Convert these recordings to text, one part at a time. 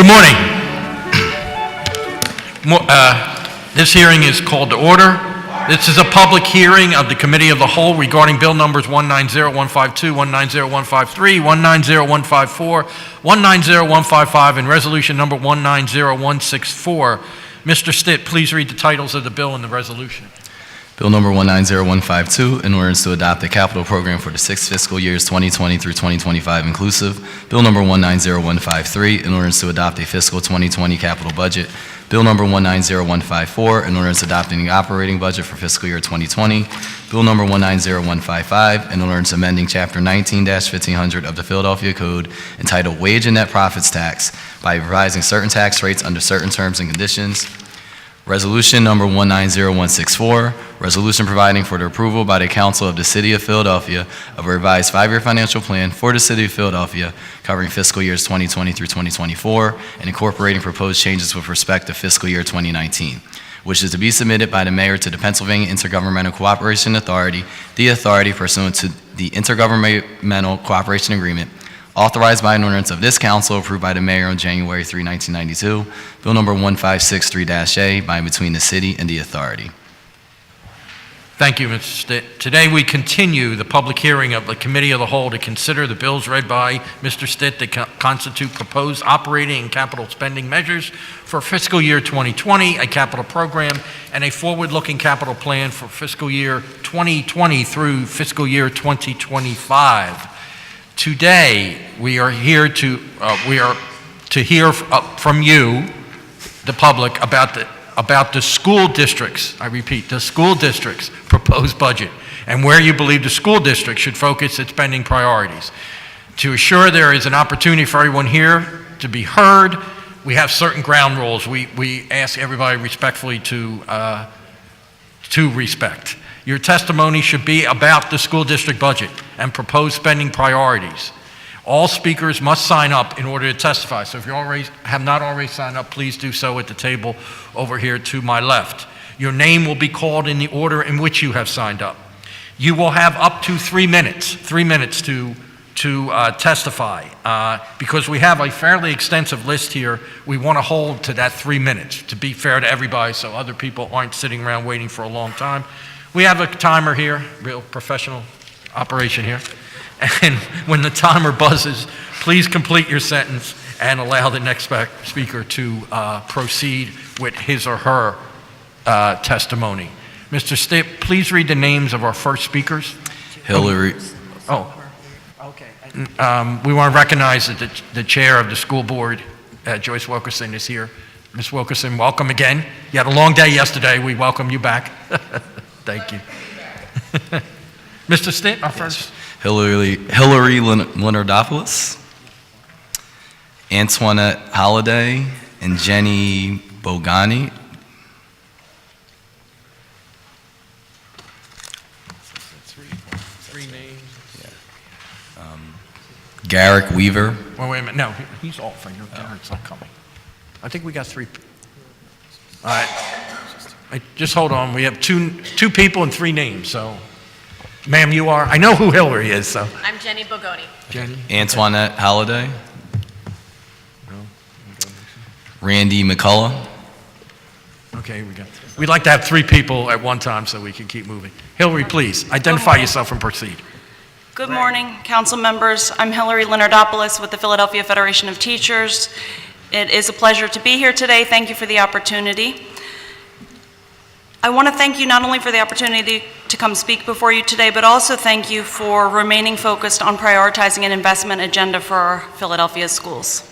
Good morning. This hearing is called to order. This is a public hearing of the Committee of the Whole regarding Bill numbers 190152, 190153, 190154, 190155, and Resolution number 190164. Mr. Stitt, please read the titles of the bill and the resolution. Bill number 190152, in ordinance to adopt a capital program for the 6 fiscal years 2020 through 2025 inclusive. Bill number 190153, in ordinance to adopt a fiscal 2020 capital budget. Bill number 190154, in ordinance adopting the operating budget for fiscal year 2020. Bill number 190155, in ordinance amending Chapter 19-1500 of the Philadelphia Code entitled Wage and Net Profits Tax by revising certain tax rates under certain terms and conditions. Resolution number 190164, resolution providing for the approval by the Council of the City of Philadelphia of a revised 5-year financial plan for the City of Philadelphia covering fiscal years 2020 through 2024 and incorporating proposed changes with respect to fiscal year 2019, which is to be submitted by the Mayor to the Pennsylvania Intergovernmental Cooperation Authority, the authority pursuant to the Intergovernmental Cooperation Agreement, authorized by an ordinance of this council approved by the mayor on January 3, 1992, Bill number 1563-A, by and between the city and the authority. Thank you, Mr. Stitt. Today we continue the public hearing of the Committee of the Whole to consider the bills read by Mr. Stitt that constitute proposed operating and capital spending measures for fiscal year 2020, a capital program, and a forward-looking capital plan for fiscal year 2020 through fiscal year 2025. Today, we are here to hear from you, the public, about the school districts. I repeat, the school districts' proposed budget and where you believe the school district should focus its spending priorities. To assure there is an opportunity for everyone here to be heard, we have certain ground rules. We ask everybody respectfully to respect. Your testimony should be about the school district budget and proposed spending priorities. All speakers must sign up in order to testify. So if you have not already signed up, please do so at the table over here to my left. Your name will be called in the order in which you have signed up. You will have up to 3 minutes to testify. Because we have a fairly extensive list here, we want to hold to that 3 minutes to be fair to everybody so other people aren't sitting around waiting for a long time. We have a timer here, real professional operation here. And when the timer buzzes, please complete your sentence and allow the next speaker to proceed with his or her testimony. Mr. Stitt, please read the names of our first speakers. Hillary. Oh, okay. We want to recognize that the chair of the school board, Joyce Wilkerson, is here. Ms. Wilkerson, welcome again. You had a long day yesterday. We welcome you back. Thank you. Mr. Stitt, our first. Hillary Leonardopoulos, Antoinette Holliday, and Jenny Bogani. Three names. Yeah. Garrick Weaver. Well, wait a minute. No, he's off. I know Garrick's not coming. I think we got 3. All right. Just hold on. We have two people and 3 names. So, ma'am, you are. I know who Hillary is. So I'm Jenny Bogoni. Jenny. Antoinette Holliday. Randy McCullough. Okay, we'd like to have 3 people at one time so we can keep moving. Hillary, please identify yourself and proceed. Good morning, council members. I'm Hillary Leonardopoulos with the Philadelphia Federation of Teachers. It is a pleasure to be here today. Thank you for the opportunity. I want to thank you not only for the opportunity to come speak before you today, but also thank you for remaining focused on prioritizing an investment agenda for our Philadelphia schools.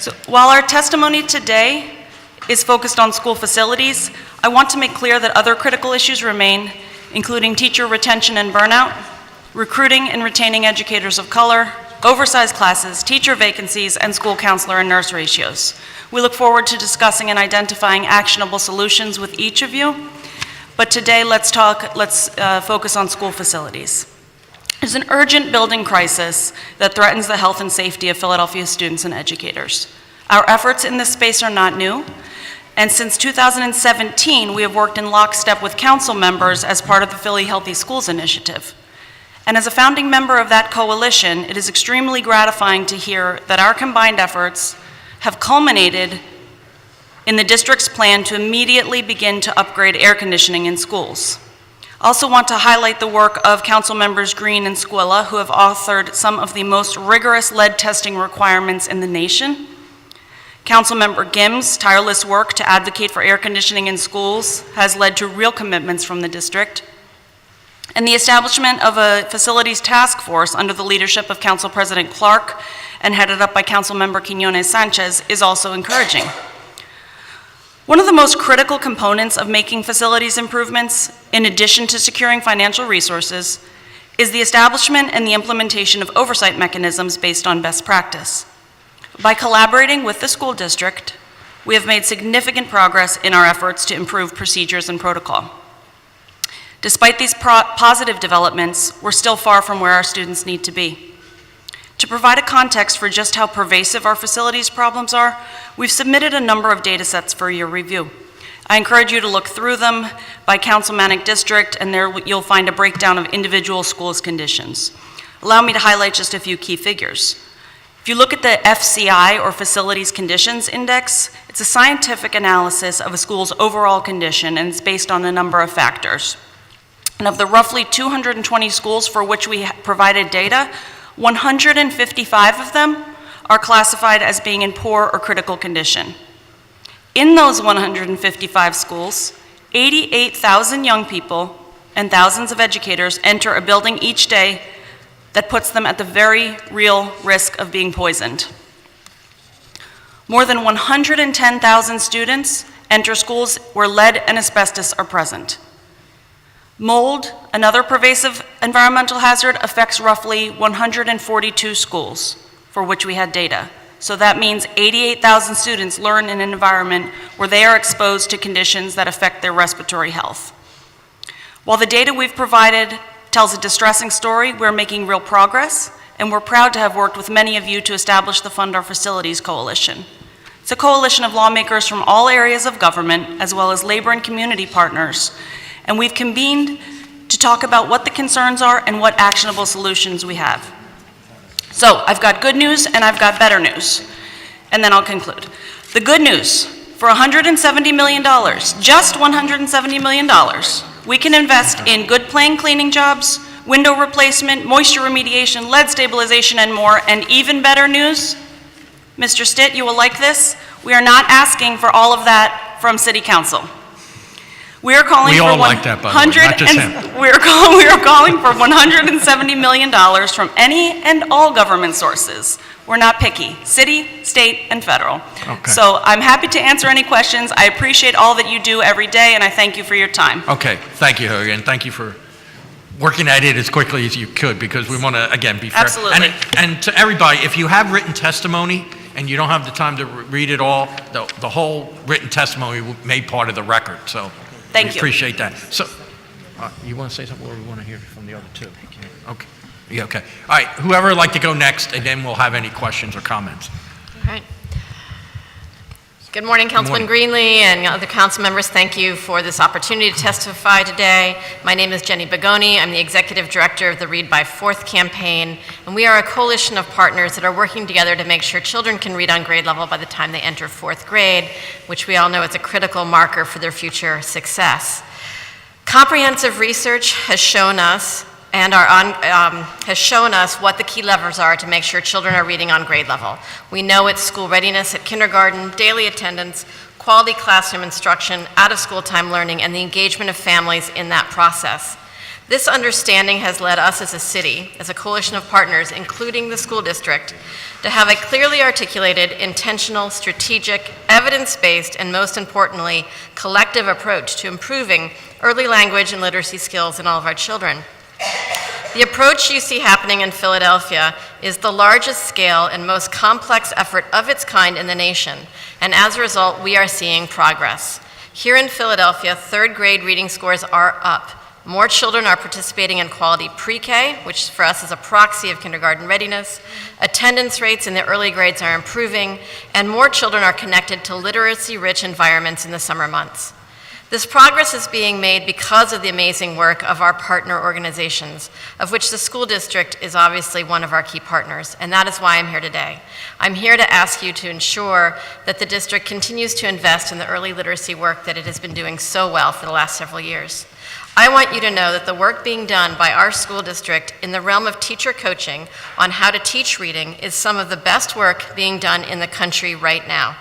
So while our testimony today is focused on school facilities, I want to make clear that other critical issues remain, including teacher retention and burnout, recruiting and retaining educators of color, oversized classes, teacher vacancies, and school counselor and nurse ratios. We look forward to discussing and identifying actionable solutions with each of you, but today let's focus on school facilities. There's an urgent building crisis that threatens the health and safety of Philadelphia students and educators. Our efforts in this space are not new, and since 2017, we have worked in lockstep with council members as part of the Philly Healthy Schools Initiative. And as a founding member of that coalition, it is extremely gratifying to hear that our combined efforts have culminated in the district's plan to immediately begin to upgrade air conditioning in schools. I also want to highlight the work of Council Members Green and McCullough, who have authored some of the most rigorous lead testing requirements in the nation. Councilmember Gim's tireless work to advocate for air conditioning in schools has led to real commitments from the district. And the establishment of a facilities task force under the leadership of Council President Clark and headed up by Councilmember Quiñones Sanchez is also encouraging. One of the most critical components of making facilities improvements, in addition to securing financial resources, is the establishment and the implementation of oversight mechanisms based on best practice. By collaborating with the school district, we have made significant progress in our efforts to improve procedures and protocol. Despite these positive developments, we're still far from where our students need to be. To provide a context for just how pervasive our facilities problems are, we've submitted a number of data sets for your review. I encourage you to look through them by councilmanic district, and there you'll find a breakdown of individual schools' conditions. Allow me to highlight just a few key figures. If you look at the FCI, or Facilities Conditions Index, it's a scientific analysis of a school's overall condition, and it's based on a number of factors. And of the roughly 220 schools for which we provided data, 155 of them are classified as being in poor or critical condition. In those 155 schools, 88,000 young people and thousands of educators enter a building each day that puts them at the very real risk of being poisoned. More than 110,000 students enter schools where lead and asbestos are present. Mold, another pervasive environmental hazard, affects roughly 142 schools for which we had data. So that means 88,000 students learn in an environment where they are exposed to conditions that affect their respiratory health. While the data we've provided tells a distressing story, we're making real progress, and we're proud to have worked with many of you to establish the Fund Our Facilities Coalition. It's a coalition of lawmakers from all areas of government, as well as labor and community partners, and we've convened to talk about what the concerns are and what actionable solutions we have. So I've got good news and I've got better news, and then I'll conclude. The good news, for $170 million, just $170 million, we can invest in good plane cleaning jobs, window replacement, moisture remediation, lead stabilization, and more. And even better news, Mr. Stitt, you will like this, we are not asking for all of that from City Council. We are calling for $170 million from any and all government sources. We're not picky, city, state, and federal. Okay. So I'm happy to answer any questions. I appreciate all that you do every day, and I thank you for your time. Okay, thank you, Hogan. Thank you for working at it as quickly as you could, because we want to, again, be fair. Absolutely. And to everybody, if you have written testimony and you don't have the time to read it all, the whole written testimony will be made part of the record, so. Thank we you. appreciate that. So, you want to say something, or we want to hear from the other two? Okay. Yeah, okay. All right, whoever would like to go next, and then we'll have any questions or comments. All right. Good morning, Councilman Greenlee and other council members. Thank you for this opportunity to testify today. My name is Jenny Pagani. I'm the executive director of the Read by Fourth campaign, and we are a coalition of partners that are working together to make sure children can read on grade level by the time they enter fourth grade, which we all know is a critical marker for their future success. Comprehensive research has shown us what the key levers are to make sure children are reading on grade level. We know it's school readiness at kindergarten, daily attendance, quality classroom instruction, out-of-school time learning, and the engagement of families in that process. This understanding has led us as a city, as a coalition of partners, including the school district, to have a clearly articulated, intentional, strategic, evidence-based, and most importantly, collective approach to improving early language and literacy skills in all of our children. The approach you see happening in Philadelphia is the largest scale and most complex effort of its kind in the nation, and as a result, we are seeing progress. Here in Philadelphia, third grade reading scores are up. More children are participating in quality pre-K, which for us is a proxy of kindergarten readiness. Attendance rates in the early grades are improving, and more children are connected to literacy-rich environments in the summer months. This progress is being made because of the amazing work of our partner organizations, of which the school district is obviously one of our key partners, and that is why I'm here today. I'm here to ask you to ensure that the district continues to invest in the early literacy work that it has been doing so well for the last several years. I want you to know that the work being done by our school district in the realm of teacher coaching on how to teach reading is some of the best work being done in the country right now.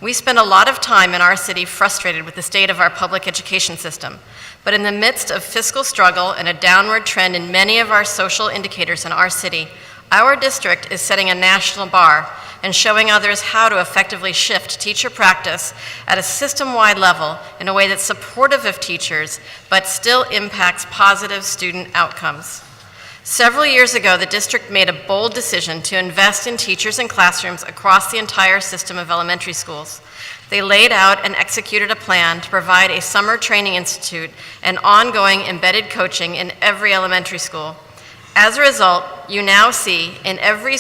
We spend a lot of time in our city frustrated with the state of our public education system, but in the midst of fiscal struggle and a downward trend in many of our social indicators in our city, our district is setting a national bar and showing others how to effectively shift teacher practice at a system-wide level in a way that's supportive of teachers, but still impacts positive student outcomes. Several years ago, the district made a bold decision to invest in teachers and classrooms across the entire system of elementary schools. They laid out and executed a plan to provide a summer training institute and ongoing embedded coaching in every elementary school. As a result, you now see in every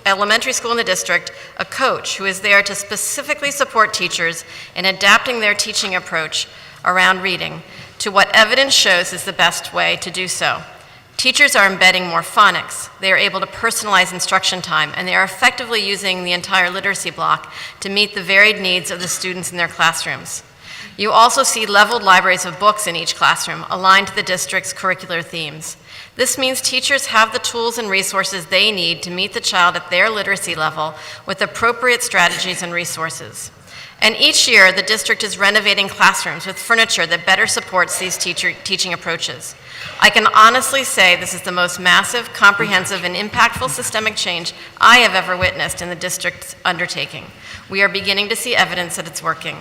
elementary school in the district, a coach who is there to specifically support teachers in adapting their teaching approach around reading to what evidence shows is the best way to do so. Teachers are embedding more phonics, they are able to personalize instruction time, and they are effectively using the entire literacy block to meet the varied needs of the students in their classrooms. You also see leveled libraries of books in each classroom aligned to the district's curricular themes. This means teachers have the tools and resources they need to meet the child at their literacy level with appropriate strategies and resources. And each year, the district is renovating classrooms with furniture that better supports these teaching approaches. I can honestly say this is the most massive, comprehensive, and impactful systemic change I have ever witnessed in the district's undertaking. We are beginning to see evidence that it's working.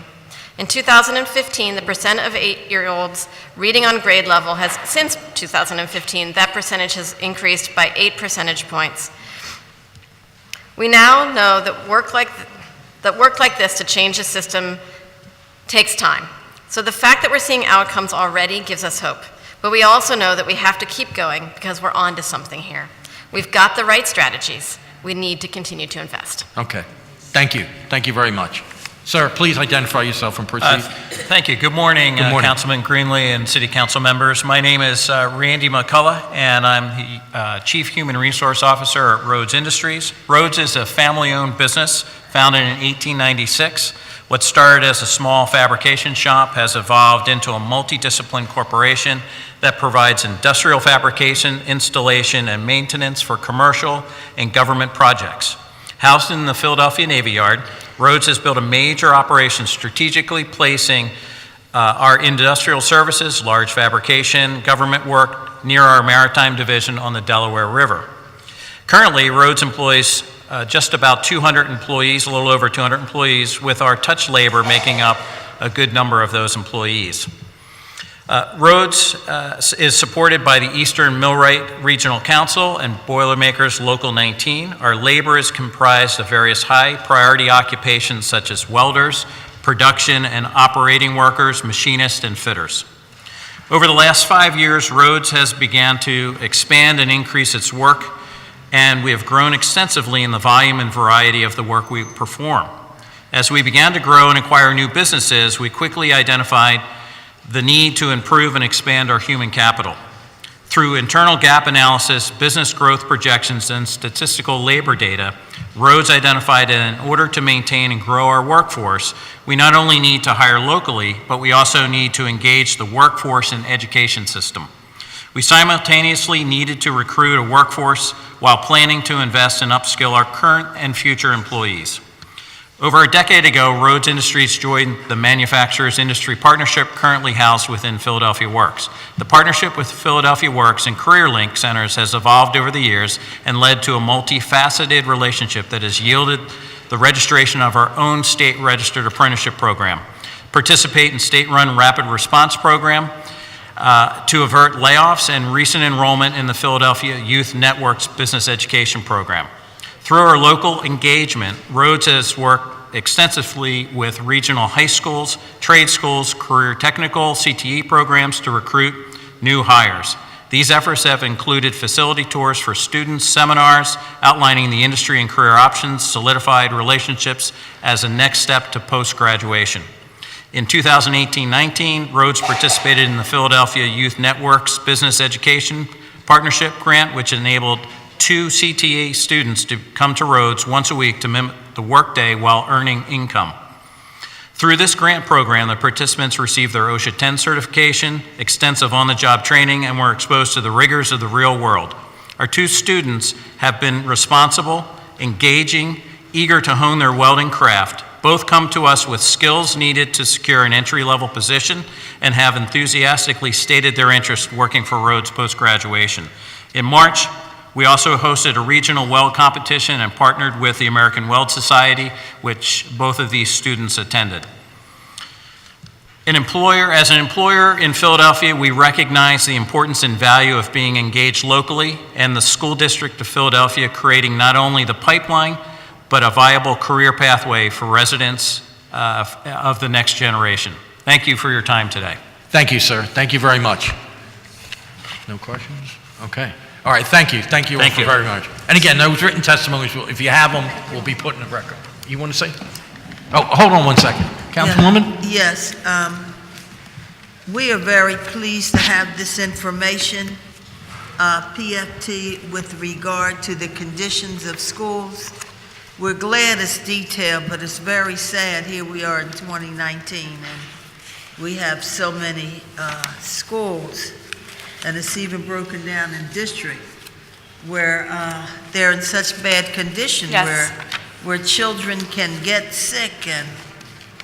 In 2015, the percent of 8-year-olds reading on grade level has, since 2015, that percentage has increased by 8 percentage points. We now know that work like this to change the system takes time. So the fact that we're seeing outcomes already gives us hope. But we also know that we have to keep going because we're on to something here. We've got the right strategies. We need to continue to invest. Okay. Thank you. Thank you very much. Sir, please identify yourself and proceed. Thank you. Good morning, Councilman Greenlee and City Council members. My name is Randy McCullough, and I'm the Chief Human Resource Officer at Rhodes Industries. Rhodes is a family-owned business founded in 1896. What started as a small fabrication shop has evolved into a multidisciplined corporation that provides industrial fabrication, installation, and maintenance for commercial and government projects. Housed in the Philadelphia Navy Yard, Rhodes has built a major operation strategically placing our industrial services, large fabrication, government work near our maritime division on the Delaware River. Currently, Rhodes employs just about 200 employees, a little over 200 employees, with our touch labor making up a good number of those employees. Rhodes is supported by the Eastern Millwright Regional Council and Boilermakers Local 19. Our labor is comprised of various high-priority occupations such as welders, production and operating workers, machinists, and fitters. Over the last 5 years, Rhodes has began to expand and increase its work, and we have grown extensively in the volume and variety of the work we perform. As we began to grow and acquire new businesses, we quickly identified the need to improve and expand our human capital. Through internal gap analysis, business growth projections, and statistical labor data, Rhodes identified that in order to maintain and grow our workforce, we not only need to hire locally, but we also need to engage the workforce and education system. We simultaneously needed to recruit a workforce while planning to invest and upskill our current and future employees. Over a decade ago, Rhodes Industries joined the Manufacturers Industry Partnership currently housed within Philadelphia Works. The partnership with Philadelphia Works and Career Link Centers has evolved over the years and led to a multifaceted relationship that has yielded the registration of our own state-registered apprenticeship program, participate in state-run rapid response program to avert layoffs, and recent enrollment in the Philadelphia Youth Network's business education program. Through our local engagement, Rhodes has worked extensively with regional high schools, trade schools, career technical, CTE programs to recruit new hires. These efforts have included facility tours for students, seminars outlining the industry and career options, solidified relationships as a next step to post-graduation. In 2018-19, Rhodes participated in the Philadelphia Youth Network's Business Education Partnership Grant, which enabled 2 CTA students to come to Rhodes once a week to mimic the workday while earning income. Through this grant program, the participants received their OSHA 10 certification, extensive on-the-job training, and were exposed to the rigors of the real world. Our 2 students have been responsible, engaging, eager to hone their welding craft. Both come to us with skills needed to secure an entry-level position and have enthusiastically stated their interest working for Rhodes post-graduation. In March, we also hosted a regional weld competition and partnered with the American Weld Society, which both of these students attended. As an employer in Philadelphia, we recognize the importance and value of being engaged locally, and the School District of Philadelphia creating not only the pipeline, but a viable career pathway for residents of the next generation. Thank you for your time today. Thank you, sir. Thank you very much. No questions? Okay. All right, thank you. Thank you all very much. And again, those written testimonies, if you have them, will be put in the record. You want to say? Oh, hold on one second. Councilwoman? Yes, we are very pleased to have this information, PFT, with regard to the conditions of schools. We're glad it's detailed, but it's very sad. Here we are in 2019, and we have so many schools, and it's even broken down in district, where they're in such bad condition, Yes. where children can get sick, and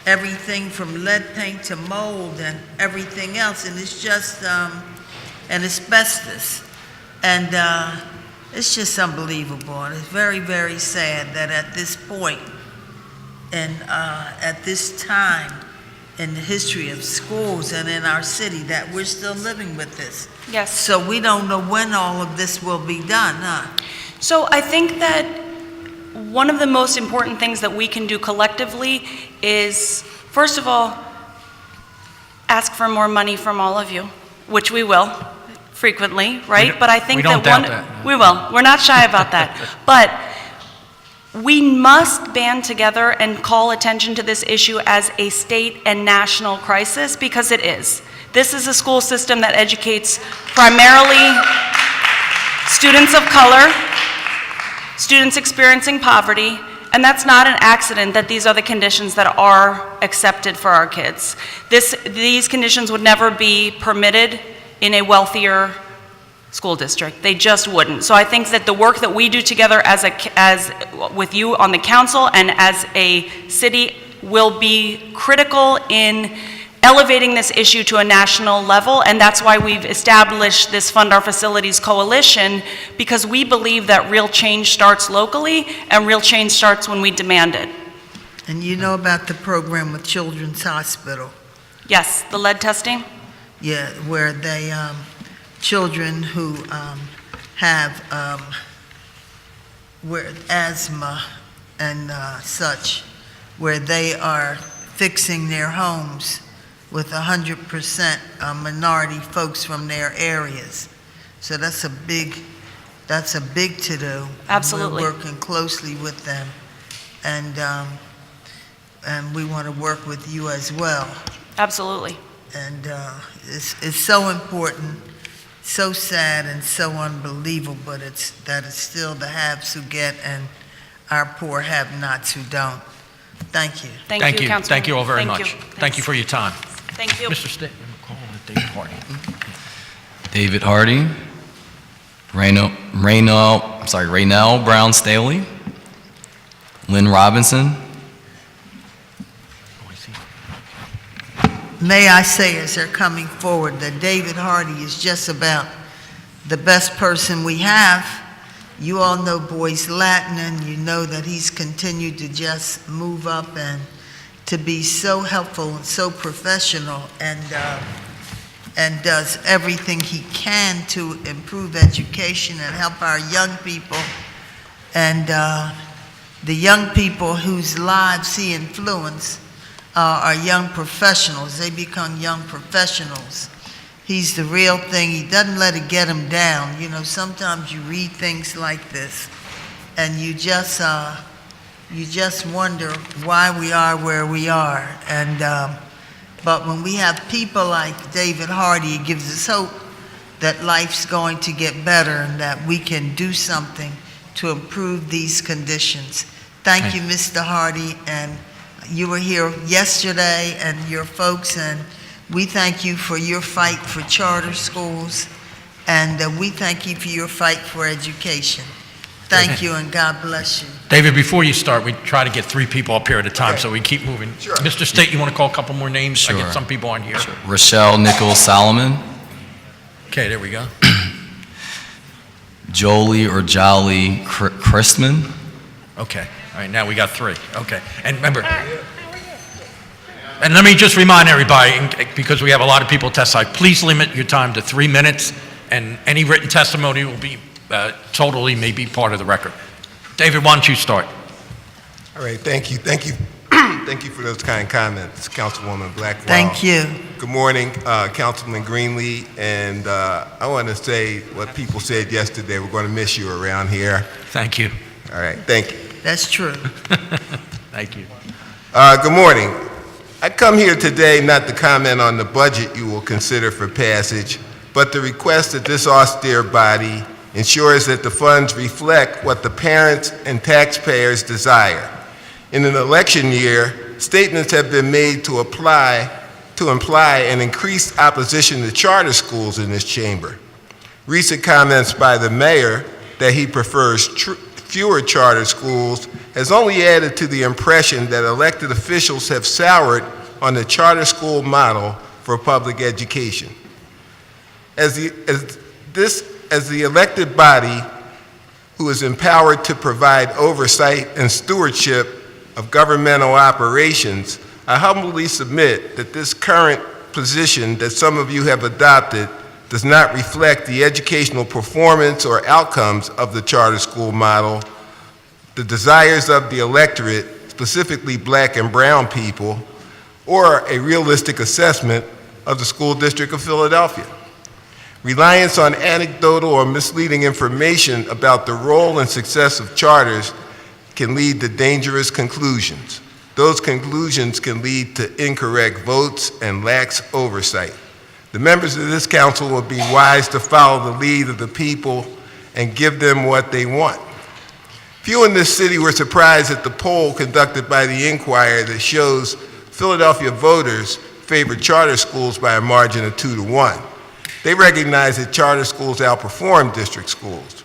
everything from lead paint to mold and everything else, and it's just and asbestos, and it's just unbelievable, and it's very, very sad that at this point and at this time in the history of schools and in our city that we're still living with this. Yes. So we don't know when all of this will be done, huh? So I think that one of the most important things that we can do collectively is, first of all, ask for more money from all of you, which we will frequently, right? But I think we don't doubt that. we will. We're not shy about that. But we must band together and call attention to this issue as a state and national crisis, because it is. This is a school system that educates primarily students of color, students experiencing poverty, and that's not an accident that these are the conditions that are accepted for our kids. These conditions would never be permitted in a wealthier school district. They just wouldn't. So I think that the work that we do together as with you on the council and as a city will be critical in elevating this issue to a national level, and that's why we've established this Fund Our Facilities Coalition, because we believe that real change starts locally and real change starts when we demand it. And you know about the program with Children's Hospital? Yes, the lead testing? Yeah, where they, children who have where asthma and such, where they are fixing their homes with 100% minority folks from their areas. So that's a big to-do. Absolutely. We're working closely with them, and we want to work with you as well. Absolutely. And it's so important, so sad and so unbelievable, but it's still the haves who get and our poor have-nots who don't. Thank you. Thank you, Councilwoman. Thank you all very Thank much. you. Thank you for your time. Thank you. Mr. Stitt, I'm calling it David Hardy. David Hardy, Raynell Brown Staley, Lynn Robinson, May I say, as they're coming forward, that David Hardy is just about the best person we have. You all know Boys Latin, and you know that he's continued to just move up and to be so helpful and so professional, and does everything he can to improve education and help our young people, and the young people whose lives he influenced are young professionals. They become young professionals. He's the real thing. He doesn't let it get him down. You know, sometimes you read things like this, and you just wonder why we are where we are. And But when we have people like David Hardy, it gives us hope that life's going to get better and that we can do something to improve these conditions. Thank you, Mr. Hardy, and you were here yesterday, and your folks, and we thank you for your fight for charter schools, and we thank you for your fight for education. Thank you, and God bless you. David, before you start, we try to get 3 people up here at a time, so we keep moving. Sure. Mr. State, you want to call a couple more names? I Sure. get some people on here. Rochelle Nichols Solomon, Okay, there we go. Jolie or Jolly Chrisman, Okay, all right, now we got 3. Okay, and remember, and let me just remind everybody, because we have a lot of people testify, please limit your time to 3 minutes, and any written testimony will be totally may be part of the record. David, why don't you start? All right, thank you. Thank you for those kind comments, Councilwoman Blackwell. Thank you. Good morning, Councilman Greenlee, and I want to say what people said yesterday, we're going to miss you around here. Thank you. All right, thank you. That's true. Thank you. Good morning. I come here today not to comment on the budget you will consider for passage, but to request that this austere body ensures that the funds reflect what the parents and taxpayers desire. In an election year, statements have been made to imply an increased opposition to charter schools in this chamber. Recent comments by the mayor that he prefers fewer charter schools has only added to the impression that elected officials have soured on the charter school model for public education. As the elected body who is empowered to provide oversight and stewardship of governmental operations, I humbly submit that this current position that some of you have adopted does not reflect the educational performance or outcomes of the charter school model, the desires of the electorate, specifically Black and brown people, or a realistic assessment of the school district of Philadelphia. Reliance on anecdotal or misleading information about the role and success of charters can lead to dangerous conclusions. Those conclusions can lead to incorrect votes and lax oversight. The members of this council will be wise to follow the lead of the people and give them what they want. Few in this city were surprised at the poll conducted by the Inquirer that shows Philadelphia voters favored charter schools by a margin of 2-1. They recognize that charter schools outperform district schools.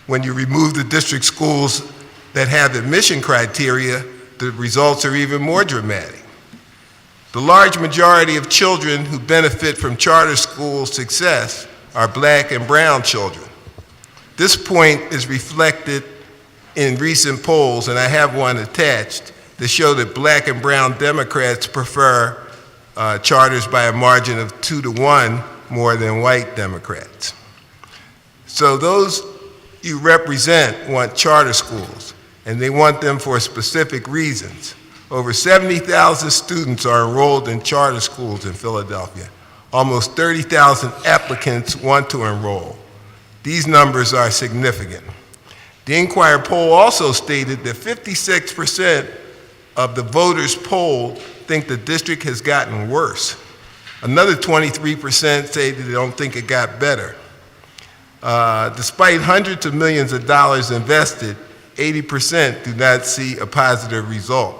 When you remove the district schools that have admission criteria, the results are even more dramatic. The large majority of children who benefit from charter school success are Black and brown children. This point is reflected in recent polls, and I have one attached, that show that Black and brown Democrats prefer charters by a margin of 2-1 more than white Democrats. So those you represent want charter schools, and they want them for specific reasons. Over 70,000 students are enrolled in charter schools in Philadelphia. Almost 30,000 applicants want to enroll. These numbers are significant. The Inquirer poll also stated that 56% of the voters polled think the district has gotten worse. Another 23% say that they don't think it got better. Despite hundreds of millions of dollars invested, 80% do not see a positive result.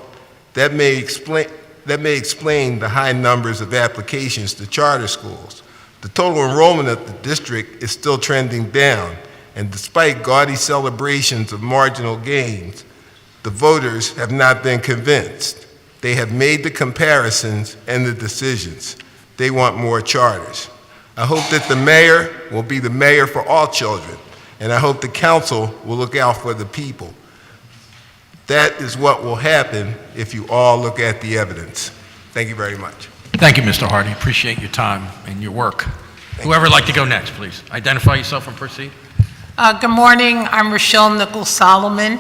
That may explain the high numbers of applications to charter schools. The total enrollment of the district is still trending down, and despite gaudy celebrations of marginal gains, the voters have not been convinced. They have made the comparisons and the decisions. They want more charters. I hope that the mayor will be the mayor for all children, and I hope the council will look out for the people. That is what will happen if you all look at the evidence. Thank you very much. Thank you, Mr. Hardy. Appreciate your time and your work. Whoever would like to go next, please. Identify yourself and proceed. Good morning. I'm Rochelle Nichols Solomon,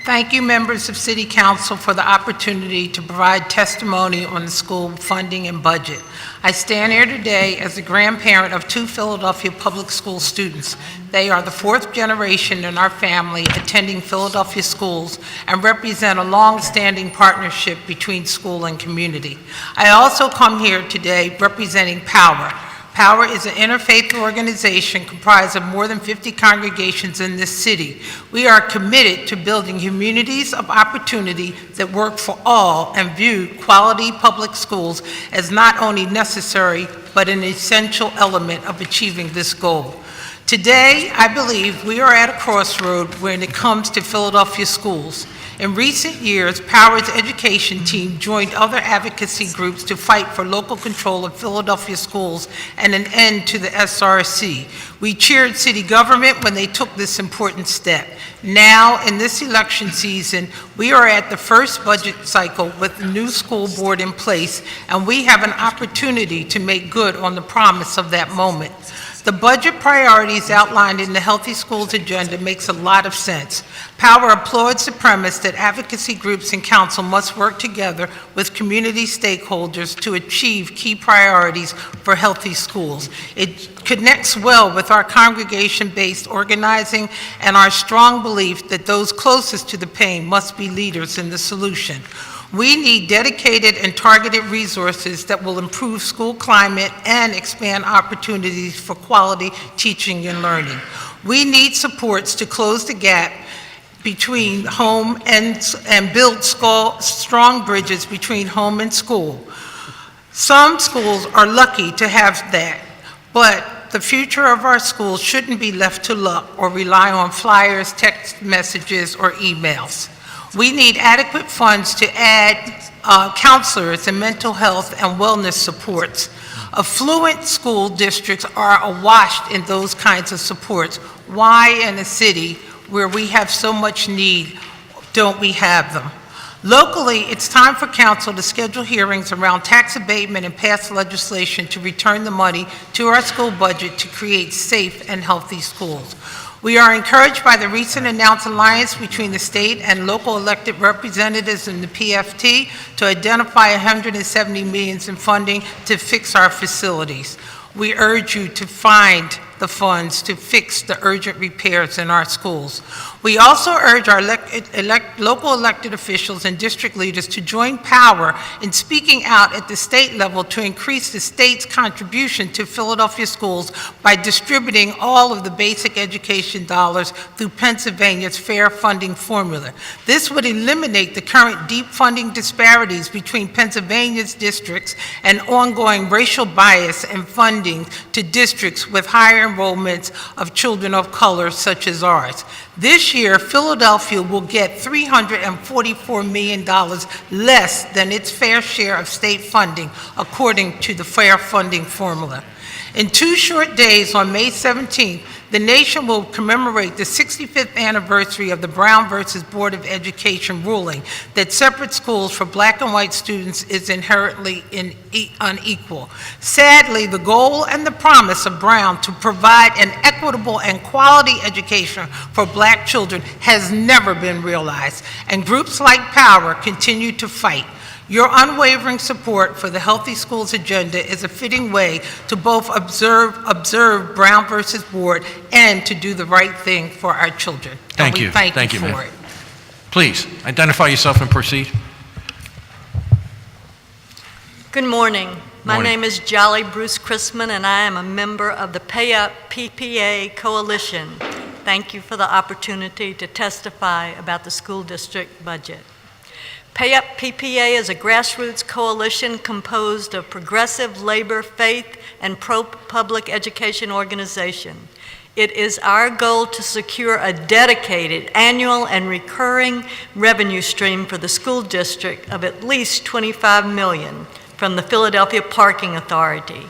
Thank you, members of City Council, for the opportunity to provide testimony on the school funding and budget. I stand here today as the grandparent of 2 Philadelphia public school students. They are the 4th generation in our family attending Philadelphia schools and represent a long-standing partnership between school and community. I also come here today representing POWER. POWER is an interfaith organization comprised of more than 50 congregations in this city. We are committed to building communities of opportunity that work for all and view quality public schools as not only necessary, but an essential element of achieving this goal. Today, I believe we are at a crossroad when it comes to Philadelphia schools. In recent years, POWER's education team joined other advocacy groups to fight for local control of Philadelphia schools and an end to the SRC. We cheered city government when they took this important step. Now, in this election season, we are at the first budget cycle with the new school board in place, and we have an opportunity to make good on the promise of that moment. The budget priorities outlined in the Healthy Schools Agenda makes a lot of sense. POWER applauds the premise that advocacy groups and council must work together with community stakeholders to achieve key priorities for healthy schools. It connects well with our congregation-based organizing and our strong belief that those closest to the pain must be leaders in the solution. We need dedicated and targeted resources that will improve school climate and expand opportunities for quality teaching and learning. We need supports to close the gap between home and build strong bridges between home and school. Some schools are lucky to have that, but the future of our schools shouldn't be left to luck or rely on flyers, text messages, or emails. We need adequate funds to add counselors and mental health and wellness supports. Affluent school districts are awash in those kinds of supports. Why in a city where we have so much need don't we have them? Locally, it's time for council to schedule hearings around tax abatement and pass legislation to return the money to our school budget to create safe and healthy schools. We are encouraged by the recent announced alliance between the state and local elected representatives in the PFT to identify $170 million in funding to fix our facilities. We urge you to find the funds to fix the urgent repairs in our schools. We also urge our local elected officials and district leaders to join POWER in speaking out at the state level to increase the state's contribution to Philadelphia schools by distributing all of the basic education dollars through Pennsylvania's fair funding formula. This would eliminate the current deep funding disparities between Pennsylvania's districts and ongoing racial bias in funding to districts with higher enrollments of children of color such as ours. This year, Philadelphia will get $344 million less than its fair share of state funding, according to the fair funding formula. In 2 short days, on May 17th, the nation will commemorate the 65th anniversary of the Brown versus Board of Education ruling that separate schools for black and white students is inherently unequal. Sadly, the goal and the promise of Brown to provide an equitable and quality education for black children has never been realized, and groups like POWER continue to fight. Your unwavering support for the Healthy Schools Agenda is a fitting way to both observe Brown versus Board and to do the right thing for our children. Thank you. Thank you for ma'am. it. Please, identify yourself and proceed. Good morning. My Morning. name is Jolly Bruce Chrisman, and I am a member of the PayUp PPA Coalition. Thank you for the opportunity to testify about the school district budget. PayUp PPA is a grassroots coalition composed of progressive labor, faith, and pro-public education organization. It is our goal to secure a dedicated annual and recurring revenue stream for the school district of at least $25 million from the Philadelphia Parking Authority.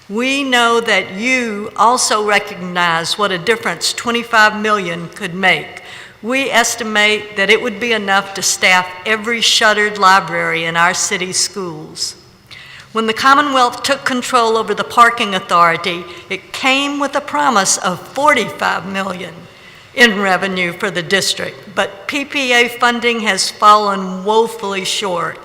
We know that you also recognize what a difference $25 million could make. We estimate that it would be enough to staff every shuttered library in our city schools. When the Commonwealth took control over the Parking Authority, it came with a promise of $45 million. in revenue for the district, but PPA funding has fallen woefully short.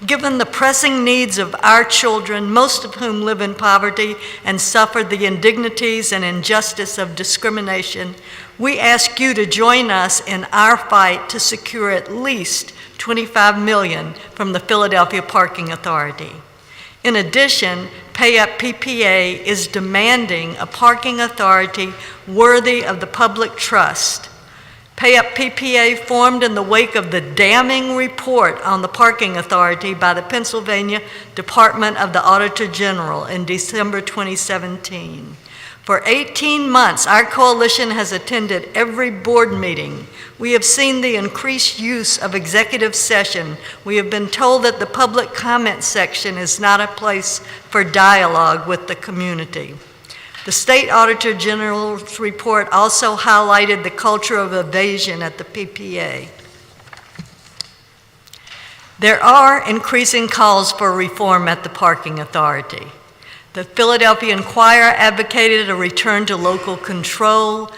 Given the pressing needs of our children, most of whom live in poverty and suffer the indignities and injustice of discrimination, we ask you to join us in our fight to secure at least $25 million from the Philadelphia Parking Authority. In addition, PayUp PPA is demanding a parking authority worthy of the public trust. PayUp PPA formed in the wake of the damning report on the parking authority by the Pennsylvania Department of the Auditor General in December 2017. For 18 months, our coalition has attended every board meeting. We have seen the increased use of executive session. We have been told that the public comment section is not a place for dialogue with the community. The State Auditor General's report also highlighted the culture of evasion at the PPA. There are increasing calls for reform at the Parking Authority. The Philadelphia Inquirer advocated a return to local control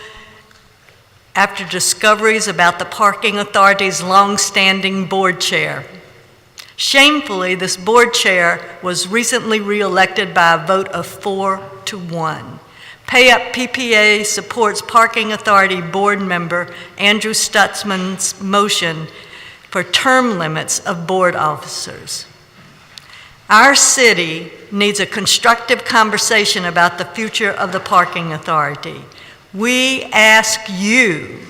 after discoveries about the Parking Authority's long-standing board chair. Shamefully, this board chair was recently re-elected by a vote of 4-1. PayUp PPA supports Parking Authority board member Andrew Stutzman's motion for term limits of board officers. Our city needs a constructive conversation about the future of the Parking Authority. We ask you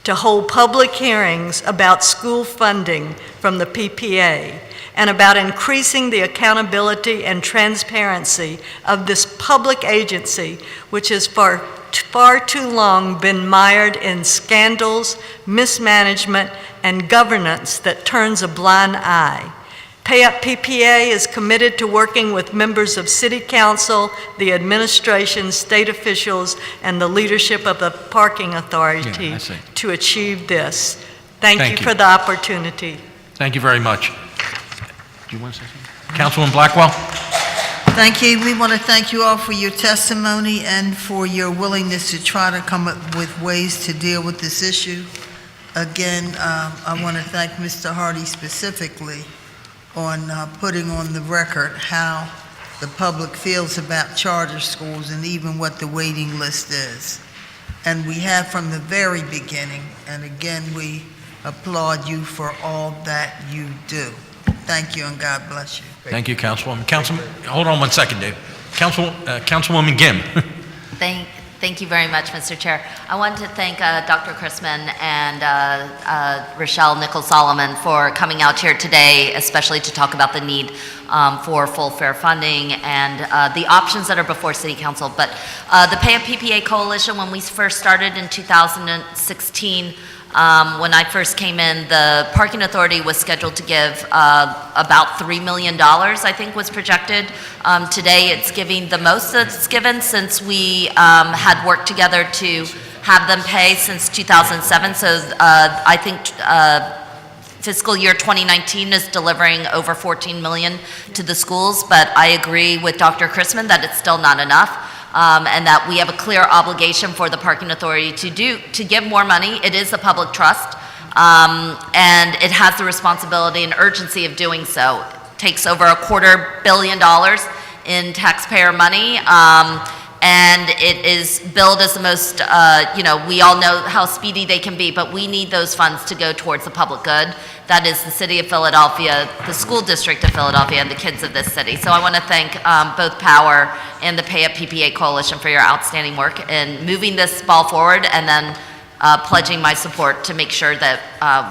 to hold public hearings about school funding from the PPA and about increasing the accountability and transparency of this public agency, which has for far too long been mired in scandals, mismanagement, and governance that turns a blind eye. PayUp PPA is committed to working with members of City Council, the administration, state officials, and the leadership of the Parking Authority to achieve this. Thank you for the opportunity. Thank you very much. Do you want to say something? Councilwoman Blackwell? Thank you. We want to thank you all for your testimony and for your willingness to try to come up with ways to deal with this issue. Again, I want to thank Mr. Hardy specifically on putting on the record how the public feels about charter schools and even what the waiting list is. And we have from the very beginning, and again, we applaud you for all that you do. Thank you, and God bless you. Thank you, Councilwoman. Hold on 1 second, Dave. Councilwoman Gim. Thank you very much, Mr. Chair. I want to thank Dr. Chrisman and Rochelle Nichols-Solomon for coming out here today, especially to talk about the need for full fair funding and the options that are before City Council. But the PayUp PPA Coalition, when we first started in 2016, when I first came in, the Parking Authority was scheduled to give about $3 million, I think was projected. Today it's giving the most that's given since we had worked together to have them pay since 2007. So I think Fiscal Year 2019 is delivering over $14 million to the schools, but I agree with Dr. Chrisman that it's still not enough. And that we have a clear obligation for the Parking Authority to give more money. It is a public trust, and it has the responsibility and urgency of doing so. It takes over $250 million in taxpayer money, and it is billed as the most, we all know how speedy they can be, but we need those funds to go towards the public good. That is the City of Philadelphia, the School District of Philadelphia, and the kids of this city. So I want to thank both Power and the PayUp PPA Coalition for your outstanding work in moving this ball forward and then pledging my support to make sure that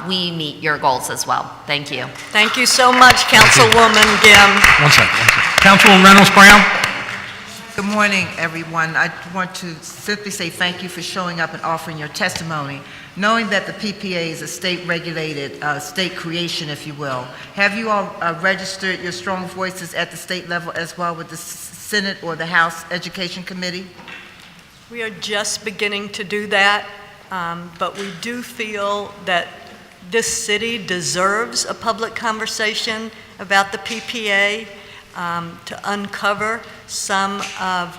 we meet your goals as well. Thank you. Thank you so much, Councilwoman Gim. One second. Councilwoman Reynolds-Brown? Good morning, everyone. I want to simply say thank you for showing up and offering your testimony. Knowing that the PPA is a state-regulated, state creation, if you will, have you all registered your strong voices at the state level as well with the Senate or the House Education Committee? We are just beginning to do that, but we do feel that this city deserves a public conversation about the PPA to uncover some of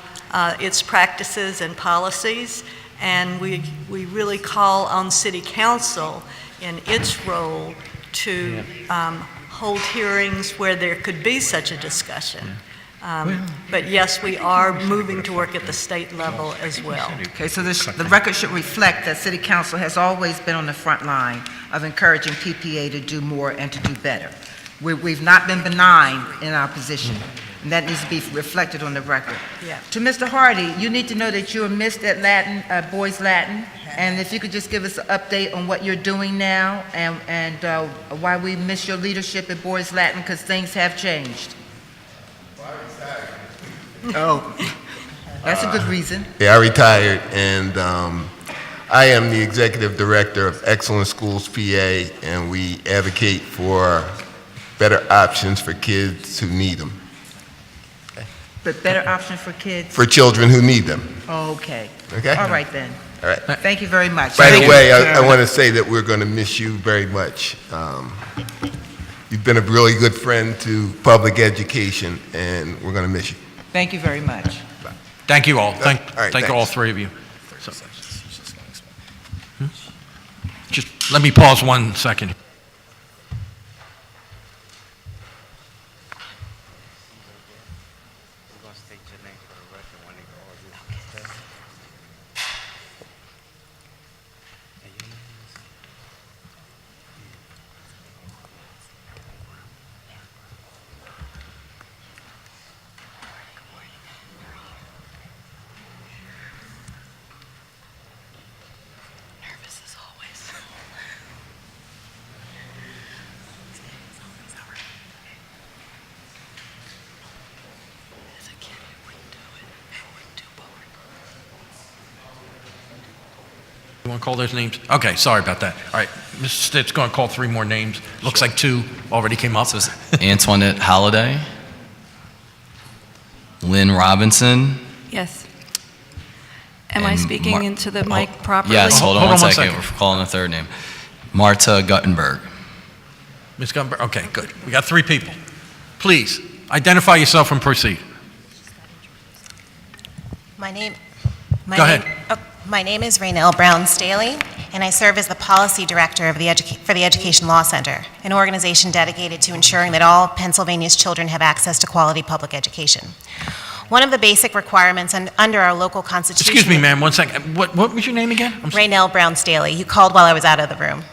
its practices and policies. And we really call on City Council in its role to hold hearings where there could be such a discussion. But yes, we are moving to work at the state level as well. Okay, so the record should reflect that City Council has always been on the front line of encouraging PPA to do more and to do better. We've not been benign in our position, and that needs to be reflected on the record. Yeah. To Mr. Hardy, you need to know that you are missed at Latin, Boys Latin, and if you could just give us an update on what you're doing now and why we miss your leadership at Boys Latin, because things have changed. Oh, that's a good reason. Yeah, I retired, and I am the executive director of Excellent Schools PA, and we advocate for better options for kids who need them, But better option for kids? for children who need them. Oh, okay. Okay? All right then. All right. Thank you very much. By the way, I want to say that we're going to miss you very much. You've been a really good friend to public education, and we're going to miss you. Thank you very much. Thank you all. All right, Thank all thanks. three of you. So- Just let me pause 1 second. You want to call those names? Okay, sorry about that. All right, Mr. Stitt's going to call 3 more names. Looks like 2 already came up. So it's Antoinette Holliday, Lynn Robinson. Yes. Am I And speaking into the mic properly? Yes, hold on Hold one on one second. second. We're calling the third name. Marta Guttenberg. Ms. Gumber, okay, good. We got 3 people. Please, identify yourself and proceed. My name is Reina Brown Staley, and I serve as the Policy Director of for the Education Law Center, an organization dedicated to ensuring that all Pennsylvania's children have access to quality public education. One of the basic requirements under our local constitution... Excuse me, ma'am, 1 second. What was your name again? Reina Brown Staley. You called while I was out of the room.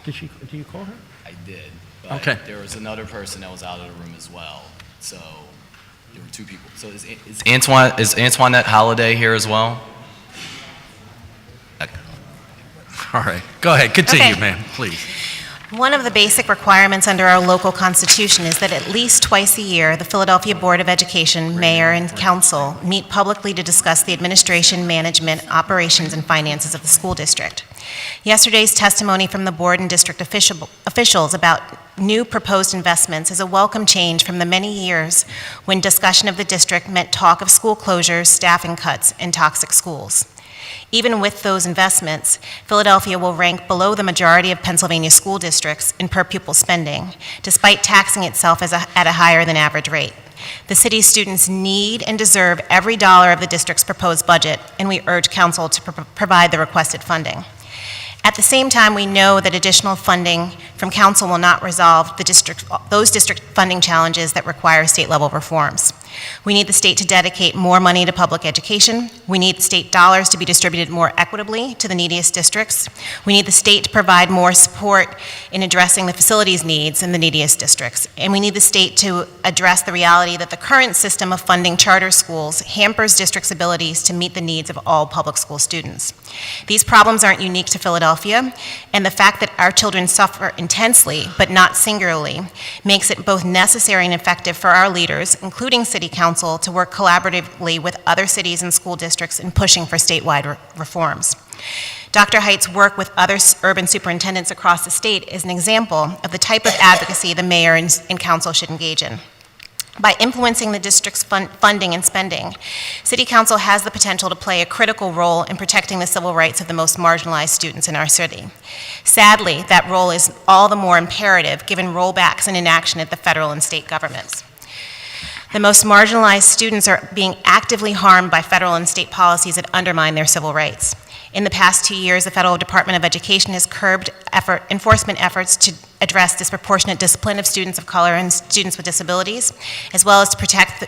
Did you call her? I did, Okay. there was another person that was out of the room as well. So there were 2 people. So is Antoinette Holliday here as well? All right, go ahead, continue, Okay. ma'am, please. One of the basic requirements under our local constitution is that at least twice a year, the Philadelphia Board of Education, mayor, and council meet publicly to discuss the administration, management, operations, and finances of the school district. Yesterday's testimony from the board and district officials about new proposed investments is a welcome change from the many years when discussion of the district meant talk of school closures, staffing cuts, and toxic schools. Even with those investments, Philadelphia will rank below the majority of Pennsylvania school districts in per-pupil spending, despite taxing itself at a higher than average rate. The city's students need and deserve every dollar of the district's proposed budget, and we urge council to provide the requested funding. At the same time, we know that additional funding from council will not resolve those district funding challenges that require state-level reforms. We need the state to dedicate more money to public education. We need state dollars to be distributed more equitably to the neediest districts. We need the state to provide more support in addressing the facilities needs in the neediest districts. And we need the state to address the reality that the current system of funding charter schools hampers districts' abilities to meet the needs of all public school students. These problems aren't unique to Philadelphia, and the fact that our children suffer intensely, but not singularly, makes it both necessary and effective for our leaders, including City Council, to work collaboratively with other cities and school districts in pushing for statewide reforms. Dr. Height's work with other urban superintendents across the state is an example of the type of advocacy the mayor and council should engage in. By influencing the district's funding and spending, City Council has the potential to play a critical role in protecting the civil rights of the most marginalized students in our city. Sadly, that role is all the more imperative given rollbacks and inaction at the federal and state governments. The most marginalized students are being actively harmed by federal and state policies that undermine their civil rights. In the past 2 years, the Federal Department of Education has curbed enforcement efforts to address disproportionate discipline of students of color and students with disabilities, as well as to protect the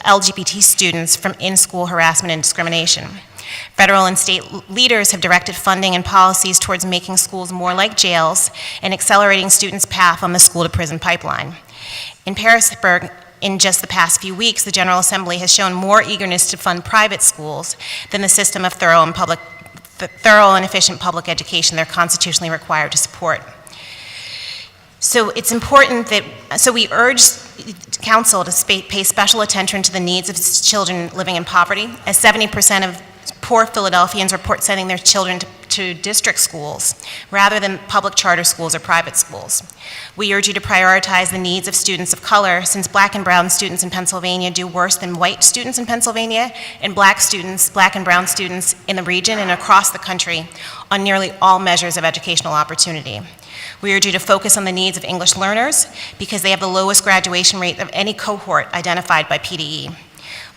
LGBT students from in-school harassment and discrimination. Federal and state leaders have directed funding and policies towards making schools more like jails and accelerating students' path on the school-to-prison pipeline. In Harrisburg, in just the past few weeks, the General Assembly has shown more eagerness to fund private schools than the system of thorough and efficient public education they're constitutionally required to support. So it's important that, we urge Council to pay special attention to the needs of children living in poverty, as 70% of poor Philadelphians report sending their children to district schools rather than public charter schools or private schools. We urge you to prioritize the needs of students of color, since black and brown students in Pennsylvania do worse than white students in Pennsylvania, and black and brown students in the region and across the country on nearly all measures of educational opportunity. We urge you to focus on the needs of English learners because they have the lowest graduation rate of any cohort identified by PDE.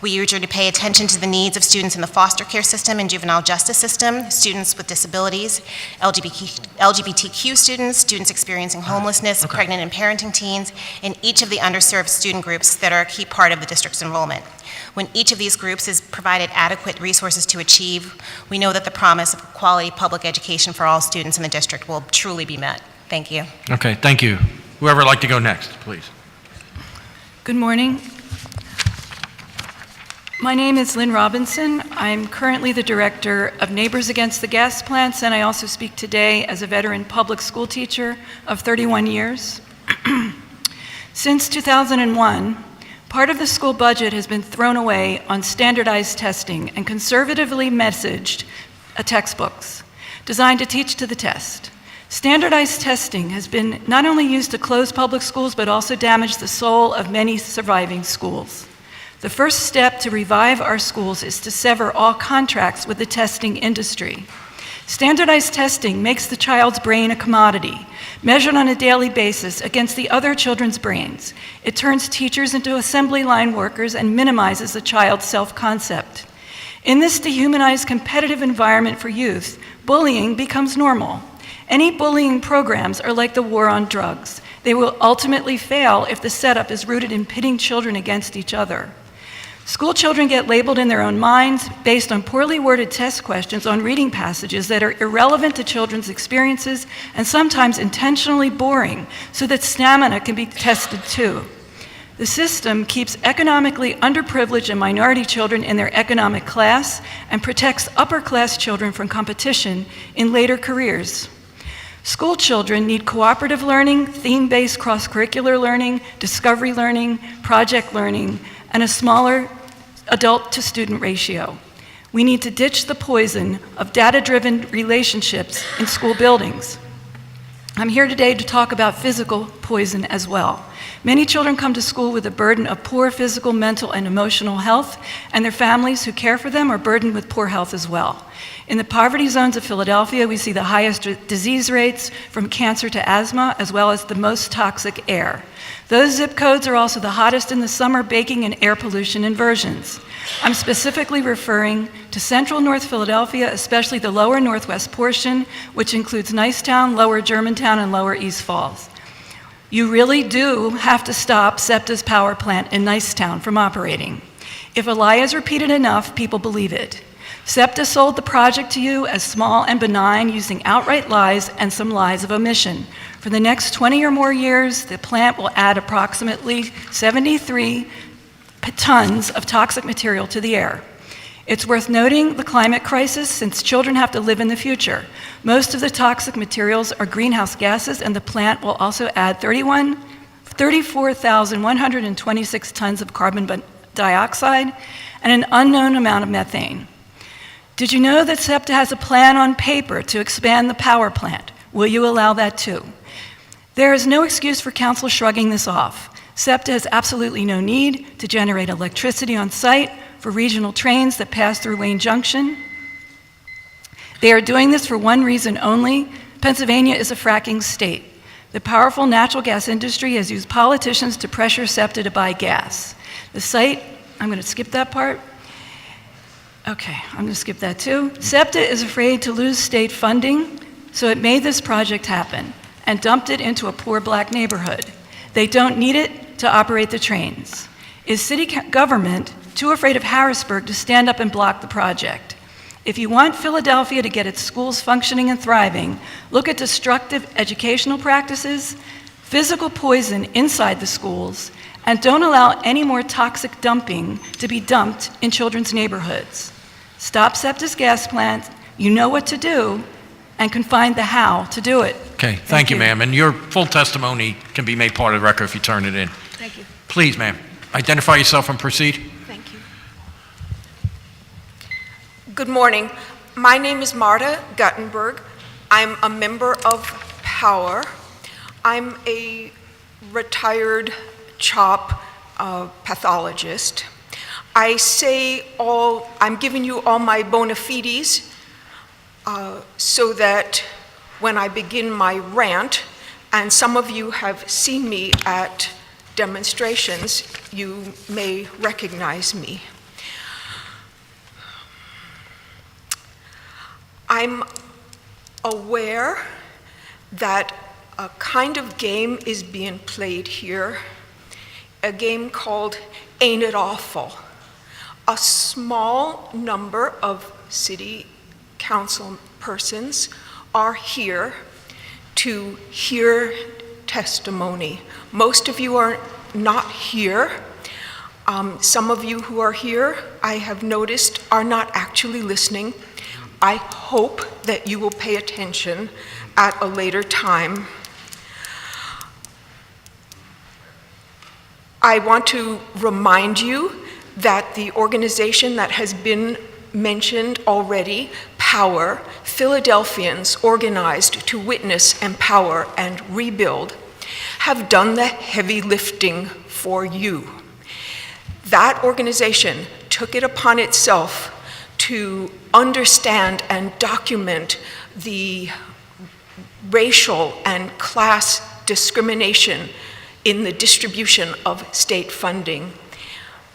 We urge you to pay attention to the needs of students in the foster care system and juvenile justice system, students with disabilities, LGBTQ students, students experiencing homelessness, pregnant and parenting teens, and each of the underserved student groups that are a key part of the district's enrollment. When each of these groups is provided adequate resources to achieve, we know that the promise of quality public education for all students in the district will truly be met. Thank you. Okay, thank you. Whoever would like to go next, please. Good morning. My name is Lynn Robinson. I'm currently the director of Neighbors Against the Gas Plants, and I also speak today as a veteran public school teacher of 31 years. Since 2001, part of the school budget has been thrown away on standardized testing and conservatively messaged textbooks designed to teach to the test. Standardized testing has been not only used to close public schools, but also damaged the soul of many surviving schools. The first step to revive our schools is to sever all contracts with the testing industry. Standardized testing makes the child's brain a commodity, measured on a daily basis against the other children's brains. It turns teachers into assembly line workers and minimizes the child's self-concept. In this dehumanized competitive environment for youth, bullying becomes normal. Any bullying programs are like the war on drugs. They will ultimately fail if the setup is rooted in pitting children against each other. School children get labeled in their own minds based on poorly worded test questions on reading passages that are irrelevant to children's experiences and sometimes intentionally boring so that stamina can be tested too. The system keeps economically underprivileged and minority children in their economic class and protects upper class children from competition in later careers. School children need cooperative learning, theme-based cross-curricular learning, discovery learning, project learning, and a smaller adult-to-student ratio. We need to ditch the poison of data-driven relationships in school buildings. I'm here today to talk about physical poison as well. Many children come to school with a burden of poor physical, mental, and emotional health, and their families who care for them are burdened with poor health as well. In the poverty zones of Philadelphia, we see the highest disease rates from cancer to asthma, as well as the most toxic air. Those zip codes are also the hottest in the summer baking and air pollution inversions. I'm specifically referring to central North Philadelphia, especially the lower northwest portion, which includes Nicetown, lower Germantown, and lower East Falls. You really do have to stop SEPTA's power plant in Nicetown from operating. If a lie is repeated enough, people believe it. SEPTA sold the project to you as small and benign, using outright lies and some lies of omission. For the next 20 or more years, the plant will add approximately 73 tons of toxic material to the air. It's worth noting the climate crisis, since children have to live in the future. Most of the toxic materials are greenhouse gases, and the plant will also add 34,126 tons of carbon dioxide and an unknown amount of methane. Did you know that SEPTA has a plan on paper to expand the power plant? Will you allow that too? There is no excuse for council shrugging this off. SEPTA has absolutely no need to generate electricity on site for regional trains that pass through Wayne Junction. They are doing this for one reason only. Pennsylvania is a fracking state. The powerful natural gas industry has used politicians to pressure SEPTA to buy gas. The site, I'm going to skip that part. Okay, I'm going to skip that too. SEPTA is afraid to lose state funding, so it made this project happen and dumped it into a poor black neighborhood. They don't need it to operate the trains. Is city government too afraid of Harrisburg to stand up and block the project? If you want Philadelphia to get its schools functioning and thriving, look at destructive educational practices, physical poison inside the schools, and don't allow any more toxic dumping to be dumped in children's neighborhoods. Stop SEPTA's gas plant, you know what to do, and can find the how to do it. Okay, thank you, ma'am. And your full testimony can be made part of the record if you turn it in. Thank you. Please, ma'am, identify yourself and proceed. Thank you. Good morning. My name is Marta Gutierrez. I'm a member of POWER. I'm a retired CHOP pathologist. I'm giving you all my bona fides so that when I begin my rant, and some of you have seen me at demonstrations, you may recognize me. I'm aware that a kind of game is being played here, a game called Ain't It Awful? A small number of city council persons are here to hear testimony. Most of you are not here. Some of you who are here, I have noticed, are not actually listening. I hope that you will pay attention at a later time. I want to remind you that the organization that has been mentioned already, POWER, Philadelphians organized to witness, empower, and rebuild, have done the heavy lifting for you. That organization took it upon itself to understand and document the racial and class discrimination in the distribution of state funding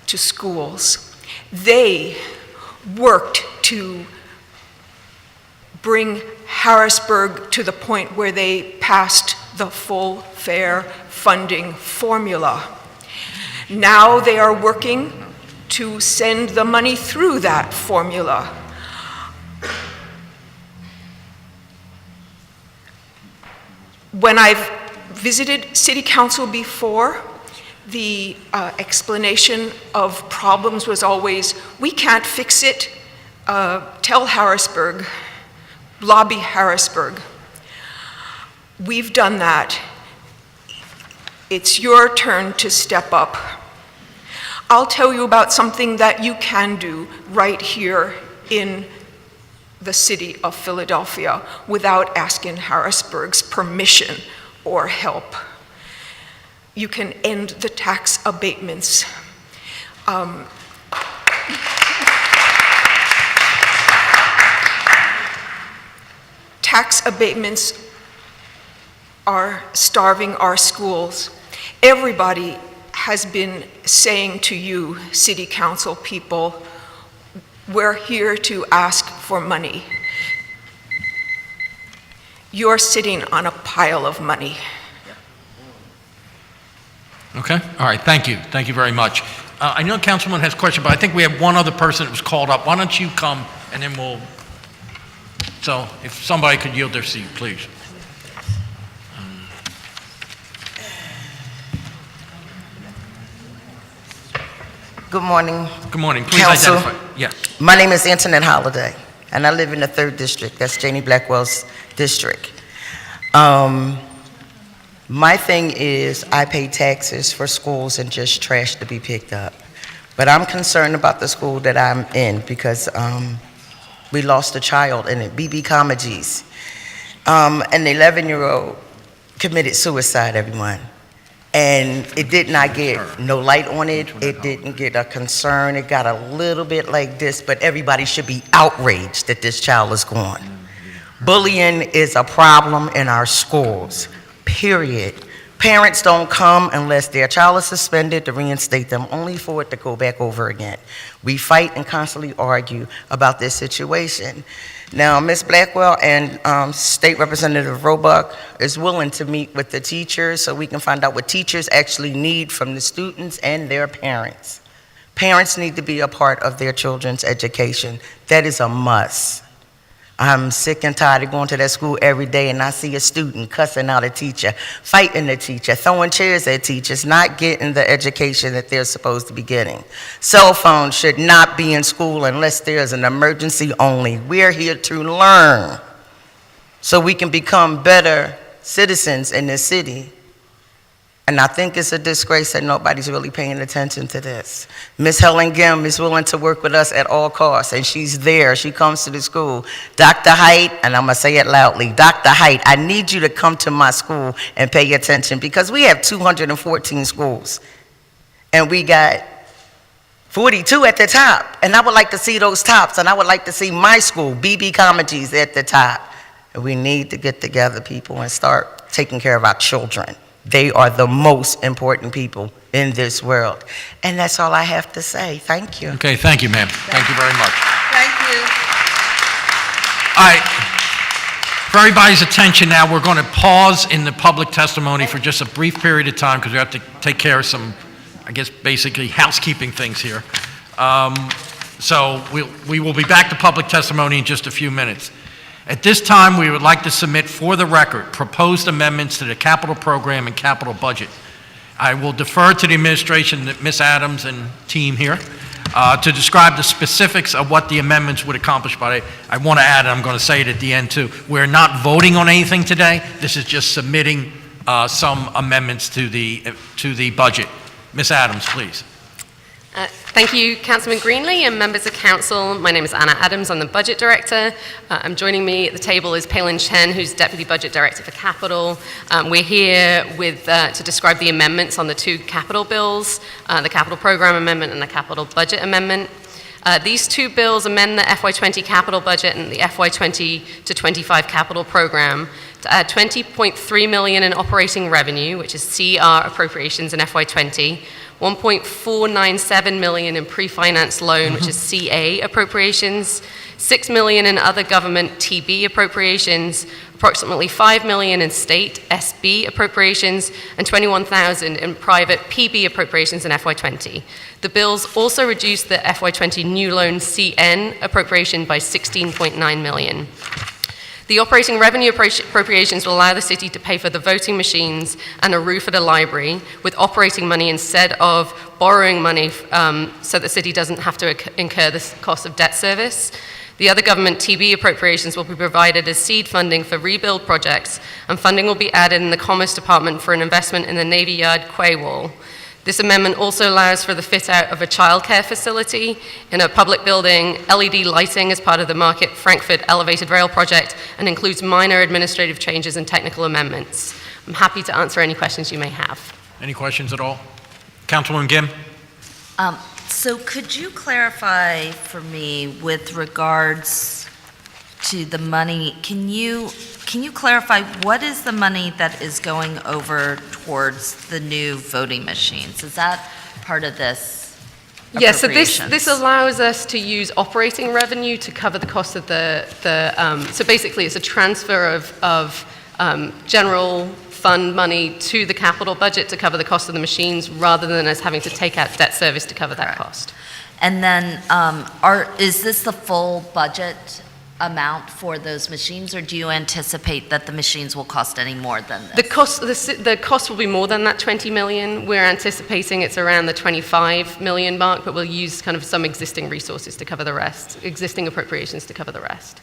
to schools. They worked to bring Harrisburg to the point where they passed the full fair funding formula. Now they are working to send the money through that formula. When I've visited City Council before, the explanation of problems was always, we can't fix it, tell Harrisburg, lobby Harrisburg. We've done that. It's your turn to step up. I'll tell you about something that you can do right here in the city of Philadelphia without asking Harrisburg's permission or help. You can end the tax abatements. Tax abatements are starving our schools. Everybody has been saying to you, city council people, we're here to ask for money. You're sitting on a pile of money. Okay, all right, thank you. Thank you very much. I know Councilman has a question, but I think we have one other person that was called up. Why don't you come, and then we'll, so if somebody could yield their seat, please. Good morning. Good morning, please Council. identify. Yes. My name is Antoinette Holliday, and I live in the 3rd District. That's Janie Blackwell's district. My thing is, I pay taxes for schools and just trash to be picked up. But I'm concerned about the school that I'm in because we lost a child in it, BB Comedies. An 11-year-old committed suicide, everyone. And it did not get no light on it. It didn't get a concern. It got a little bit like this, but everybody should be outraged that this child is gone. Bullying is a problem in our schools, period. Parents don't come unless their child is suspended to reinstate them, only for it to go back over again. We fight and constantly argue about this situation. Now, Ms. Blackwell and State Representative Roebuck is willing to meet with the teachers so we can find out what teachers actually need from the students and their parents. Parents need to be a part of their children's education. That is a must. I'm sick and tired of going to that school every day and I see a student cussing out a teacher, fighting the teacher, throwing chairs at teachers, not getting the education that they're supposed to be getting. Cell phones should not be in school unless there's an emergency only. We're here to learn so we can become better citizens in this city. And I think it's a disgrace that nobody's really paying attention to this. Ms. Helen Gim is willing to work with us at all costs, and she's there. She comes to the school. Dr. Height, and I'm going to say it loudly, Dr. Height, I need you to come to my school and pay attention because we have 214 schools, and we got 42 at the top. And I would like to see those tops, and I would like to see my school, BB Comedies, at the top. And we need to get together, people, and start taking care of our children. They are the most important people in this world. And that's all I have to say. Thank you. Okay, thank you, ma'am. Thank you very much. Thank you. All right. For everybody's attention now, we're going to pause in the public testimony for just a brief period of time because we have to take care of some, I guess, basically housekeeping things here. So we will be back to public testimony in just a few minutes. At this time, we would like to submit for the record proposed amendments to the capital program and capital budget. I will defer to the administration, Ms. Adams and team here, to describe the specifics of what the amendments would accomplish. But I want to add, and I'm going to say it at the end too, we're not voting on anything today. This is just submitting some amendments to the budget. Ms. Adams, please. Thank you, Councilman Greenlee and members of council. My name is Anna Adams. I'm the budget director. Joining me at the table is Palin Chen, who's deputy budget director for capital. We're here to describe the amendments on the two capital bills, the capital program amendment and the capital budget amendment. These two bills amend the FY20 capital budget and the FY20 to 25 capital program to add $20.3 million in operating revenue, which is CR appropriations in FY20, $1.497 million in pre-finance loan, which is CA appropriations, $6 million in other government TB appropriations, approximately $5 million in state SB appropriations, and $21,000 in private PB appropriations in FY20. The bills also reduced the FY20 new loan CN appropriation by $16.9 million. The operating revenue appropriations will allow the city to pay for the voting machines and a roof at a library with operating money instead of borrowing money so the city doesn't have to incur the cost of debt service. The other government TB appropriations will be provided as seed funding for rebuild projects, and funding will be added in the Commerce Department for an investment in the Navy Yard quay wall. This amendment also allows for the fit-out of a childcare facility in a public building, LED lighting as part of the Market Frankfurt Elevated Rail project, and includes minor administrative changes and technical amendments. I'm happy to answer any questions you may have. Any questions at all? Councilwoman Gim? So could you clarify for me with regards to the money, can you clarify what is the money that is going over towards the new voting machines? Is that part of this Yes, so this allows us to use operating revenue to cover the cost of so basically it's a transfer of general fund money to the capital budget to cover the cost of the machines rather than us having to take out debt service to cover that cost. And then is this the full budget amount for those machines, or do you anticipate that the machines will cost any more than this? The cost will be more than that 20 million. We're anticipating it's around the 25 million mark, but we'll use kind of some existing resources to cover the rest, existing appropriations to cover the rest.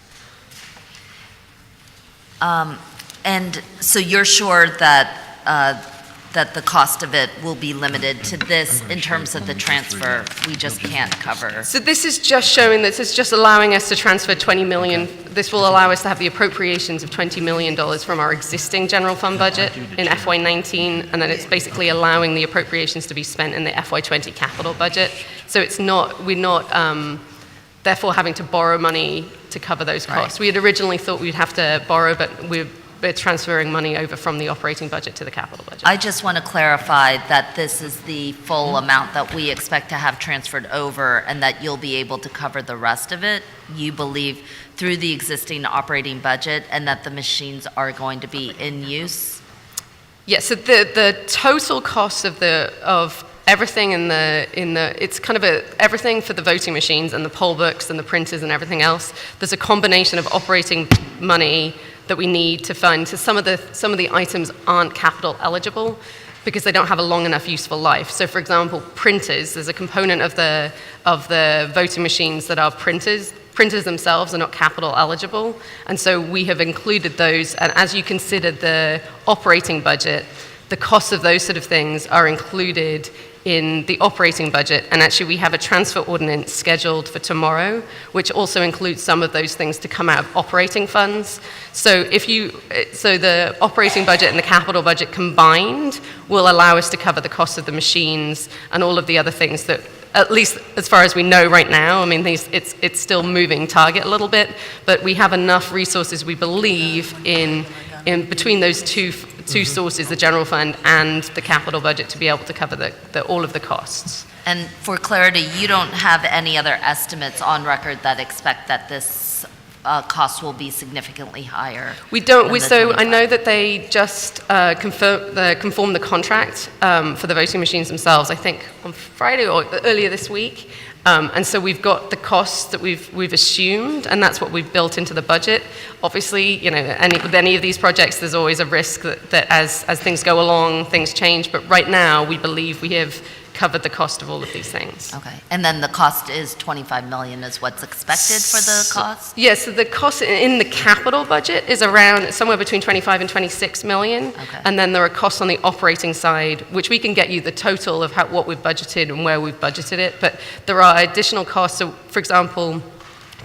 And so you're sure that that the cost of it will be limited to this in terms of the transfer, we just can't cover? So this is just showing, this is just allowing us to transfer 20 million. This will allow us to have the appropriations of $20 million from our existing general fund budget in FY19, and then it's basically allowing the appropriations to be spent in the FY20 capital budget. So it's not, we're not therefore having to borrow money to cover those costs. We had originally thought we'd have to borrow, but we're we're transferring money over from the operating budget to the capital budget. I just want to clarify that this is the full amount that we expect to have transferred over and that you'll be able to cover the rest of it, you believe, through the existing operating budget, and that the machines are going to be in use? Yes, so the total cost of everything it's kind of everything for the voting machines and the poll books and the printers and everything else. There's a combination of operating money that we need to fund. So some of the items aren't capital eligible because they don't have a long enough useful life. So for example, printers, there's a component of the voting machines that are printers. Printers themselves are not capital eligible, and so we have included those, and as you consider the operating budget, the costs of those sort of things are included in the operating budget, and actually we have a transfer ordinance scheduled for tomorrow, which also includes some of those things to come out of operating funds. So the operating budget and the capital budget combined will allow us to cover the cost of the machines and all of the other things that, at least as far as we know right now, I mean, it's still moving target a little bit, but we have enough resources, we believe, in between those two sources, the general fund and the capital budget, to be able to cover all of the costs. And for clarity, you don't have any other estimates on record that expect that this cost will be significantly higher? We don't. So I know that they just conformed the contract for the voting machines themselves, I think on Friday or earlier this week. And so we've got the costs that we've assumed, and that's what we've built into the budget. Obviously, with any of these projects, there's always a risk that as things go along, things change. But right now, we believe we have covered the cost of all of these things. Okay, and then the cost is $25 million is what's expected for the cost? Yes, so the cost in the capital budget is around somewhere between 25 and 26 million. Okay. And then there are costs on the operating side, which we can get you the total of what we've budgeted and where we've budgeted it. But there are additional costs. So, for example,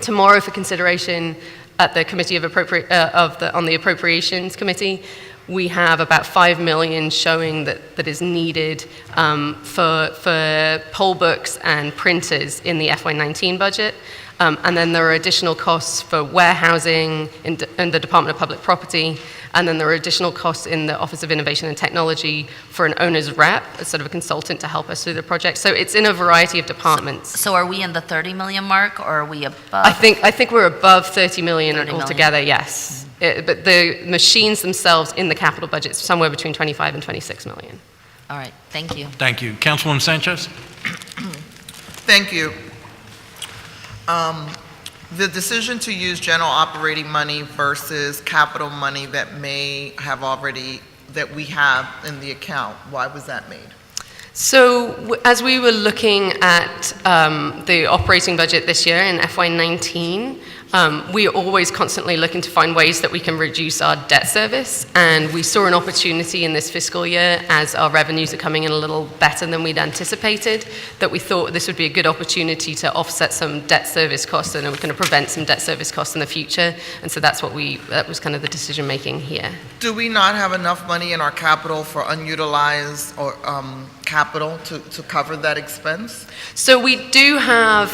tomorrow for consideration at the Committee of on the Appropriations Committee, we have about $5 million showing that is needed for poll books and printers in the FY19 budget. And then there are additional costs for warehousing in the Department of Public Property. And then there are additional costs in the Office of Innovation and Technology for an owner's rep, a sort of a consultant to help us through the project. So it's in a variety of departments. So are we in the 30 million mark, or are we above? I think we're above 30 million 30 million. altogether, yes. But the machines themselves in the capital budget is somewhere between 25 and 26 million. All right, thank you. Thank you. Councilwoman Sanchez? Thank you. The decision to use general operating money versus capital money that we have in the account, why was that made? So as we were looking at the operating budget this year in FY19, we are always constantly looking to find ways that we can reduce our debt service, and we saw an opportunity in this fiscal year as our revenues are coming in a little better than we'd anticipated, that we thought this would be a good opportunity to offset some debt service costs, and we're going to prevent some debt service costs in the future. And so that was kind of the decision making here. Do we not have enough money in our capital for unutilized or capital to cover that expense? So we do have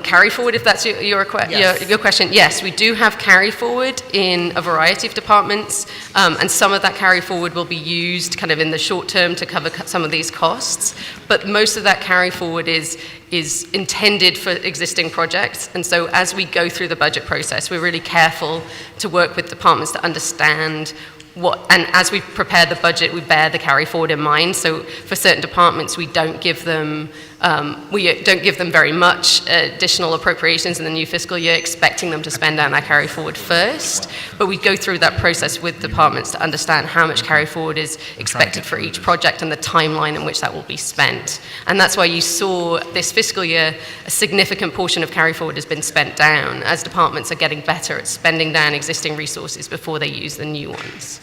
carry forward, if that's your question. Yes, we do have carry forward in a variety of departments, and some of that carry forward will be used kind of in the short term to cover some of these costs. But most of that carry forward is intended for existing projects. And so as we go through the budget process, we're really careful to work with departments to understand and as we prepare the budget, we bear the carry forward in mind. So for certain departments, we don't give them very much additional appropriations in the new fiscal year, expecting them to spend down that carry forward first. But we go through that process with departments to understand how much carry forward is expected for each project and the timeline in which that will be spent. And that's why you saw this fiscal year, a significant portion of carry forward has been spent down as departments are getting better at spending down existing resources before they use the new ones.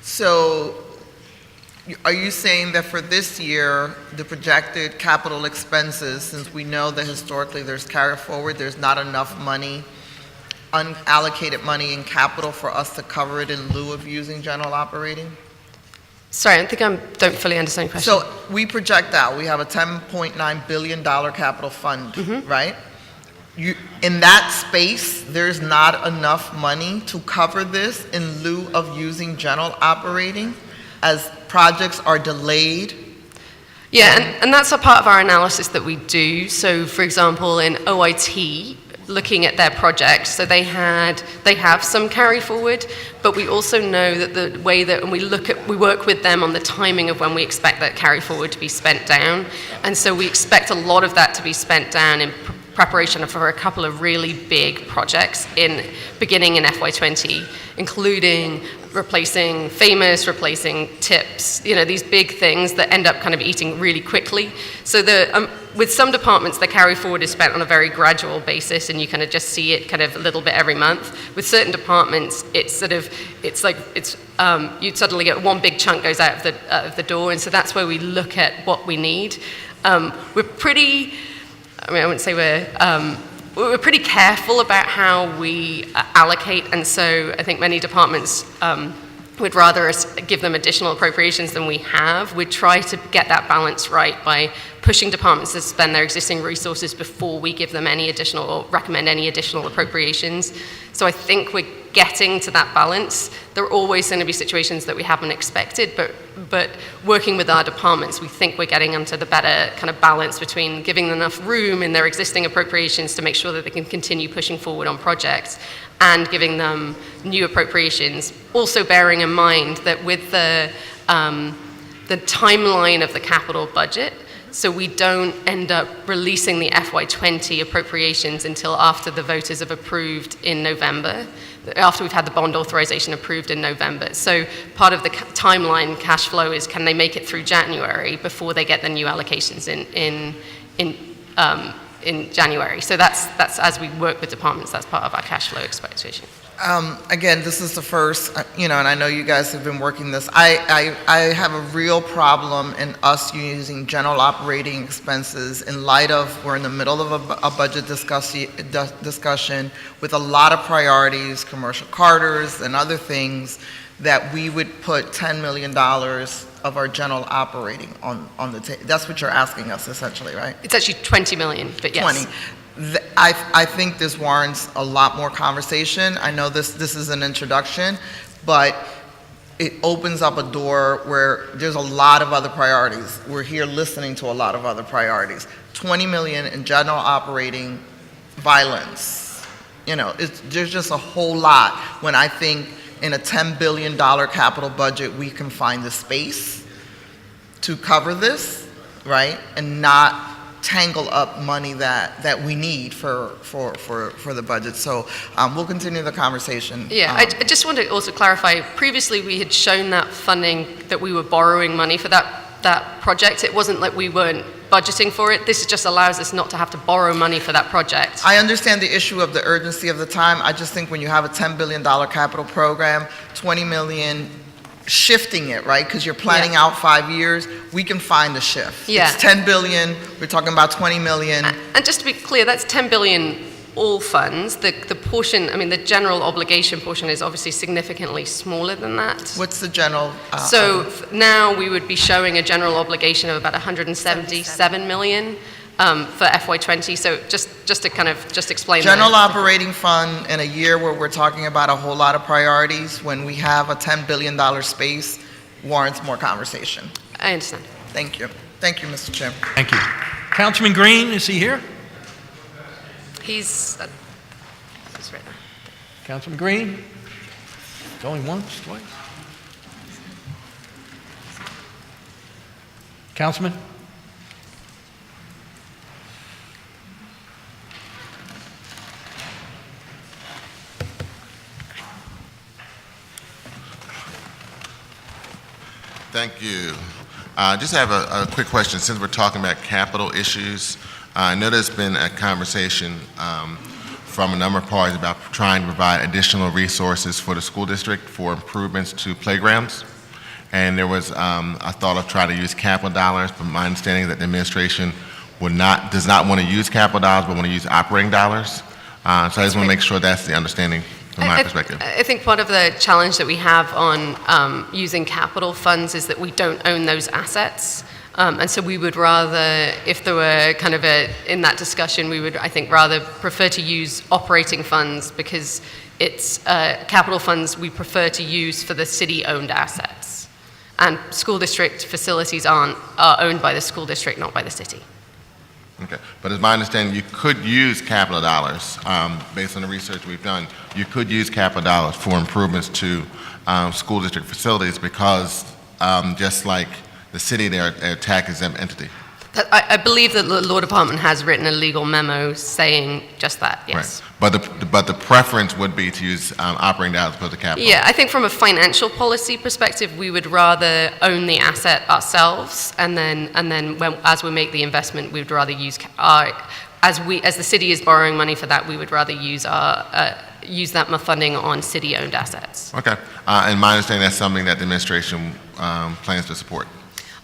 So are you saying that for this year, the projected capital expenses, since we know that historically there's carry forward, there's not enough money, unallocated money in capital for us to cover it in lieu of using general operating? Sorry, I don't fully understand your question. So we project out, we have a $10.9 billion capital fund, right? in that space, there's not enough money to cover this in lieu of using general operating as projects are delayed? Yeah, and that's a part of our analysis that we do. So, for example, in OIT, looking at their projects, so they have some carry forward, but we also know that the way that when we work with them on the timing of when we expect that carry forward to be spent down, and so we expect a lot of that to be spent down in preparation for a couple of really big projects beginning in FY20, including replacing FAMOUS, replacing TIPS, these big things that end up kind of eating really quickly. So with some departments, the carry forward is spent on a very gradual basis, and you kind of just see it kind of a little bit every month. With certain departments, you suddenly get one big chunk goes out of the door, and so that's where we look at what we need. We're pretty careful about how we allocate, and so I think many departments would rather us give them additional appropriations than we have. We try to get that balance right by pushing departments to spend their existing resources before we give them any additional or recommend any additional appropriations. So I think we're getting to that balance. There are always going to be situations that we haven't expected, but working with our departments, we think we're getting into the better kind of balance between giving them enough room in their existing appropriations to make sure that they can continue pushing forward on projects and giving them new appropriations. Also bearing in mind that with the timeline of the capital budget, so we don't end up releasing the FY20 appropriations until after the voters have approved in November, after we've had the bond authorization approved in November. So part of the timeline cash flow is, can they make it through January before they get the new allocations in January? So that's as we work with departments, that's part of our cash flow expectation. Again, this is the first, and I know you guys have been working this. I have a real problem in us using general operating expenses in light of we're in the middle of a budget discussion with a lot of priorities, commercial charters and other things, that we would put $10 million of our general operating on the table. That's what you're asking us essentially, right? It's actually 20 million, but yes. 20. I think this warrants a lot more conversation. I know this is an introduction, but it opens up a door where there's a lot of other priorities. We're here listening to a lot of other priorities. 20 million in general operating violence. There's just a whole lot when I think in a $10 billion capital budget, we can find the space to cover this, right? And not tangle up money that we need for the budget. So we'll continue the conversation. Yeah, I just want to also clarify, previously we had shown that funding, that we were borrowing money for that project. It wasn't like we weren't budgeting for it. This just allows us not to have to borrow money for that project. I understand the issue of the urgency of the time. I just think when you have a $10 billion capital program, 20 million, shifting it, right? Because you're planning out 5 years, we can find the shift. Yeah. It's 10 billion, we're talking about 20 million. And just to be clear, that's 10 billion all funds. The portion, the general obligation portion is obviously significantly smaller than that. What's the general? Now we would be showing a general obligation of about 177 million for FY20. So just to kind of explain General that. operating fund in a year where we're talking about a whole lot of priorities, when we have a $10 billion space, warrants more conversation. I understand. Thank you. Thank you, Mr. Chairman. Thank you. Councilman Green, is he here? He's right now. Councilman Green? Going once, twice? Councilman? Thank you. Just have a quick question. Since we're talking about capital issues, I know there's been a conversation from a number of parties about trying to provide additional resources for the school district for improvements to playgrounds. And there was a thought of trying to use capital dollars, but my understanding is that the administration does not want to use capital dollars, but want to use operating dollars. So I just want to make sure that's the understanding from my perspective. I think part of the challenge that we have on using capital funds is that we don't own those assets. And so we would rather, if there were kind of in that discussion, we would, I think, rather prefer to use operating funds because it's capital funds we prefer to use for the city-owned assets. And school district facilities are owned by the school district, not by the city. Okay, but it's my understanding you could use capital dollars, based on the research we've done, you could use capital dollars for improvements to school district facilities because just like the city, they're a tax-exempt entity. I believe that the law department has written a legal memo saying just that, yes. Right. But the preference would be to use operating dollars as opposed to capital. Yeah, I think from a financial policy perspective, we would rather own the asset ourselves, and then as we make the investment, we would rather use as the city is borrowing money for that, we would rather use that funding on city-owned assets. Okay, and my understanding that's something that the administration plans to support.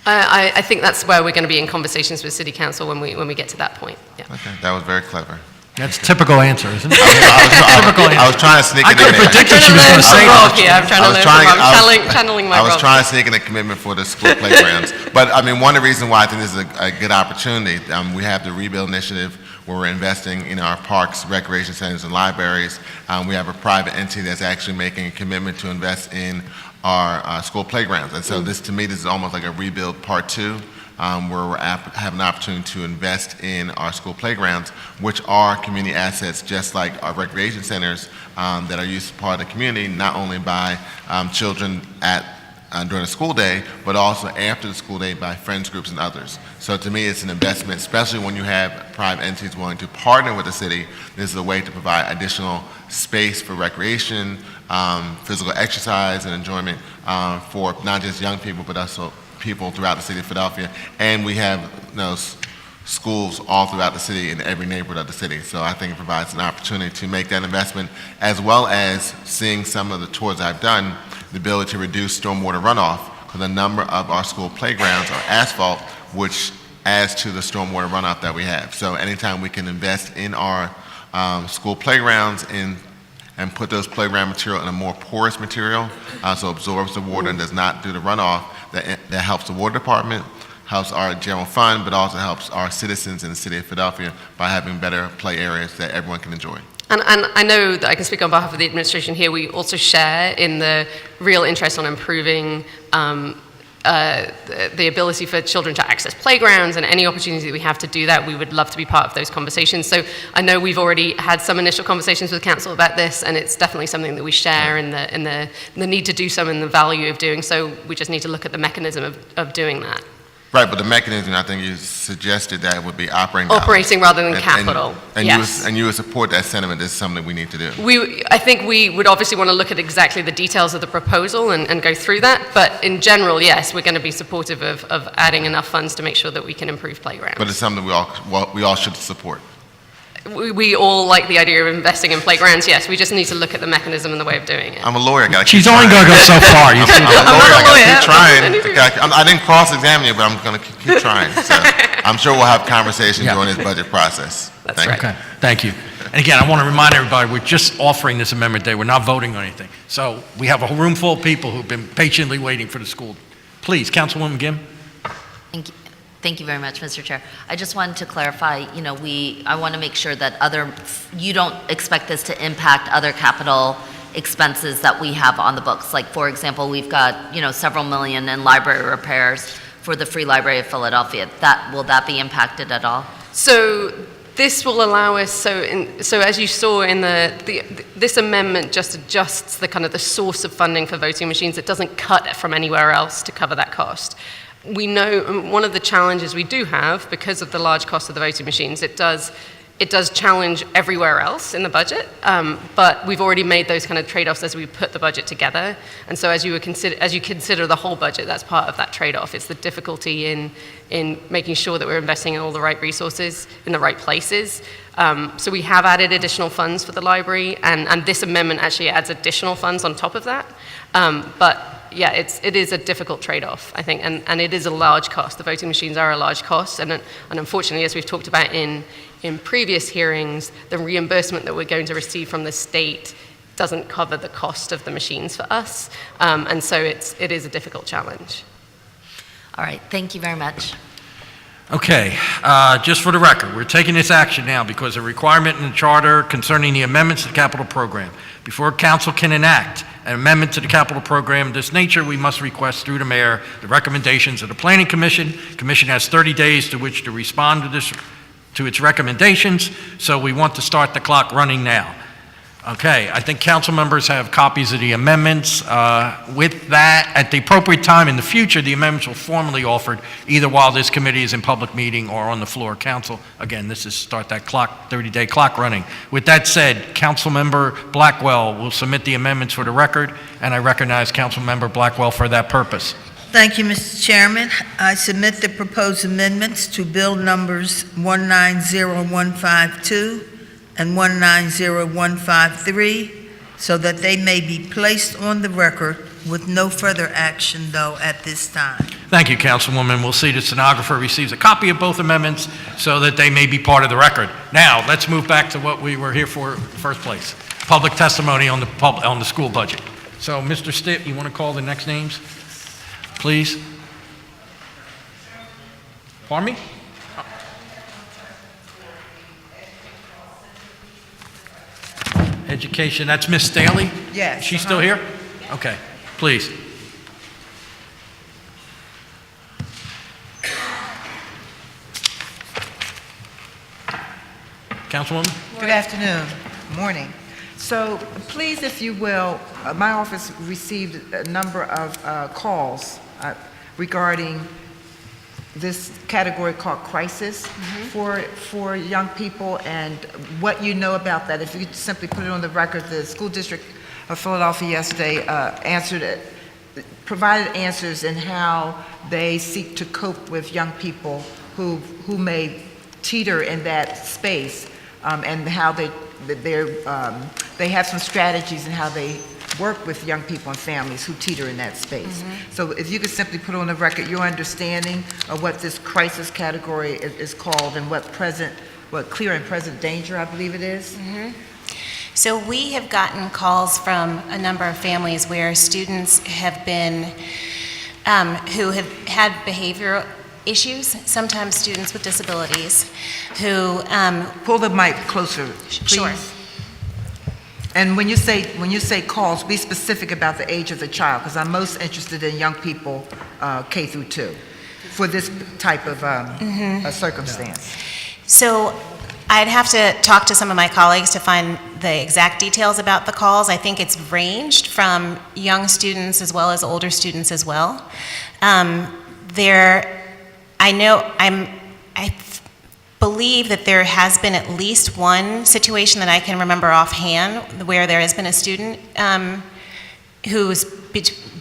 I think that's where we're going to be in conversations with City Council when we get to that point. Yeah. Okay, that was very clever. That's a typical answer, isn't it? I was trying to sneak it in there. I could have predicted she was going to say that. I'm channeling my I was role. trying to sneak in a commitment for the school playgrounds. But I mean, one of the reasons why I think this is a good opportunity, we have the Rebuild Initiative where we're investing in our parks, recreation centers, and libraries. We have a private entity that's actually making a commitment to invest in our school playgrounds. And so this, to me, this is almost like a rebuild part 2. Where we have an opportunity to invest in our school playgrounds, which are community assets, just like our recreation centers that are used as part of the community, not only by children during the school day, but also after the school day by friends groups and others. So to me, it's an investment, especially when you have private entities willing to partner with the city. This is a way to provide additional space for recreation, physical exercise, and enjoyment for not just young people, but also people throughout the city of Philadelphia, and we have schools all throughout the city in every neighborhood of the city. So I think it provides an opportunity to make that investment, as well as seeing some of the tours I've done, the ability to reduce stormwater runoff, because a number of our school playgrounds are asphalt, which adds to the stormwater runoff that we have. So anytime we can invest in our school playgrounds and put those playground material in a more porous material, so absorbs the water and does not do the runoff, that helps the water department, helps our general fund, but also helps our citizens in the city of Philadelphia by having better play areas that everyone can enjoy. And I know that I can speak on behalf of the administration here. We also share in the real interest on improving the ability for children to access playgrounds, and any opportunity that we have to do that, we would love to be part of those conversations. So I know we've already had some initial conversations with council about this, and it's definitely something that we share in the need to do so and the value of doing so. We just need to look at the mechanism of doing that. Right, but the mechanism, I think you suggested that would be operating dollars. Operating rather than capital, yes. You would support that sentiment. This is something we need to do. I think we would obviously want to look at exactly the details of the proposal and go through that, but in general, yes, we're going to be supportive of adding enough funds to make sure that we can improve playgrounds. But it's something we all should support. We all like the idea of investing in playgrounds, yes. We just need to look at the mechanism and the way of doing it. I'm a lawyer. I gotta keep She's only going to go so far. You see I'm a lawyer. I gotta keep trying. I didn't cross-examine you, but I'm going to keep trying. So I'm sure we'll have conversations during this budget process. That's right. Okay, thank you. And again, I want to remind everybody, we're just offering this amendment today. We're not voting on anything. So we have a room full of people who've been patiently waiting for the school. Please, Councilwoman Gim. Thank you very much, Mr. Chair. I just wanted to clarify, I want to make sure that you don't expect this to impact other capital expenses that we have on the books. Like, for example, we've got, several million in library repairs for the Free Library of Philadelphia. Will that be impacted at all? So this will allow us, so as you saw in this amendment just adjusts the kind of the source of funding for voting machines. It doesn't cut from anywhere else to cover that cost. We know one of the challenges we do have, because of the large cost of the voting machines, it does challenge everywhere else in the budget, but we've already made those kind of trade-offs as we put the budget together. And so as you consider the whole budget, that's part of that trade-off. It's the difficulty in making sure that we're investing in all the right resources in the right places. So we have added additional funds for the library, and this amendment actually adds additional funds on top of that. But yeah, it is a difficult trade-off, I think, and it is a large cost. The voting machines are a large cost, and unfortunately, as we've talked about in previous hearings, the reimbursement that we're going to receive from the state doesn't cover the cost of the machines for us, and so it is a difficult challenge. All right, thank you very much. Okay, just for the record, we're taking this action now because a requirement in the charter concerning the amendments to the capital program. Before council can enact an amendment to the capital program of this nature, we must request through the mayor the recommendations of the planning commission. Commission has 30 days to which to respond to its recommendations, so we want to start the clock running now. Okay, I think council members have copies of the amendments. With that, at the appropriate time in the future, the amendments will formally offered either while this committee is in public meeting or on the floor of council. Again, this is start that clock, 30-day clock running. With that said, Councilmember Blackwell will submit the amendments for the record, and I recognize Councilmember Blackwell for that purpose. Thank you, Mr. Chairman. I submit the proposed amendments to bill numbers 190152 and 190153 so that they may be placed on the record with no further action, though, at this time. Thank you, Councilwoman. We'll see the stenographer receives a copy of both amendments so that they may be part of the record. Now, let's move back to what we were here for in the first place, public testimony on the school budget. So, Mr. Stitt, you want to call the next names, please? Pardon me? Education, that's Miss Staley? Yes. She's still here? Okay, please. Councilwoman? Good afternoon, morning. So please, if you will, my office received a number of calls regarding this category called crisis for young people and what you know about that. If you could simply put it on the record, the school district of Philadelphia yesterday provided answers in how they seek to cope with young people who may teeter in that space, and how they have some strategies in how they work with young people and families who teeter in that space. So if you could simply put on the record your understanding of what this crisis category is called and what clear and present danger, I believe it is. So we have gotten calls from a number of families where students have been, who have had behavioral issues, sometimes students with disabilities, who... Pull the mic closer, please. Sure. And when you say calls, be specific about the age of the child, because I'm most interested in young people K through 2 for this type of a circumstance. So I'd have to talk to some of my colleagues to find the exact details about the calls. I think it's ranged from young students as well as older students as well. I believe that there has been at least one situation that I can remember offhand where there has been a student who's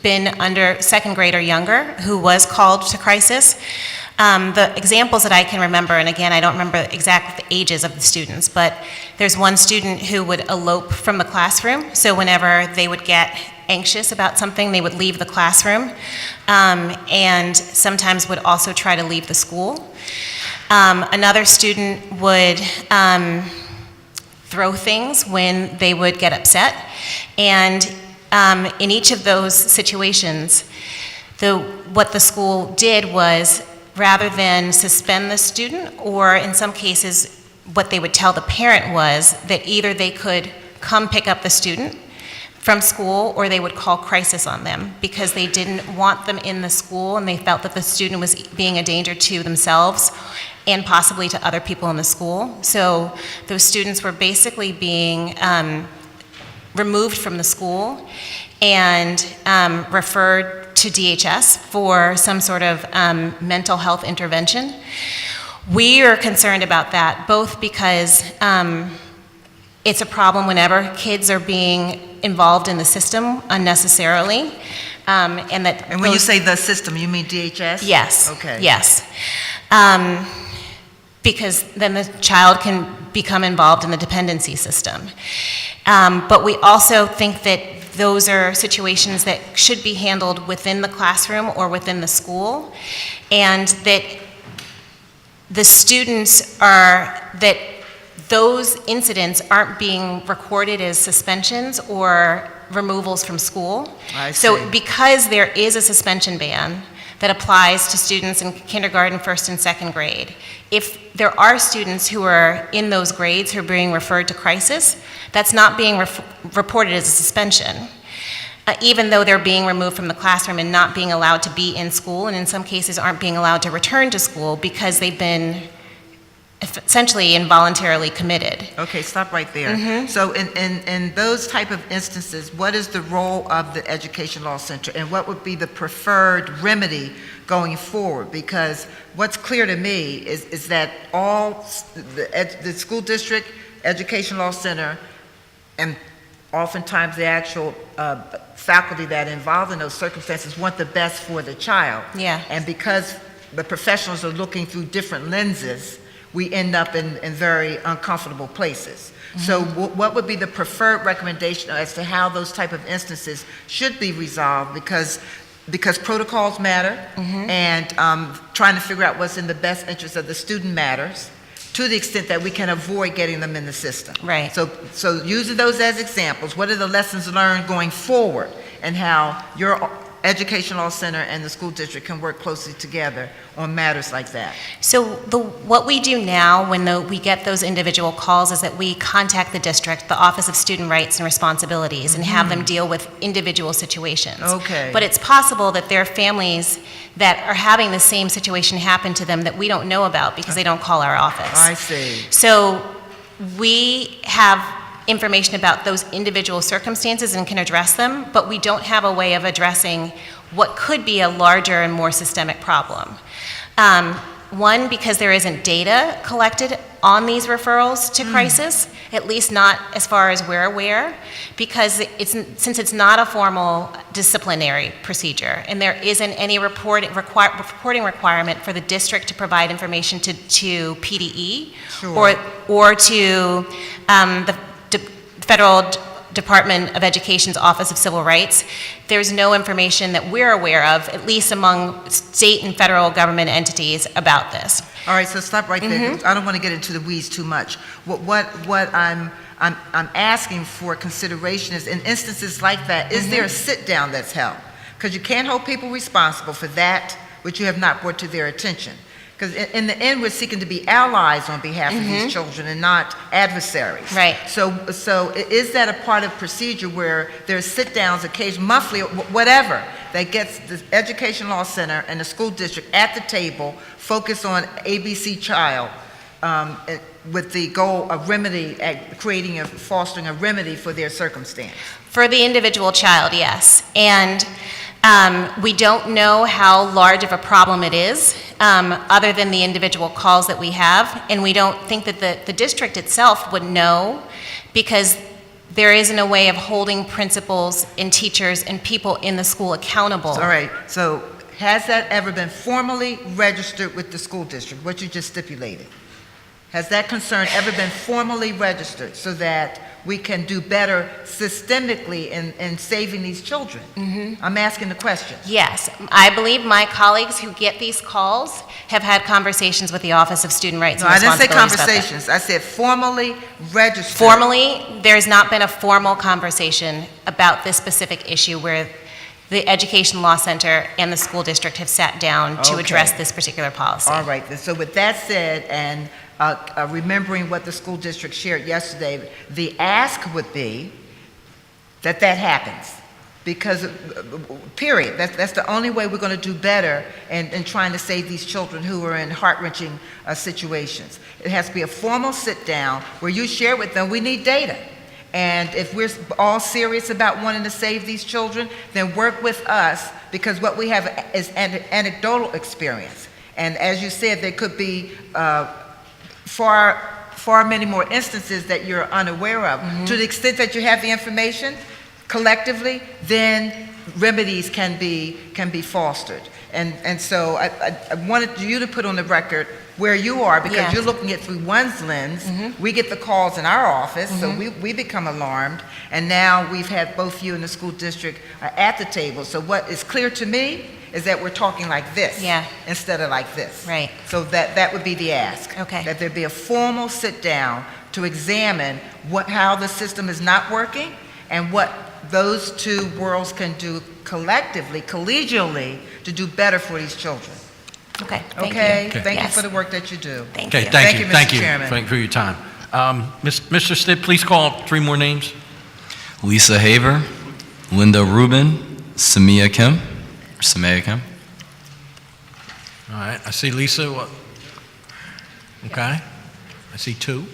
been under second grade or younger who was called to crisis. The examples that I can remember, and again, I don't remember exact ages of the students, but there's one student who would elope from the classroom. So whenever they would get anxious about something, they would leave the classroom, and sometimes would also try to leave the school. Another student would throw things when they would get upset, and in each of those situations, what the school did was, rather than suspend the student, or in some cases, what they would tell the parent was that either they could come pick up the student from school, or they would call crisis on them because they didn't want them in the school and they felt that the student was being a danger to themselves and possibly to other people in the school. So those students were basically being removed from the school and referred to DHS for some sort of mental health intervention. We are concerned about that, both because it's a problem whenever kids are being involved in the system unnecessarily, and when you say the system, you mean DHS? Yes. Okay. Yes. Because then the child can become involved in the dependency system. But we also think that those are situations that should be handled within the classroom or within the school, and that the students that those incidents aren't being recorded as suspensions or removals from school. I see. So because there is a suspension ban, that applies to students in kindergarten, first and second grade. If there are students who are in those grades who are being referred to crisis, that's not being reported as a suspension. Even though they're being removed from the classroom and not being allowed to be in school, and in some cases aren't being allowed to return to school because they've been essentially involuntarily committed. Okay, stop right there. So in those type of instances, what is the role of the Education Law Center, and what would be the preferred remedy going forward? Because what's clear to me is that all the school district, Education Law Center, and oftentimes the actual faculty that are involved in those circumstances want the best for the child. Yeah. And because the professionals are looking through different lenses, we end up in very uncomfortable places. So what would be the preferred recommendation as to how those type of instances should be resolved? Because protocols matter, and trying to figure out what's in the best interest of the student matters, to the extent that we can avoid getting them in the system. Right. So using those as examples, what are the lessons learned going forward, and how your Education Law Center and the school district can work closely together on matters like that? So what we do now when we get those individual calls is that we contact the district, the Office of Student Rights and Responsibilities, and have them deal with individual situations. Okay. But it's possible that there are families that are having the same situation happen to them that we don't know about because they don't call our office. I see. So we have information about those individual circumstances and can address them, but we don't have a way of addressing what could be a larger and more systemic problem. One, because there isn't data collected on these referrals to crisis, at least not as far as we're aware, because since it's not a formal disciplinary procedure, and there isn't any reporting requirement for the district to provide information to PDE or to the Federal Department of Education's Office of Civil Rights, there's no information that we're aware of, at least among state and federal government entities, about this. All right, so stop right there. 'Cause I don't want to get into the weeds too much. What I'm asking for consideration is, in instances like that, is there a sit-down that's held? Because you can't hold people responsible for that which you have not brought to their attention. Because in the end, we're seeking to be allies on behalf of these children and not adversaries. Right. So is that a part of procedure where there's sit-downs occasionally, monthly, or whatever, that gets the Education Law Center and the school district at the table, focus on ABC child, with the goal of fostering a remedy for their circumstance? For the individual child, yes. And we don't know how large of a problem it is, other than the individual calls that we have, and we don't think that the district itself would know, because there isn't a way of holding principals and teachers and people in the school accountable. All right, so has that ever been formally registered with the school district, what you just stipulated? Has that concern ever been formally registered so that we can do better systemically in saving these children? I'm asking the question. Yes, I believe my colleagues who get these calls have had conversations with the Office of Student Rights and No, I didn't say Responsibilities about that. conversations. I said formally registered. Formally, there's not been a formal conversation about this specific issue where the Education Law Center and the school district have sat down to address this particular policy. All right, so with that said, and remembering what the school district shared yesterday, the ask would be that happens. Because, period, that's the only way we're going to do better in trying to save these children who are in heart-wrenching situations. It has to be a formal sit-down where you share with them, we need data. And if we're all serious about wanting to save these children, then work with us, because what we have is anecdotal experience. And as you said, there could be far many more instances that you're unaware of. To the extent that you have the information collectively, then remedies can be fostered. And so I wanted you to put on the record where you are, because you're looking at through one's lens. We get the calls in our office, so we become alarmed. And now we've had both you and the school district at the table. So what is clear to me is that we're talking like this instead of like this. Right. So that would be the ask. Okay. That there be a formal sit down to examine how the system is not working and what those two worlds can do collectively, collegially, to do better for these children. Okay, thank you. Okay? Okay. Thank you Yes. for the work that you do. Thank Okay, you. thank you, Mr. thank you. Chairman. Thank you for your time. Mr. Stitt, please call 3 more names. Lisa Haver, Linda Rubin, Samia Kim. All right, I see Lisa, what? Okay, I see 2.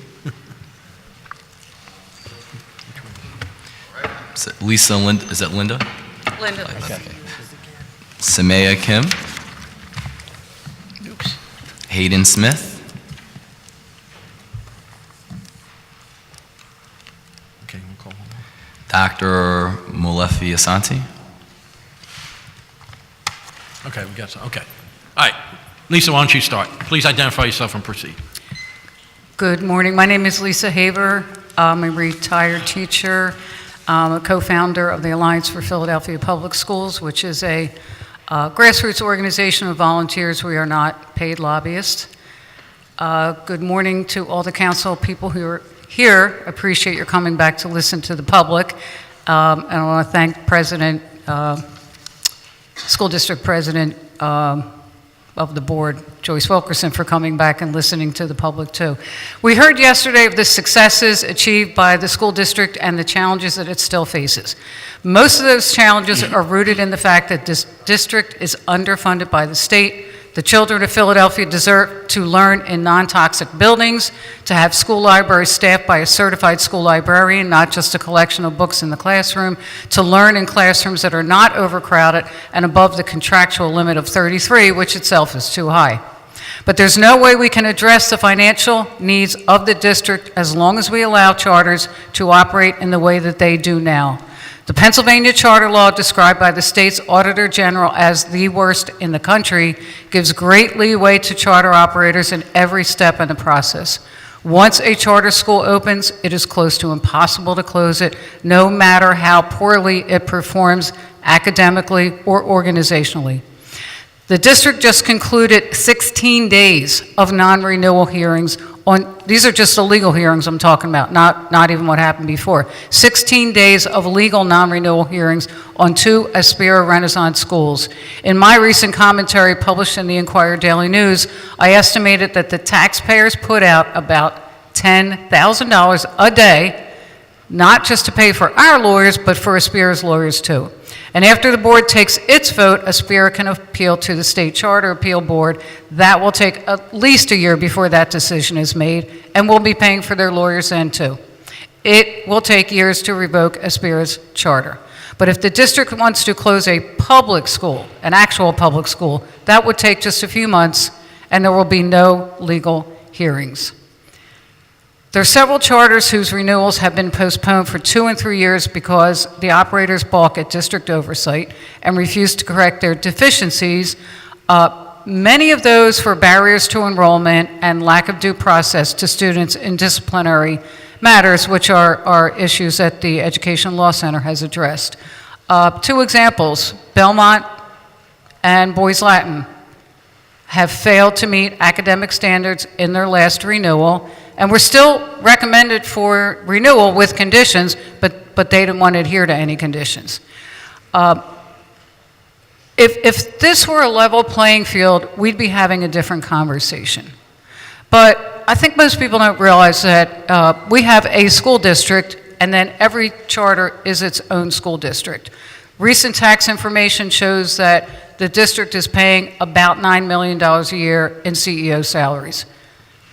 Is it Lisa, is that Linda? Linda. Okay. Samaya Kim. Hayden Smith. Okay, we'll call him. Dr. Molefi Asante. Okay, we got some, okay. All right, Lisa, why don't you start? Please identify yourself and proceed. Good morning. My name is Lisa Haver. I'm a retired teacher. I'm a co-founder of the Alliance for Philadelphia Public Schools, which is a grassroots organization of volunteers. We are not paid lobbyists. Good morning to all the council people who are here. Appreciate your coming back to listen to the public. And I want to thank School District President of the board, Joyce Wilkerson, for coming back and listening to the public too. We heard yesterday of the successes achieved by the school district and the challenges that it still faces. Most of those challenges are rooted in the fact that this district is underfunded by the state. The children of Philadelphia deserve to learn in non-toxic buildings, to have school libraries staffed by a certified school librarian, not just a collection of books in the classroom, to learn in classrooms that are not overcrowded and above the contractual limit of 33, which itself is too high. But there's no way we can address the financial needs of the district as long as we allow charters to operate in the way that they do now. The Pennsylvania charter law, described by the state's Auditor General as the worst in the country, gives great leeway to charter operators in every step in the process. Once a charter school opens, it is close to impossible to close it, no matter how poorly it performs academically or organizationally. The district just concluded 16 days of non-renewal hearings on, these are just the legal hearings I'm talking about, not even what happened before. 16 days of legal non-renewal hearings on 2 Aspira Renaissance schools. In my recent commentary published in the Inquirer Daily News, I estimated that the taxpayers put out about $10,000 a day, not just to pay for our lawyers, but for Aspira's lawyers too. And after the board takes its vote, Aspira can appeal to the State Charter Appeal Board. That will take at least a year before that decision is made, and we'll be paying for their lawyers then too. It will take years to revoke Aspira's charter. But if the district wants to close a public school, an actual public school, that would take just a few months, and there will be no legal hearings. There are several charters whose renewals have been postponed for 2 and 3 years because the operators balk at district oversight and refuse to correct their deficiencies, many of those for barriers to enrollment and lack of due process to students in disciplinary matters, which are issues that the Education Law Center has addressed. 2 examples, Belmont and Boys Latin have failed to meet academic standards in their last renewal, and were still recommended for renewal with conditions, but they didn't want to adhere to any conditions. If this were a level playing field, we'd be having a different conversation. But I think most people don't realize that we have a school district, and then every charter is its own school district. Recent tax information shows that the district is paying about $9 million a year in CEO salaries.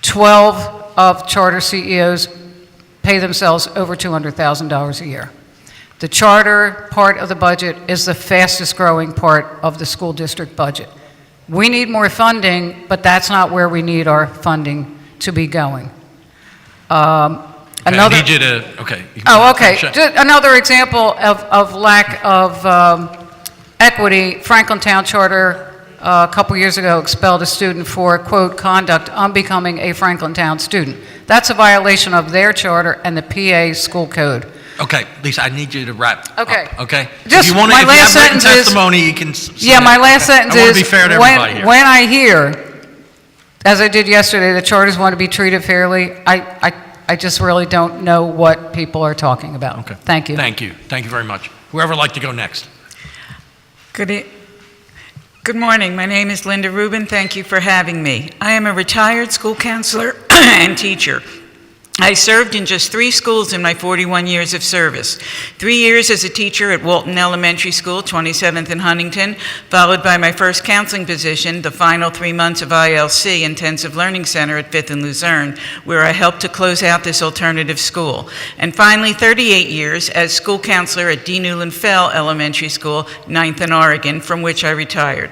12 of charter CEOs pay themselves over $200,000 a year. The charter part of the budget is the fastest growing part of the school district budget. We need more funding, but that's not where we need our funding to be going. I need you to, okay. Oh, okay. Just another example of lack of equity, Franklin Town Charter a couple years ago expelled a student for, quote, conduct unbecoming a Franklin Town student. That's a violation of their charter and the PA school code. Okay, Lisa, I need you to wrap Okay. up, okay? Just if you want my to, last have written sentence is- testimony, you can say Yeah, my it. last sentence I want to is, be fair to everybody here. when I hear, as I did yesterday, the charters want to be treated fairly, I just really don't know what people are talking about. Okay. Thank you. Thank you. Thank you very much. Whoever would like to go next? Good morning. My name is Linda Rubin. Thank you for having me. I am a retired school counselor and teacher. I served in just 3 schools in my 41 years of service. 3 years as a teacher at Walton Elementary School, 27th and Huntington, followed by my first counseling position, the final 3 months of ILC, Intensive Learning Center at 5th and Luzerne, where I helped to close out this alternative school. And finally, 38 years as school counselor at D. Newland Fell Elementary School, 9th and Oregon, from which I retired.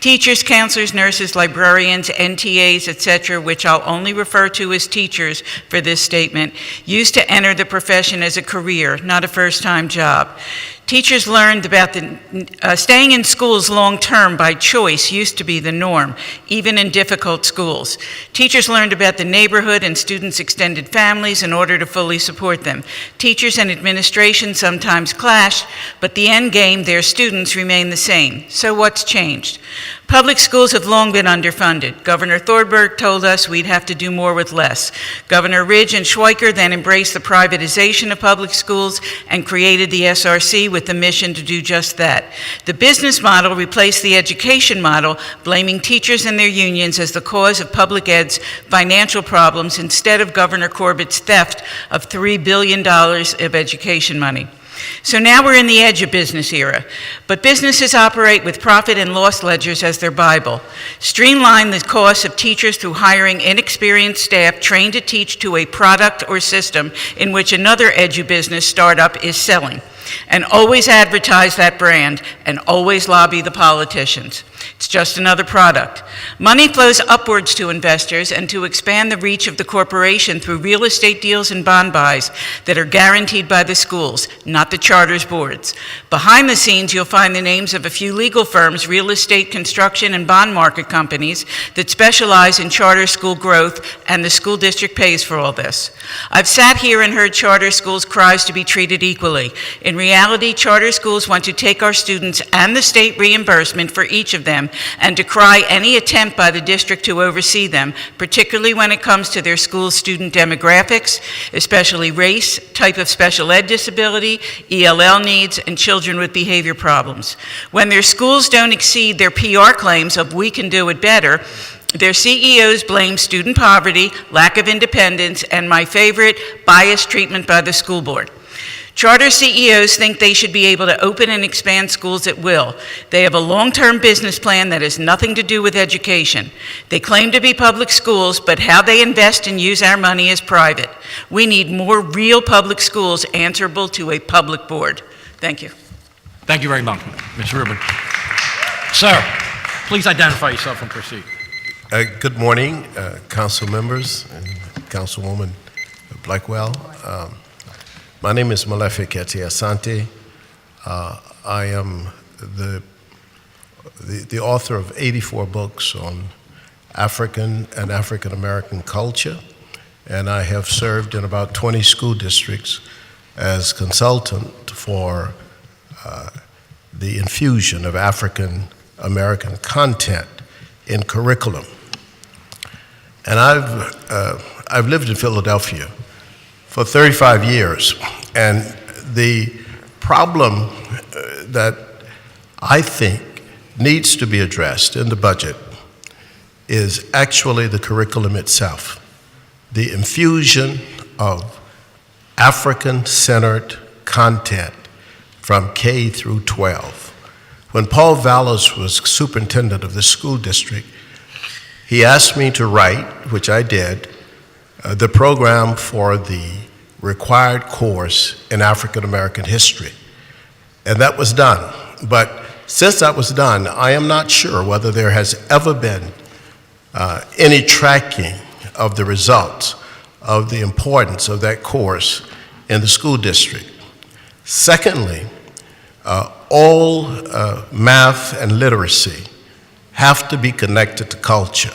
Teachers, counselors, nurses, librarians, NTAs, etc., which I'll only refer to as teachers for this statement, used to enter the profession as a career, not a first-time job. Teachers learned about staying in schools long-term by choice used to be the norm, even in difficult schools. Teachers learned about the neighborhood and students' extended families in order to fully support them. Teachers and administration sometimes clashed, but the end game, their students, remain the same. So what's changed? Public schools have long been underfunded. Governor Thornburg told us we'd have to do more with less. Governor Ridge and Schweiker then embraced the privatization of public schools and created the SRC with the mission to do just that. The business model replaced the education model, blaming teachers and their unions as the cause of public ed's financial problems instead of Governor Corbett's theft of $3 billion of education money. So now we're in the edge of business era, but businesses operate with profit and loss ledgers as their Bible. Streamline the costs of teachers through hiring inexperienced staff trained to teach to a product or system in which another edu-business startup is selling. And always advertise that brand, and always lobby the politicians. It's just another product. Money flows upwards to investors and to expand the reach of the corporation through real estate deals and bond buys that are guaranteed by the schools, not the charters boards. Behind the scenes, you'll find the names of a few legal firms, real estate, construction, and bond market companies that specialize in charter school growth, and the school district pays for all this. I've sat here and heard charter schools' cries to be treated equally. In reality, charter schools want to take our students and the state reimbursement for each of them and decry any attempt by the district to oversee them, particularly when it comes to their school's student demographics, especially race, type of special ed disability, ELL needs, and children with behavior problems. When their schools don't exceed their PR claims of "we can do it better," their CEOs blame student poverty, lack of independence, and my favorite, biased treatment by the school board. Charter CEOs think they should be able to open and expand schools at will. They have a long-term business plan that has nothing to do with education. They claim to be public schools, but how they invest and use our money is private. We need more real public schools answerable to a public board. Thank you. Thank you very much, Ms. Rubin. Sir, please identify yourself and proceed. Good morning, council members and Councilwoman Blackwell. My name is Malefi Keti Asante. I am the author of 84 books on African and African American culture, and I have served in about 20 school districts as consultant for the infusion of African American content in curriculum. And I've lived in Philadelphia for 35 years, and the problem that I think needs to be addressed in the budget is actually the curriculum itself, the infusion of African-centered content from K through 12. When Paul Vallis was superintendent of the school district, he asked me to write, which I did, the program for the required course in African American history. And that was done. But since that was done, I am not sure whether there has ever been any tracking of the results of the importance of that course in the school district. Secondly, all math and literacy have to be connected to culture.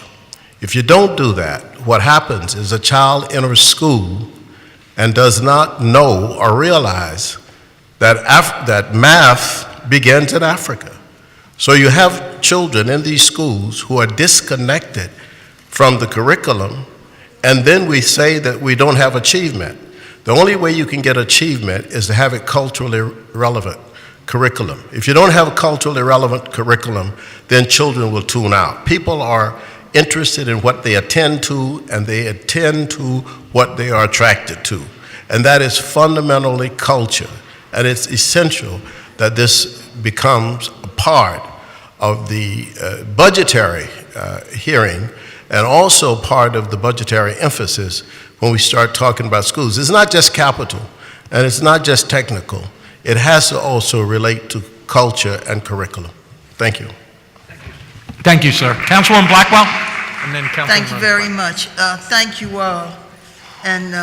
If you don't do that, what happens is a child enters school and does not know or realize that math begins in Africa. So you have children in these schools who are disconnected from the curriculum, and then we say that we don't have achievement. The only way you can get achievement is to have it culturally relevant. curriculum. If you don't have a culturally relevant curriculum, then children will tune out. People are interested in what they attend to, and they attend to what they are attracted to. And that is fundamentally culture. And it's essential that this becomes a part of the budgetary hearing, and also part of the budgetary emphasis when we start talking about schools. It's not just capital, and it's not just technical. It has to also relate to culture and curriculum. Thank you. Thank you, sir. Councilwoman Blackwell, and then Councilwoman. Thank you very much. Thank you all. And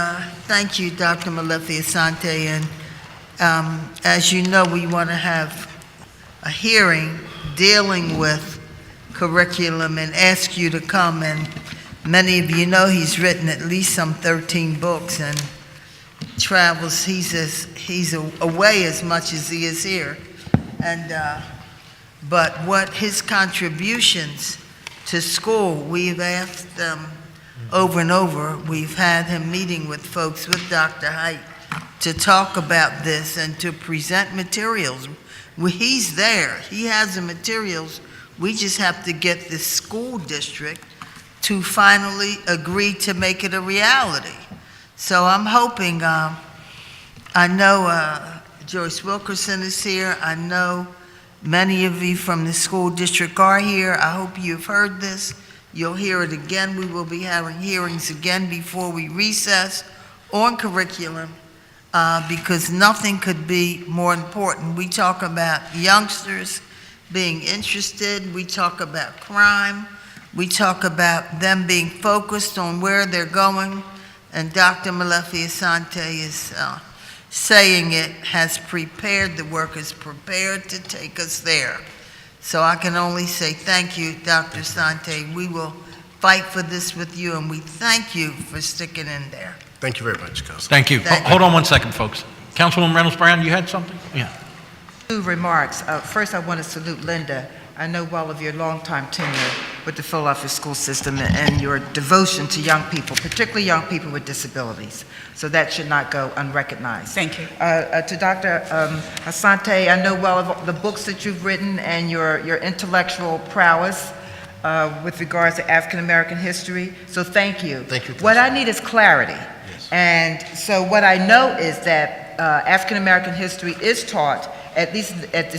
thank you, Dr. Malefi-Asante. And as you know, we want to have a hearing dealing with curriculum and ask you to come. And many of you know he's written at least some 13 books and travels. He's away as much as he is here. And but what his contributions to school, we've asked them over and over. We've had him meeting with folks, with Dr. Height, to talk about this and to present materials. He's there. He has the materials. We just have to get the school district to finally agree to make it a reality. So I'm hoping, I know Joyce Wilkerson is here. I know many of you from the school district are here. I hope you've heard this. You'll hear it again. We will be having hearings again before we recess on curriculum, because nothing could be more important. We talk about youngsters being interested. We talk about crime. We talk about them being focused on where they're going. And Dr. Malefi-Asante is saying it has prepared, the work is prepared to take us there. So I can only say thank you, Dr. Asante. We will fight for this with you, and we thank you for sticking in there. Thank you very much, Council. Thank you. Hold on one second, folks. Councilwoman Reynolds-Brown, you had something? Yeah. 2 remarks. First, I want to salute Linda. I know all of your longtime tenure with the Philadelphia school system and your devotion to young people, particularly young people with disabilities. So that should not go unrecognized. Thank you. To Dr. Asante, I know well of the books that you've written and your intellectual prowess with regards to African American history. So thank you. Thank you. What I need is clarity. Yes. And so what I know is that African American history is taught at least at the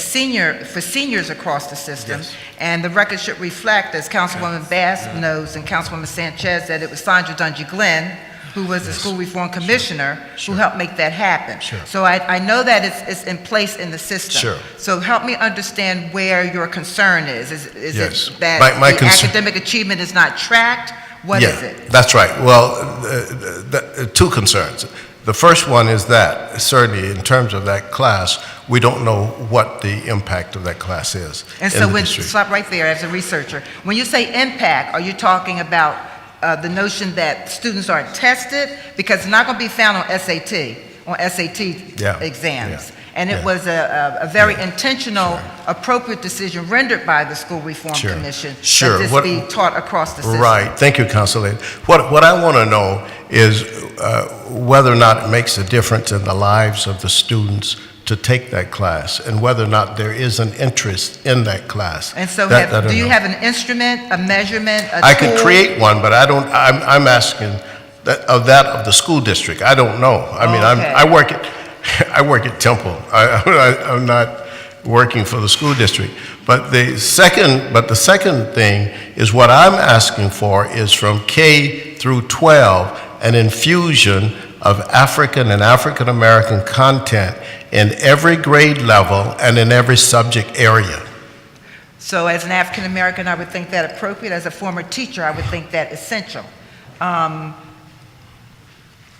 for seniors across the system. Yes. And the record should reflect, as Councilwoman Bass knows and Councilwoman Sanchez, that it was Sandra Dungy Glenn, who was the school reform commissioner, who helped make that happen. Sure. So I know that it's in place in the system. Sure. So help me understand where your concern is. Is Yes. it that My the concern- academic achievement is not tracked? What is it? That's right. Well, 2 concerns. The first one is that, certainly in terms of that class, we don't know what the impact of that class is. And in so the district. stop right there as a researcher. When you say impact, are you talking about the notion that students aren't tested? Because it's not going to be found on SAT Yeah. exams. Yeah. And it Yeah. was a very intentional, appropriate decision rendered by the School Reform Sure. Commission Sure. that this be taught across the system. Right. Thank you, Councilor. What I want to know is whether or not it makes a difference in the lives of the students to take that class, and whether or not there is an interest in that class. And so That I don't do you know. have an instrument, a measurement, a I tool? could create one, but I'm asking that of the school district. I don't know. I mean, Okay. I work at Temple. I'm not working for the school district. But the second thing is, what I'm asking for is from K through 12, an infusion of African and African American content in every grade level and in every subject area. So as an African American, I would think that appropriate. As a former teacher, I would think that essential.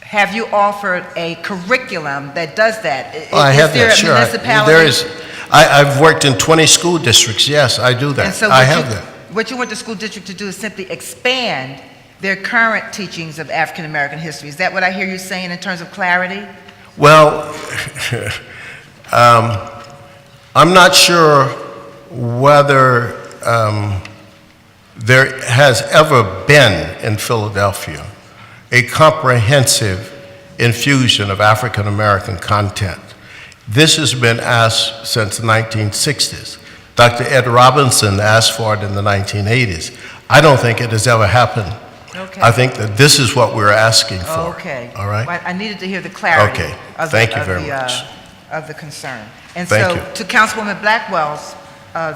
Have you offered a curriculum that does that? Oh, I have there that, a sure. municipality? There is. I've worked in 20 school districts. Yes, I do that. And so I have that. what you want the school district to do is simply expand their current teachings of African American history. Is that what I hear you saying in terms of clarity? Well, I'm not sure whether there has ever been in Philadelphia a comprehensive infusion of African American content This has been asked since the 1960s. Dr. Ed Robinson asked for it in the 1980s. I don't think it has ever happened. Okay. I think that this is what we're asking for. Okay. All right? Well, I needed to hear the clarity. Okay. Of Thank the, you of very the, much. Of the concern. And Thank so, you. to Councilwoman Blackwell's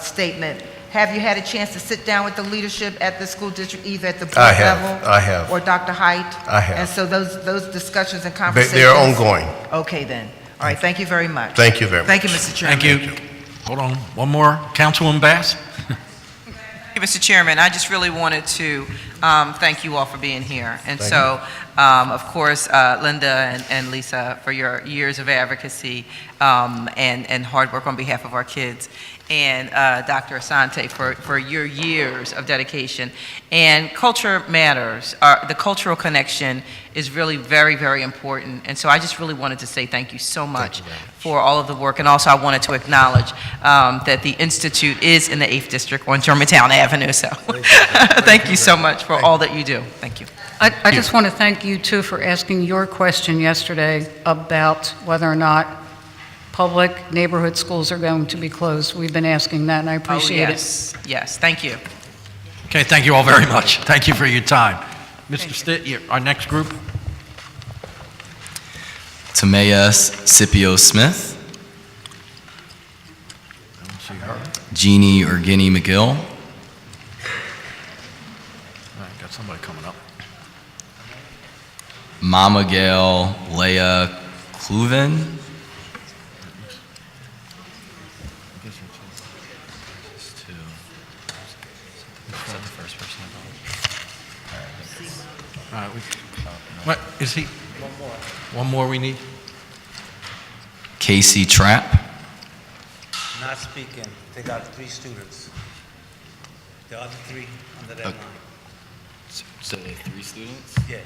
statement, have you had a chance to sit down with the leadership at the school district, either at the board I have. level? I have. Or Dr. Height? I have. And so those discussions and conversations? They're ongoing. Okay, then. All right, thank you very much. Thank you very much. Thank you, Mr. Chairman. Thank you. Hold on, one more. Councilwoman Bass? Thank you, Mr. Chairman. I just really wanted to thank you all for being here. And Thank so, of course, Linda and Lisa, for your years of advocacy and hard work on behalf of our kids. And Dr. Asante for your years of dedication. And culture matters. The cultural connection is really very, very important. And so I just really wanted to say thank you so much for all of the work. And also I wanted to acknowledge that the Institute is in the 8th District on Germantown Avenue. So thank you so much for all that you do. Thank you. I just want to thank you, too, for asking your question yesterday about whether or not public neighborhood schools are going to be closed. We've been asking that, and I appreciate it. Yes, thank you. Okay, thank you all very much. Thank you for your time. Mr. Stitt, our next group. Tamaya Scipio Smith. I don't see her. Jeannie or Guinea McGill. All right, got somebody coming up. Mama Gail Leah Cluven. All right, what, is he? One more we need? Casey Trapp. Not speaking. They got 3 students. The other 3 under that line. So they have 3 students? Yeah.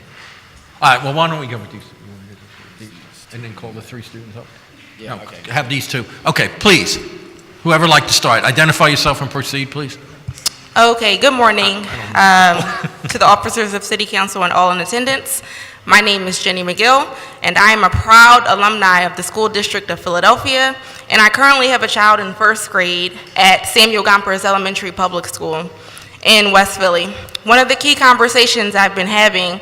All right, well, why don't we go with these? And then call the 3 students up? Yeah, No, okay. have these 2. Okay, please, whoever would like to start, identify yourself and proceed, please. Okay, good morning to the officers of City Council and all in attendance. My name is Jenny McGill, and I am a proud alumni of the School District of Philadelphia, and I currently have a child in 1st grade at Samuel Gompers Elementary Public School in West Philly. One of the key conversations I've been having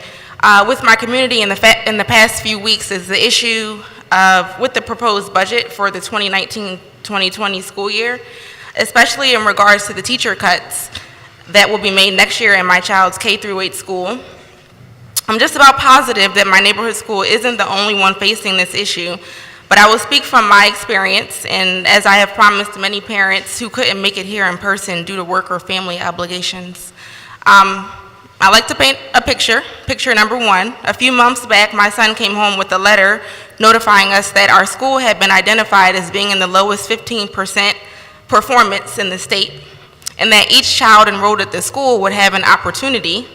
with my community in the past few weeks is the issue with the proposed budget for the 2019-2020 school year, especially in regards to the teacher cuts that will be made next year in my child's K-8 school. I'm just about positive that my neighborhood school isn't the only one facing this issue, but I will speak from my experience, and as I have promised many parents who couldn't make it here in person due to work or family obligations. I like to paint a picture. Picture number 1. A few months back, my son came home with a letter notifying us that our school had been identified as being in the lowest 15% performance in the state, and that each child enrolled at the school would have an opportunity,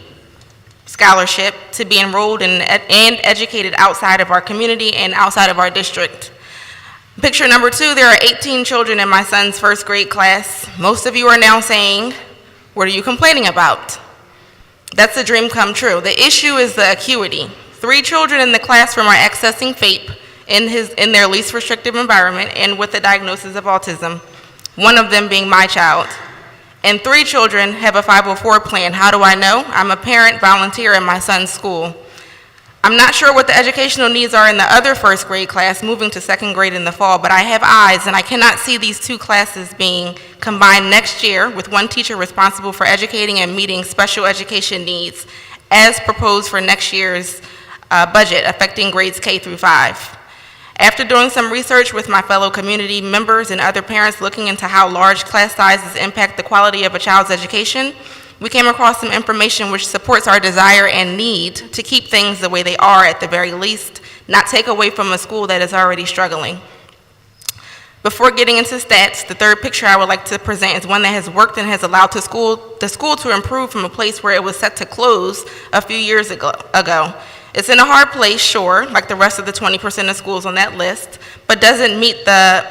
scholarship, to be enrolled and educated outside of our community and outside of our district. Picture number 2, there are 18 children in my son's 1st grade class. Most of you are now saying, what are you complaining about? That's a dream come true. The issue is the acuity. 3 children in the classroom are accessing FAPE in their least restrictive environment and with a diagnosis of autism, one of them being my child. And 3 children have a 504 plan. How do I know? I'm a parent volunteer in my son's school. I'm not sure what the educational needs are in the other 1st grade class moving to 2nd grade in the fall, but I have eyes and I cannot see these 2 classes being combined next year with 1 teacher responsible for educating and meeting special education needs as proposed for next year's budget affecting grades K-5. After doing some research with my fellow community members and other parents looking into how large class sizes impact the quality of a child's education, we came across some information which supports our desire and need to keep things the way they are at the very least, not take away from a school that is already struggling. Before getting into stats, the 3rd picture I would like to present is one that has worked and has allowed the school to improve from a place where it was set to close a few years ago. It's in a hard place, sure, like the rest of the 20% of schools on that list, but doesn't meet the,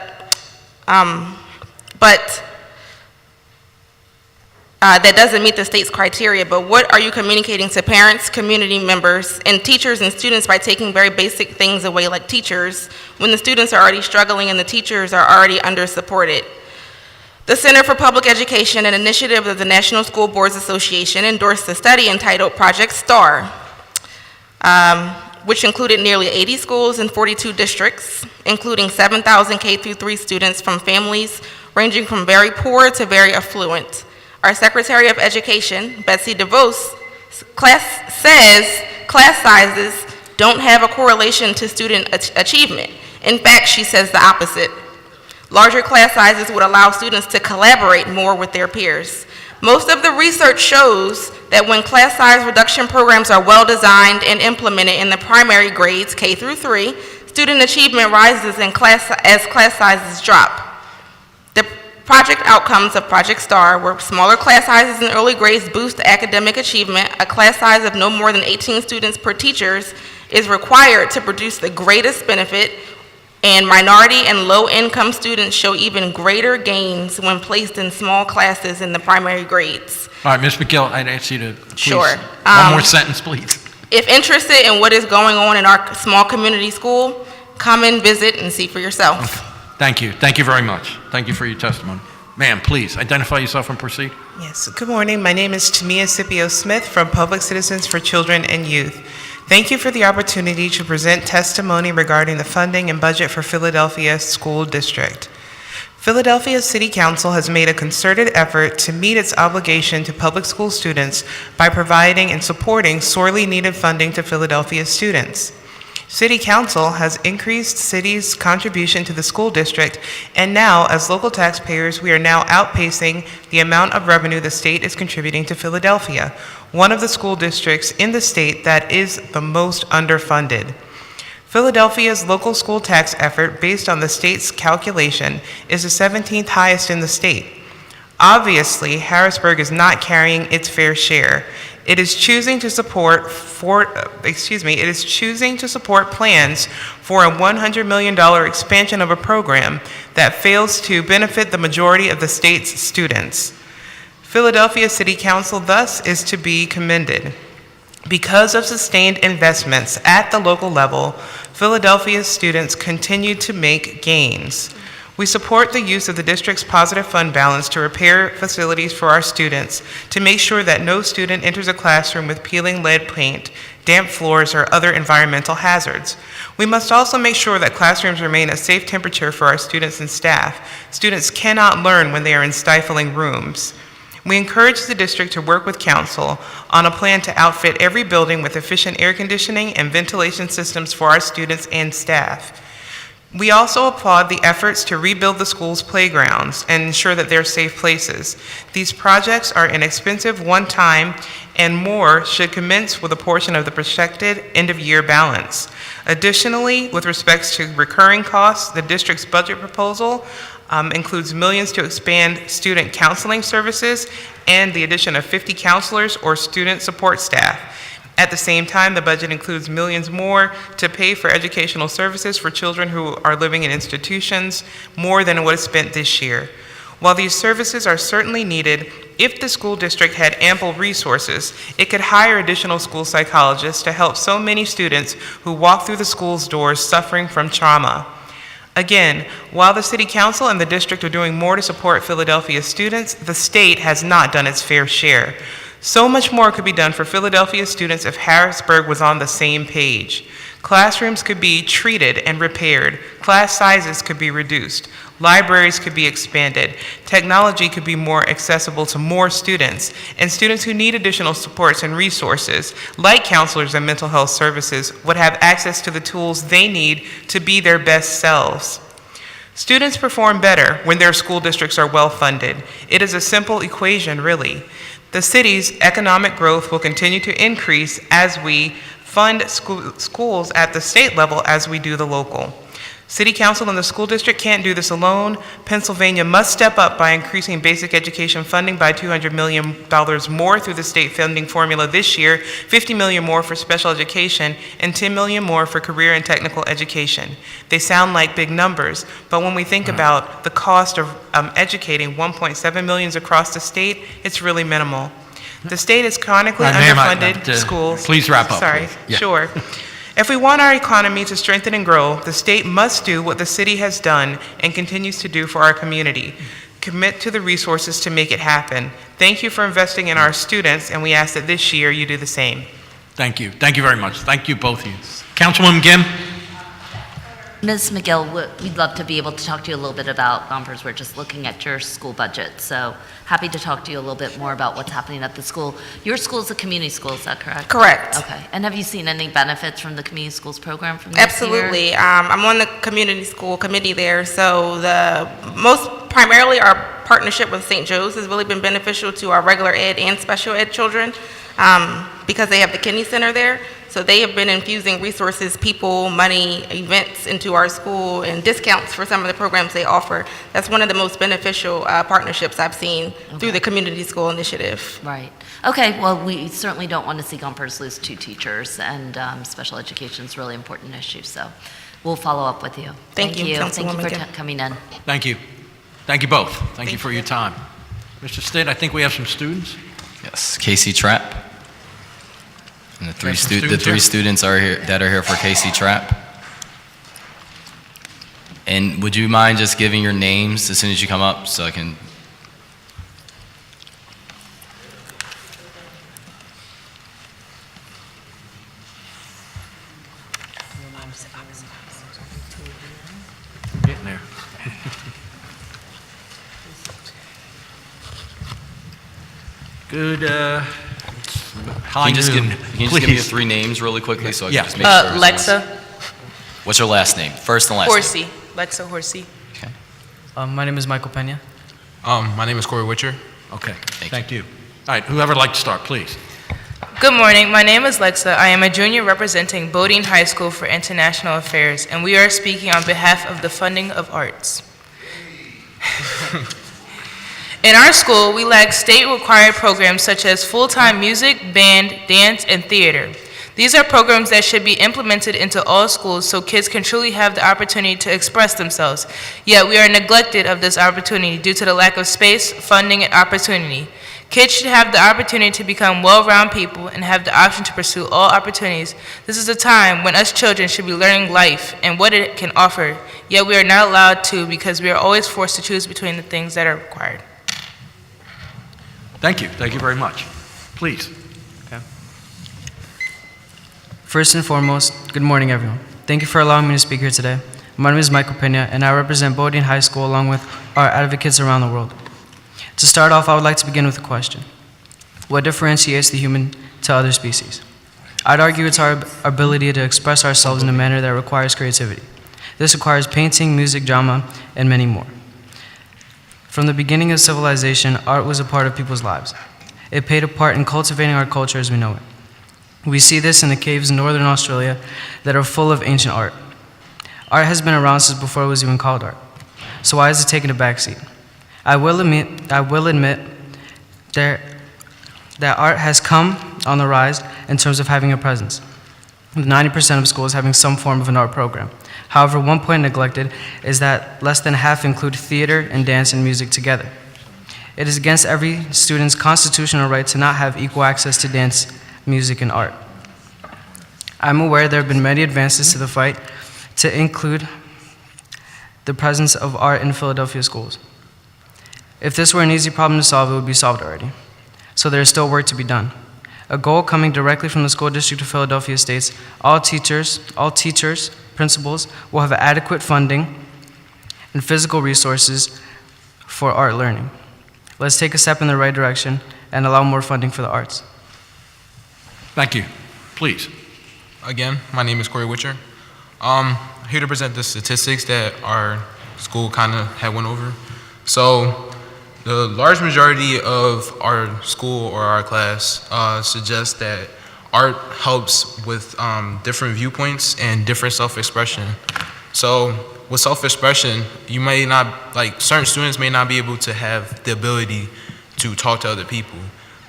that doesn't meet the state's criteria, but what are you communicating to parents, community members, and teachers and students by taking very basic things away like teachers when the students are already struggling and the teachers are already under-supported? The Center for Public Education, an initiative of the National School Boards Association, endorsed a study entitled Project STAR, which included nearly 80 schools in 42 districts, including 7,000 K-3 students from families ranging from very poor to very affluent. Our Secretary of Education, Betsy DeVos, says class sizes don't have a correlation to student achievement. In fact, she says the opposite. Larger class sizes would allow students to collaborate more with their peers. Most of the research shows that when class size reduction programs are well designed and implemented in the primary grades, K-3, student achievement rises as class sizes drop. The project outcomes of Project STAR were smaller class sizes in early grades boost academic achievement. A class size of no more than 18 students per teacher is required to produce the greatest benefit, and minority and low-income students show even greater gains when placed in small classes in the primary grades. All right, Ms. McGill, I'd ask you to please, Sure. one more sentence, please. If interested in what is going on in our small community school, come and visit and see for yourself. Thank you. Thank you very much. Thank you for your testimony. Ma'am, please, identify yourself and proceed. Yes, good morning. My name is Tamia Scipio-Smith from Public Citizens for Children and Youth. Thank you for the opportunity to present testimony regarding the funding and budget for Philadelphia School District. Philadelphia City Council has made a concerted effort to meet its obligation to public school students by providing and supporting sorely needed funding to Philadelphia students. City Council has increased city's contribution to the school district, and now, as local taxpayers, we are now outpacing the amount of revenue the state is contributing to Philadelphia, one of the school districts in the state that is the most underfunded. Philadelphia's local school tax effort, based on the state's calculation, is the 17th highest in the state. Obviously, Harrisburg is not carrying its fair share. It is choosing to support plans for a $100 million expansion of a program that fails to benefit the majority of the state's students. Philadelphia City Council thus is to be commended. Because of sustained investments at the local level, Philadelphia students continue to make gains. We support the use of the district's positive fund balance to repair facilities for our students to make sure that no student enters a classroom with peeling lead paint, damp floors, or other environmental hazards. We must also make sure that classrooms remain a safe temperature for our students and staff. Students cannot learn when they are in stifling rooms. We encourage the district to work with council on a plan to outfit every building with efficient air conditioning and ventilation systems for our students and staff. We also applaud the efforts to rebuild the school's playgrounds and ensure that they're safe places. These projects are inexpensive, one-time, and more should commence with a portion of the projected end-of-year balance. Additionally, with respect to recurring costs, the district's budget proposal includes millions to expand student counseling services and the addition of 50 counselors or student support staff. At the same time, the budget includes millions more to pay for educational services for children who are living in institutions, more than what is spent this year. While these services are certainly needed, if the school district had ample resources, it could hire additional school psychologists to help so many students who walk through the school's doors suffering from trauma. Again, while the City Council and the district are doing more to support Philadelphia students, the state has not done its fair share. So much more could be done for Philadelphia students if Harrisburg was on the same page. Classrooms could be treated and repaired. Class sizes could be reduced. Libraries could be expanded. Technology could be more accessible to more students. And students who need additional supports and resources, like counselors and mental health services, would have access to the tools they need to be their best selves. Students perform better when their school districts are well funded. It is a simple equation, really. The city's economic growth will continue to increase as we fund schools at the state level as we do the local. City Council and the school district can't do this alone. Pennsylvania must step up by increasing basic education funding by $200 million more through the state funding formula this year, $50 million more for special education, and $10 million more for career and technical education. They sound like big numbers, but when we think about the cost of educating 1.7 million across the state, it's really minimal. The state is chronically underfunded schools. Please wrap up. Sorry, please. Yeah. sure. If we want our economy to strengthen and grow, the state must do what the city has done and continues to do for our community. Commit to the resources to make it happen. Thank you for investing in our students, and we ask that this year you do the same. Thank you. Thank you very much. Thank you, both of you. Councilwoman Gim? Ms. McGill, we'd love to be able to talk to you a little bit about bumpers. We're just looking at your school budget, so happy to talk to you a little bit more about what's happening at the school. Your school is a community school, is that correct? Correct. Okay, and have you seen any benefits from the community schools program from this Absolutely. year? I'm on the community school committee there, so primarily our partnership with St. Joe's has really been beneficial to our regular ed and special ed children because they have the Kidney Center there. So they have been infusing resources, people, money, events into our school and discounts for some of the programs they offer. That's one of the most beneficial partnerships I've seen through the community school initiative. Right. Okay, well, we certainly don't want to see Gompers lose 2 teachers, and special education is a really important issue, so we'll follow up with you. Thank you, Thank you for Councilwoman. coming in. Thank you. Thank you both. Thank you for your time. Mr. Stitt, I think we have some students. Yes, Casey Trapp. And the three here. students are here that are here for Casey Trapp. And would you mind just giving your names as soon as you come up so I can? Getting there. Good. Can you just give me your 3 names really quickly so I can just make sure? Lexa What's your last name? First and last name. Horsey. Lexa Horsey. Okay. My name is Michael Pena. My name is Corey Witcher. Okay, thank you. All right, whoever would like to start, please. Good morning. My name is Lexa. I am a junior representing Bodine High School for International Affairs, and we are speaking on behalf of the funding of arts. In our school, we lack state-required programs such as full-time music, band, dance, and theater. These are programs that should be implemented into all schools so kids can truly have the opportunity to express themselves. Yet we are neglected of this opportunity due to the lack of space, funding, and opportunity. Kids should have the opportunity to become well-rounded people and have the option to pursue all opportunities. This is a time when us children should be learning life and what it can offer. Yet we are not allowed to because we are always forced to choose between the things that are required. Thank you. Thank you very much. Please. First and foremost, good morning, everyone. Thank you for allowing me to speak here today. My name is Michael Pena, and I represent Bodine High School along with our advocates around the world. To start off, I would like to begin with a question. What differentiates the human to other species? I'd argue it's our ability to express ourselves in a manner that requires creativity. This requires painting, music, drama, and many more. From the beginning of civilization, art was a part of people's lives. It played a part in cultivating our culture as we know it. We see this in the caves in northern Australia that are full of ancient art. Art has been around since before it was even called art. So why is it taking a backseat? I will admit that art has come on the rise in terms of having a presence, with 90% of schools having some form of an art program. However, one point neglected is that less than half include theater and dance and music together. It is against every student's constitutional right to not have equal access to dance, music, and art. I'm aware there have been many advances to the fight to include the presence of art in Philadelphia schools. If this were an easy problem to solve, it would be solved already. So there is still work to be done. A goal coming directly from the school district of Philadelphia states all teachers, principals will have adequate funding and physical resources for art learning. Let's take a step in the right direction and allow more funding for the arts. Thank you. Please. Again, my name is Corey Witcher. I'm here to present the statistics that our school kind of had went over. So the large majority of our school or our class suggests that art helps with different viewpoints and different self-expression. So with self-expression, you may not, like, certain students may not be able to have the ability to talk to other people.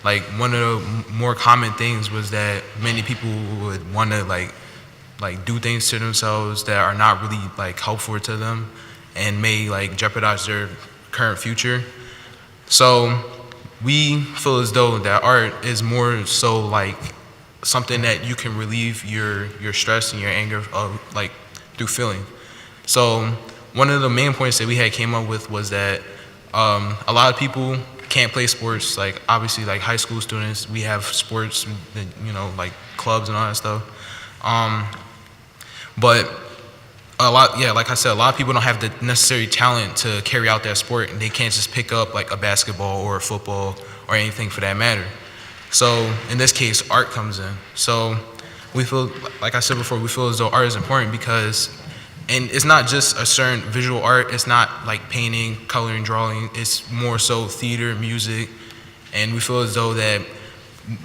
Like, one of the more common things was that many people would want to, like do things to themselves that are not really, like, helpful to them and may, like, jeopardize their current future. So we feel as though that art is more so, like, something that you can relieve your stress and your anger of, like, through feeling. So one of the main points that we had came up with was that a lot of people can't play sports. Like, obviously, like, high school students, we have sports, you know, like clubs and all that stuff. But a lot, yeah, like I said, a lot of people don't have the necessary talent to carry out that sport, and they can't just pick up, like, a basketball or a football or anything for that matter. So in this case, art comes in. So we feel, like I said before, we feel as though art is important because, and it's not just a certain visual art, it's not like painting, coloring, drawing, it's more so theater, music, and we feel as though that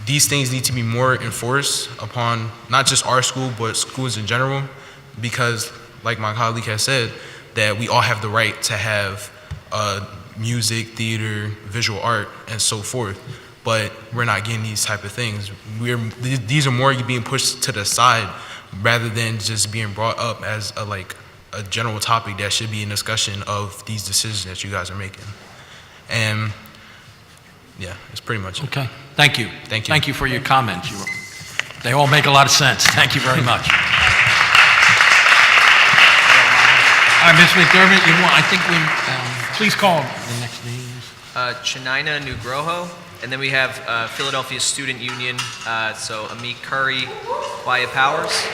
these things need to be more enforced upon not just our school, but schools in general, because, like my colleague has said, that we all have the right to have music, theater, visual art, and so forth. But we're not getting these type of things. These are more being pushed to the side rather than just being brought up as a general topic that should be in discussion of these decisions that you guys are making. And yeah, it's pretty much it. Okay, thank you. Thank you. Thank you for your comments. They all make a lot of sense. Thank you very much. All right, Ms. McDermott, I think please call the next names. Chinina Nugroho, and then we have Philadelphia Student Union, so Amit Curry, Wyatt Powers.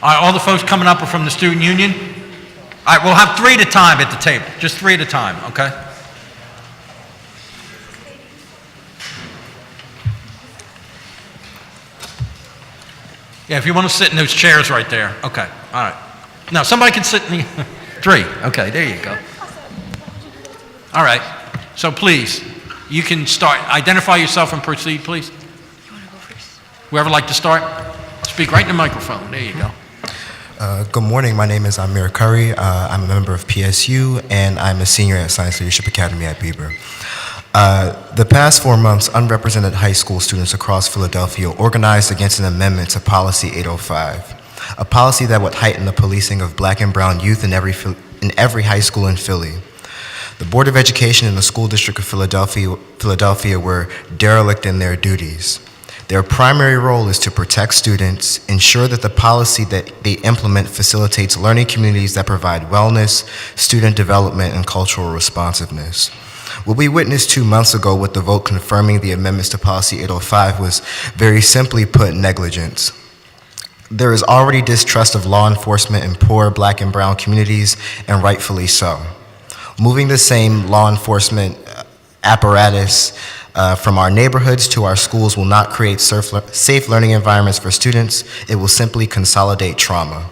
All right, all the folks coming up are from the student union? All right, we'll have 3 at a time at the table, just 3 at a time, okay? Yeah, if you want to sit in those chairs right there, okay, all right. Now, somebody can sit in the, 3, okay, there you go. All right, so please, you can start, identify yourself and proceed, please. You want to go first? Whoever would like to start, speak right in the microphone, there you go. Good morning. My name is Amir Curry. I'm a member of PSU, and I'm a senior at Science Leadership Academy at Bieber. The past 4 months, unrepresented high school students across Philadelphia organized against an amendment to Policy 805, a policy that would heighten the policing of black and brown youth in every high school in Philly. The Board of Education and the School District of Philadelphia were derelict in their duties. Their primary role is to protect students, ensure that the policy that they implement facilitates learning communities that provide wellness, student development, and cultural responsiveness. What we witnessed 2 months ago with the vote confirming the amendments to Policy 805 was, very simply put, negligence. There is already distrust of law enforcement in poor black and brown communities, and rightfully so. Moving the same law enforcement apparatus from our neighborhoods to our schools will not create safe learning environments for students. It will simply consolidate trauma.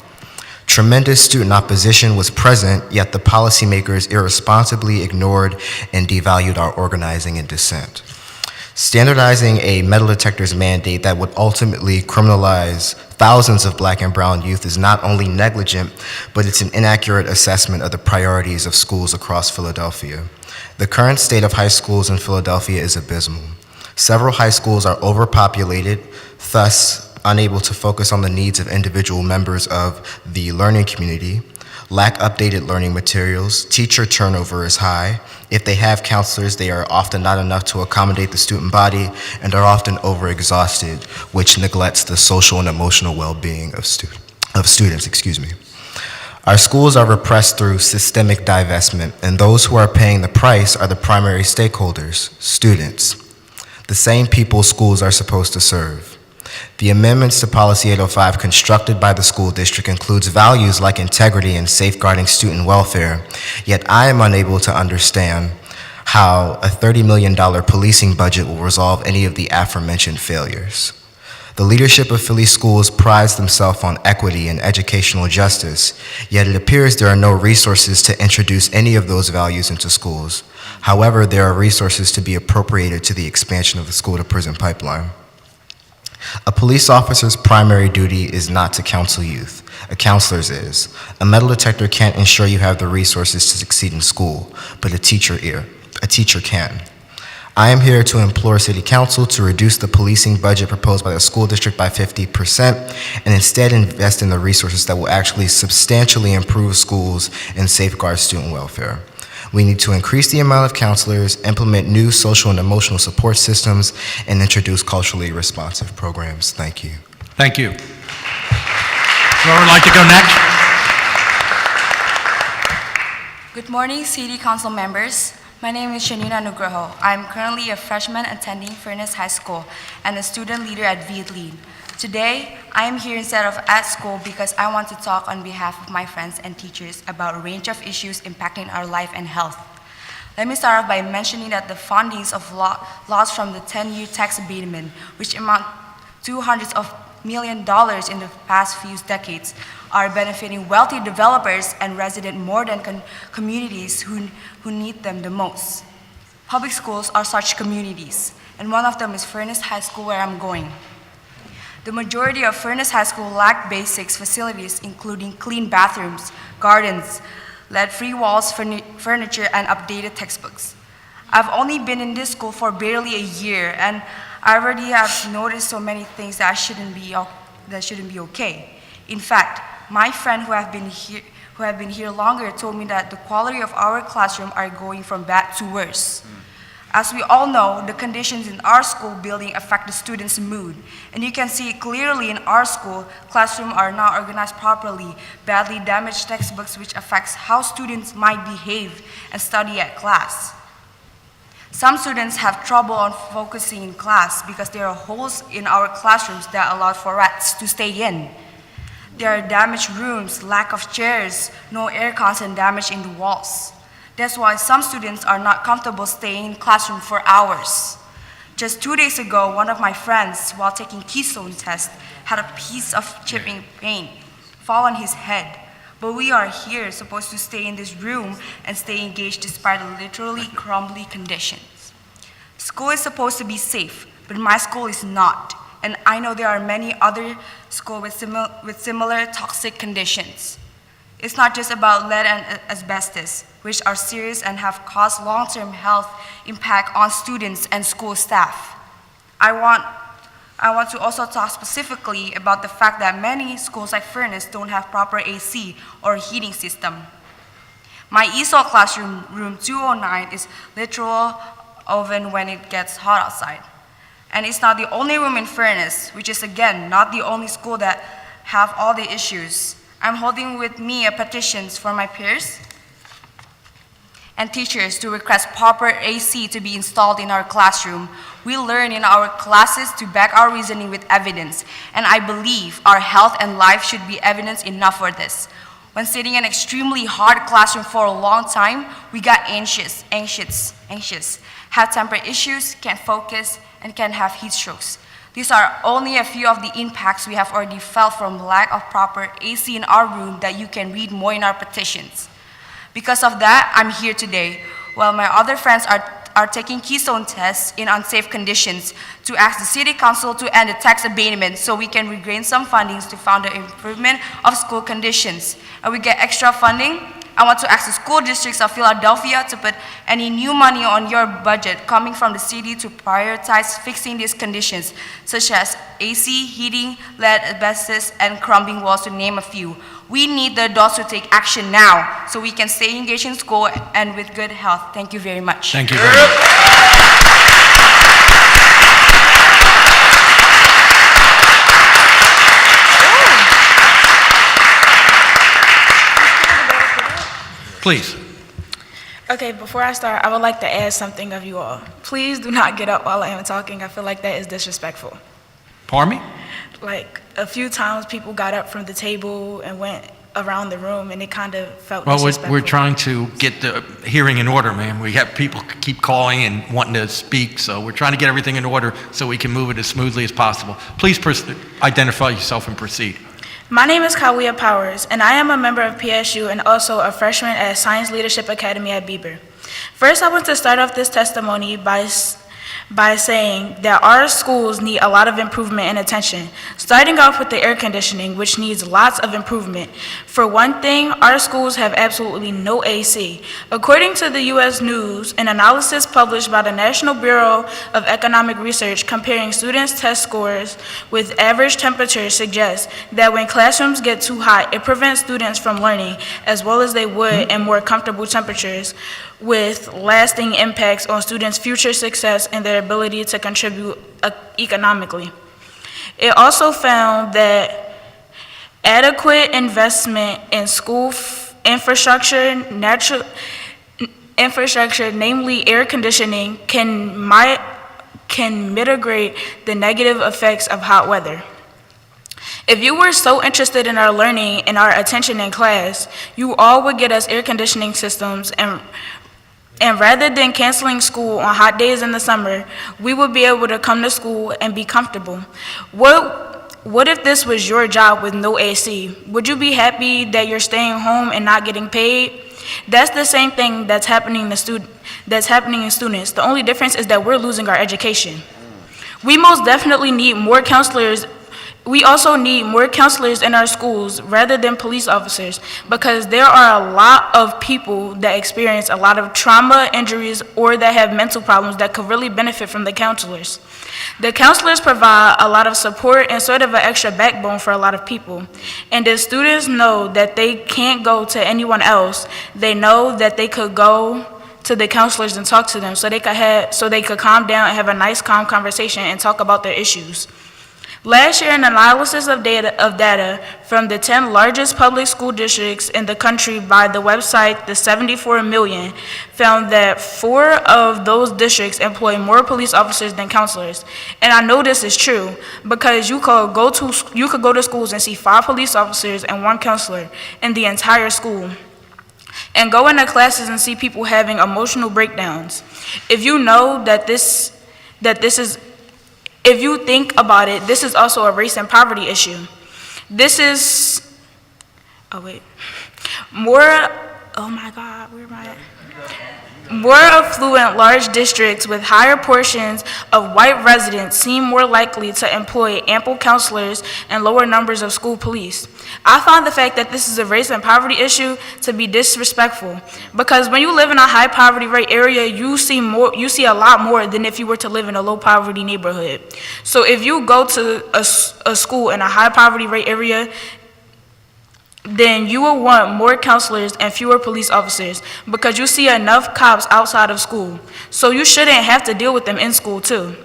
Tremendous student opposition was present, yet the policymakers irresponsibly ignored and devalued our organizing and dissent. Standardizing a metal detectors mandate that would ultimately criminalize thousands of black and brown youth is not only negligent, but it's an inaccurate assessment of the priorities of schools across Philadelphia. The current state of high schools in Philadelphia is abysmal. Several high schools are overpopulated, thus unable to focus on the needs of individual members of the learning community, lack updated learning materials, teacher turnover is high. If they have counselors, they are often not enough to accommodate the student body and are often overexhausted, which neglects the social and emotional well-being of students. Our schools are repressed through systemic divestment, and those who are paying the price are the primary stakeholders, students, the same people schools are supposed to serve. The amendments to Policy 805 constructed by the school district includes values like integrity and safeguarding student welfare, yet I am unable to understand how a $30 million policing budget will resolve any of the aforementioned failures. The leadership of Philly schools prides themselves on equity and educational justice, yet it appears there are no resources to introduce any of those values into schools. However, there are resources to be appropriated to the expansion of the school-to-prison pipeline. A police officer's primary duty is not to counsel youth. A counselor's is. A metal detector can't ensure you have the resources to succeed in school, but a teacher can. I am here to implore City Council to reduce the policing budget proposed by the school district by 50% and instead invest in the resources that will actually substantially improve schools and safeguard student welfare. We need to increase the amount of counselors, implement new social and emotional support systems, and introduce culturally responsive programs. Thank you. Thank you. Whoever would like to go next? Good morning, City Council members. My name is Shanina Nugroho. I'm currently a freshman attending Furnace High School and a student leader at Greenlee. Today, I am here instead of at school because I want to talk on behalf of my friends and teachers about a range of issues impacting our life and health. Let me start off by mentioning that the fundings of lost from the 10-year tax abatement, which amount to hundreds of millions of dollars in the past few decades, are benefiting wealthy developers and residents more than communities who need them the most. Public schools are such communities, and one of them is Furnace High School, where I'm going. The majority of Furnace High School lack basic facilities, including clean bathrooms, gardens, lead-free walls, furniture, and updated textbooks. I've only been in this school for barely a year, and I already have noticed so many things that shouldn't be okay. In fact, my friend who have been here longer told me that the quality of our classroom are going from bad to worse. As we all know, the conditions in our school building affect the students' mood. And you can see clearly in our school, classrooms are not organized properly, badly damaged textbooks, which affects how students might behave and study at class. Some students have trouble on focusing in class because there are holes in our classrooms that allow for rats to stay in. There are damaged rooms, lack of chairs, no air cons, and damage in the walls. That's why some students are not comfortable staying in classroom for hours. Just 2 days ago, one of my friends, while taking Keystone test, had a piece of chipping paint fall on his head. But we are here supposed to stay in this room and stay engaged despite the literally crumbly conditions. School is supposed to be safe, but my school is not. And I know there are many other schools with similar toxic conditions. It's not just about lead and asbestos, which are serious and have caused long-term health impact on students and school staff. I want to also talk specifically about the fact that many schools like Furnace don't have proper AC or heating system. My ESOL classroom, room 209, is literal oven when it gets hot outside. And it's not the only room in Furnace, which is again, not the only school that have all the issues. I'm holding with me a petitions for my peers and teachers to request proper AC to be installed in our classroom. We learn in our classes to back our reasoning with evidence, and I believe our health and life should be evidence enough for this. When sitting in an extremely hard classroom for a long time, we got anxious, have temper issues, can't focus, and can have heat strokes. These are only a few of the impacts we have already felt from lack of proper AC in our room that you can read more in our petitions. Because of that, I'm here today, while my other friends are taking Keystone tests in unsafe conditions, to ask the City Council to end the tax abatement so we can regain some fundings to fund the improvement of school conditions. And we get extra funding. I want to ask the school districts of Philadelphia to put any new money on your budget coming from the city to prioritize fixing these conditions, such as AC, heating, lead, asbestos, and crumbling walls, to name a few. We need the adults to take action now so we can stay engaged in school and with good health. Thank you very much. Thank you very much. Please. Okay, before I start, I would like to ask something of you all. Please do not get up while I am talking. I feel like that is disrespectful. Pardon me? Like, a few times people got up from the table and went around the room, and it kind of felt Well, disrespectful. we're trying to get the hearing in order, ma'am. We have people keep calling and wanting to speak, so we're trying to get everything in order so we can move it as smoothly as possible. Please identify yourself and proceed. My name is Kalia Powers, and I am a member of PSU and also a freshman at Science Leadership Academy at Bieber. First, I want to start off this testimony by saying that our schools need a lot of improvement and attention, starting off with the air conditioning, which needs lots of improvement. For one thing, our schools have absolutely no AC. According to the U.S. News, an analysis published by the National Bureau of Economic Research comparing students' test scores with average temperatures suggests that when classrooms get too hot, it prevents students from learning as well as they would in more comfortable temperatures, with lasting impacts on students' future success and their ability to contribute economically. It also found that adequate investment in school infrastructure, namely air conditioning, can mitigate the negative effects of hot weather. If you were so interested in our learning and our attention in class, you all would get us air conditioning systems, and rather than canceling school on hot days in the summer, we would be able to come to school and be comfortable. What if this was your job with no AC? Would you be happy that you're staying home and not getting paid? That's the same thing that's happening in students. The only difference is that we're losing our education. We most definitely need more counselors. We also need more counselors in our schools rather than police officers, because there are a lot of people that experience a lot of trauma, injuries, or that have mental problems that could really benefit from the counselors. The counselors provide a lot of support and sort of an extra backbone for a lot of people. And if students know that they can't go to anyone else, they know that they could go to the counselors and talk to them so they could calm down and have a nice, calm conversation and talk about their issues. Last year, an analysis of data from the 10 largest public school districts in the country by the website The 74 Million found that 4 of those districts employ more police officers than counselors. And I know this is true because you could go to schools and see 5 police officers and 1 counselor in the entire school, and go into classes and see people having emotional breakdowns. If you know if you think about it, this is also a race and poverty issue. This is, more affluent large districts with higher portions of white residents seem more likely to employ ample counselors and lower numbers of school police. I find the fact that this is a race and poverty issue to be disrespectful, because when you live in a high poverty rate area, you see a lot more than if you were to live in a low poverty neighborhood. So if you go to a school in a high poverty rate area, then you will want more counselors and fewer police officers, because you see enough cops outside of school. So you shouldn't have to deal with them in school too.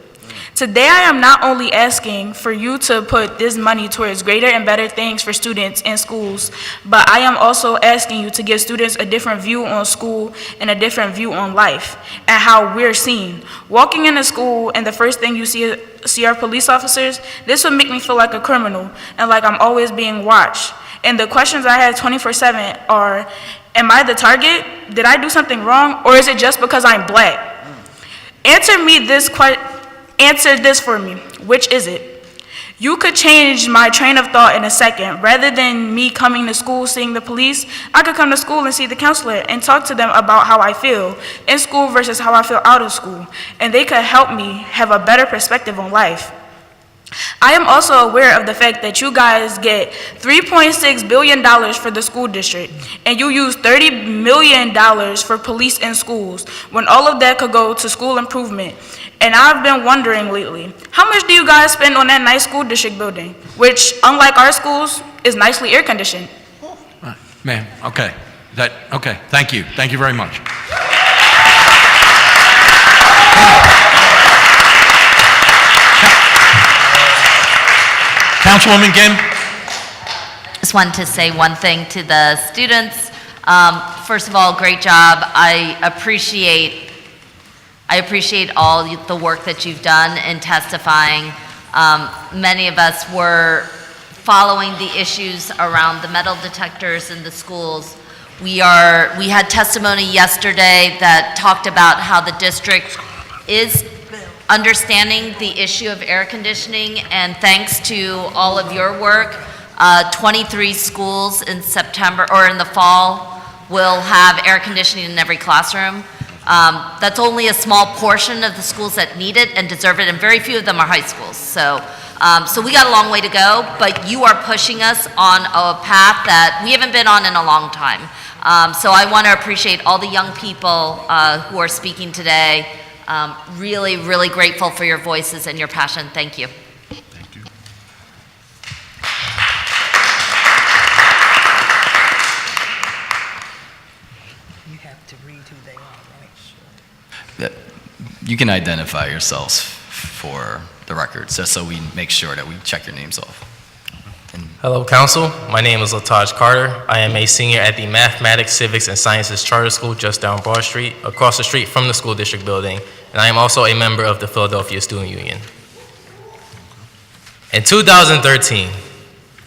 Today, I am not only asking for you to put this money towards greater and better things for students in schools, but I am also asking you to give students a different view on school and a different view on life and how we're seen. Walking into school and the first thing you see are police officers, this would make me feel like a criminal and like I'm always being watched. And the questions I had 24/7 are, am I the target? Did I do something wrong? Or is it just because I'm black? Answer this for me. Which is it? You could change my train of thought in a second. Rather than me coming to school, seeing the police, I could come to school and see the counselor and talk to them about how I feel in school versus how I feel out of school. And they could help me have a better perspective on life. I am also aware of the fact that you guys get $3.6 billion for the school district, and you use $30 million for police in schools, when all of that could go to school improvement. And I've been wondering lately, how much do you guys spend on that nice school district building, which, unlike our schools, is nicely air conditioned? Ma'am, okay. Okay, thank you. Thank you very much. Councilwoman Kim? Just wanted to say one thing to the students. First of all, great job. I appreciate all the work that you've done in testifying. Many of us were following the issues around the metal detectors in the schools. We had testimony yesterday that talked about how the district is understanding the issue of air conditioning, and thanks to all of your work, 23 schools in September, or in the fall, will have air conditioning in every classroom. That's only a small portion of the schools that need it and deserve it, and very few of them are high schools. So we got a long way to go, but you are pushing us on a path that we haven't been on in a long time. So I want to appreciate all the young people who are speaking today. Really, really grateful for your voices and your passion. Thank you. Thank you. You have to read who they are, right? You can identify yourselves for the record, so we make sure that we check your names off. Hello, Council. My name is Lataj Carter. I am a senior at the Mathematics, Civics, and Sciences Charter School just down Broad Street, across the street from the school district building, and I am also a member of the Philadelphia Student Union. In 2013,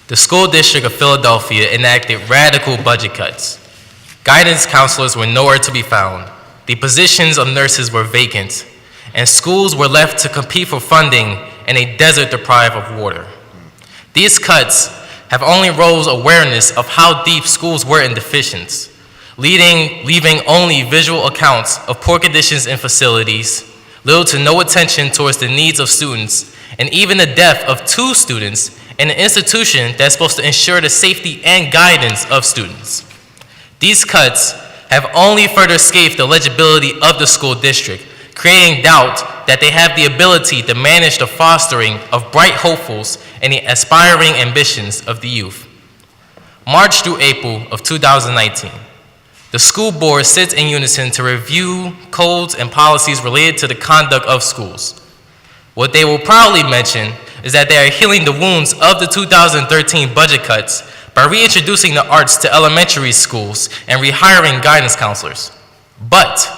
the School District of Philadelphia enacted radical budget cuts. Guidance counselors were nowhere to be found. The positions of nurses were vacant, and schools were left to compete for funding in a desert deprived of water. These cuts have only raised awareness of how deep schools were in deficiencies, leaving only visual accounts of poor conditions in facilities, little to no attention towards the needs of students, and even the death of 2 students in an institution that's supposed to ensure the safety and guidance of students. These cuts have only further scathed the legibility of the school district, creating doubt that they have the ability to manage the fostering of bright hopefuls and the aspiring ambitions of the youth. March through April of 2019, the school board sits in unison to review codes and policies related to the conduct of schools. What they will proudly mention is that they are healing the wounds of the 2013 budget cuts by reintroducing the arts to elementary schools and rehiring guidance counselors. But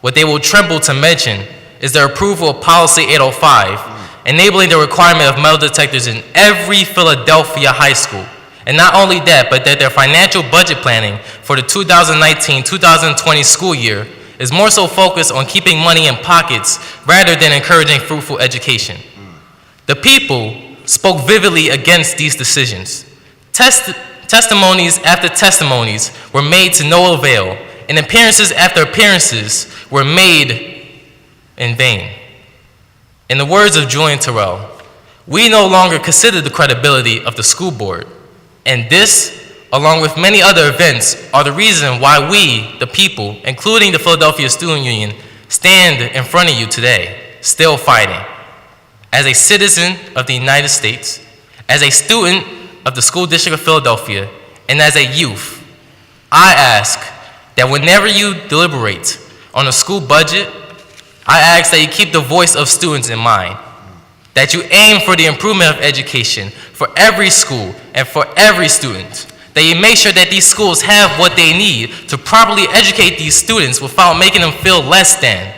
what they will tremble to mention is the approval of Policy 805, enabling the requirement of metal detectors in every Philadelphia high school. And not only that, but that their financial budget planning for the 2019-2020 school year is more so focused on keeping money in pockets rather than encouraging fruitful education. The people spoke vividly against these decisions. Testimonies after testimonies were made to no avail, and appearances after appearances were made in vain. In the words of Julian Terrell, we no longer consider the credibility of the school board, and this, along with many other events, are the reason why we, the people, including the Philadelphia Student Union, stand in front of you today, still fighting. As a citizen of the United States, as a student of the School District of Philadelphia, and as a youth, I ask that whenever you deliberate on a school budget, I ask that you keep the voice of students in mind, that you aim for the improvement of education for every school and for every student, that you make sure that these schools have what they need to properly educate these students without making them feel less than,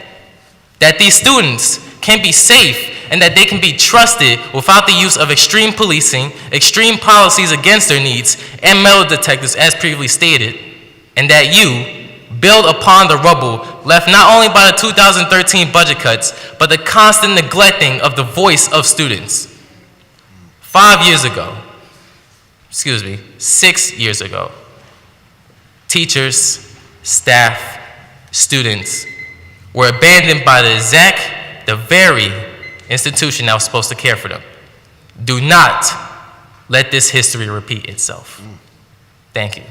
that these students can be safe and that they can be trusted without the use of extreme policing, extreme policies against their needs, and metal detectors as previously stated, and that you build upon the rubble left not only by the 2013 budget cuts, but the constant neglecting of the voice of students. 6 years ago, teachers, staff, students were abandoned by the very institution that was supposed to care for them. Do not let this history repeat itself. Thank you.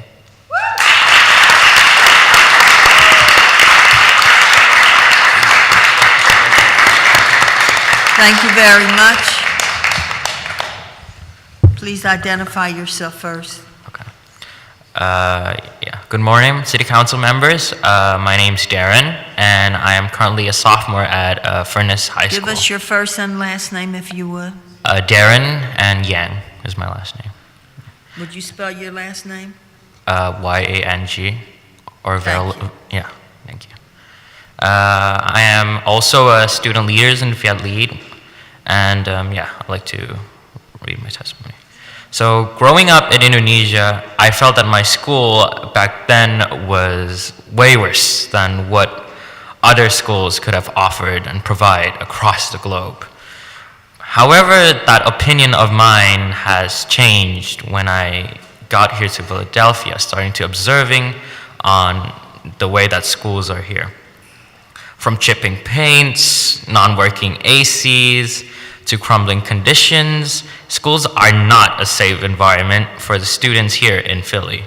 Thank you very much. Please identify yourself first. Good morning, City Council members. My name's Darren, and I am currently a sophomore at Furnace High School. Give us your first and last name if you would. Darren and Yang is my last name. Would you spell your last name? Y-A-N-G. Or Thank you. Yeah, thank you. I am also a student leader in Fiat Lead, and I'd like to read my testimony. So growing up in Indonesia, I felt that my school back then was way worse than what other schools could have offered and provide across the globe. However, that opinion of mine has changed when I got here to Philadelphia, starting to observing on the way that schools are here. From chipping paints, non-working ACs, to crumbling conditions, schools are not a safe environment for the students here in Philly.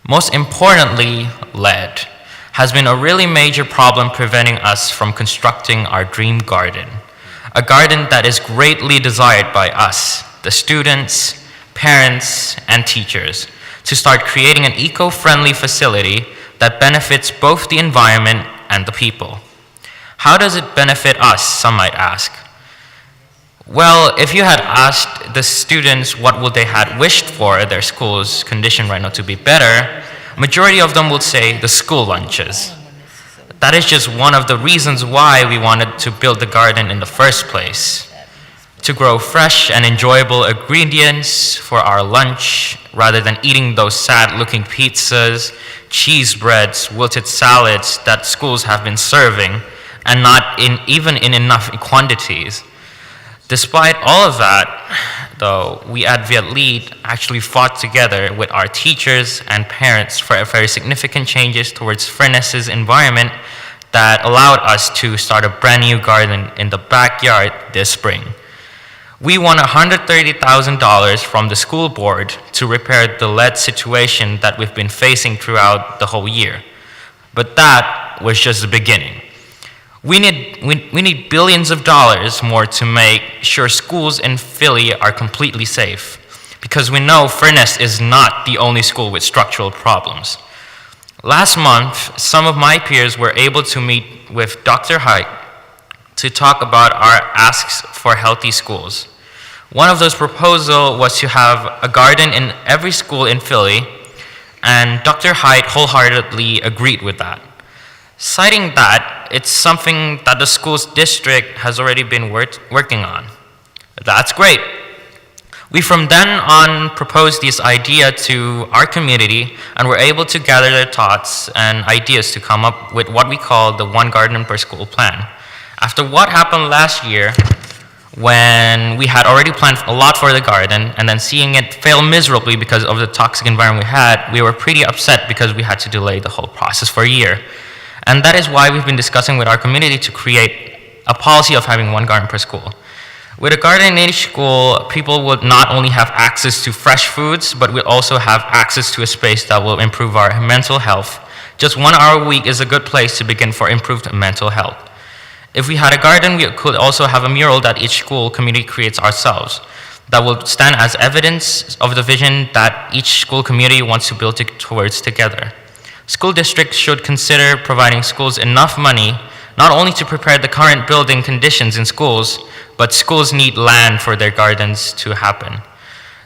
Most importantly, lead has been a really major problem preventing us from constructing our dream garden, a garden that is greatly desired by us, the students, parents, and teachers, to start creating an eco-friendly facility that benefits both the environment and the people. How does it benefit us, some might ask? Well, if you had asked the students what would they had wished for their school's condition right now to be better, majority of them would say the school lunches. That is just one of the reasons why we wanted to build the garden in the first place. To grow fresh and enjoyable ingredients for our lunch rather than eating those sad-looking pizzas, cheese breads, wilted salads that schools have been serving, and not even in enough quantities. Despite all of that, though, we at Viet actually fought together with our teachers and parents for very significant changes towards Furness's environment that allowed us to start a brand new garden in the backyard this spring. We won $130,000 from the school board to repair the lead situation that we've been facing throughout the whole year. But that was just the beginning. We need billions of dollars more to make sure schools in Philly are completely safe, because we know Furness is not the only school with structural problems. Last month, some of my peers were able to meet with Dr. Haidt to talk about our asks for healthy schools. One of those proposals was to have a garden in every school in Philly, and Dr. Haidt wholeheartedly agreed with that, citing that it's something that the school's district has already been working on. That's great. We from then on proposed this idea to our community and were able to gather their thoughts and ideas to come up with what we call the One Garden Per School plan. After what happened last year, when we had already planned a lot for the garden and then seeing it fail miserably because of the toxic environment we had, we were pretty upset because we had to delay the whole process for a year. And that is why we've been discussing with our community to create a policy of having one garden per school. With a garden in each school, people would not only have access to fresh foods, but will also have access to a space that will improve our mental health. Just 1 hour a week is a good place to begin for improved mental health. If we had a garden, we could also have a mural that each school community creates ourselves that will stand as evidence of the vision that each school community wants to build towards together. School districts should consider providing schools enough money not only to prepare the current building conditions in schools, but schools need land for their gardens to happen.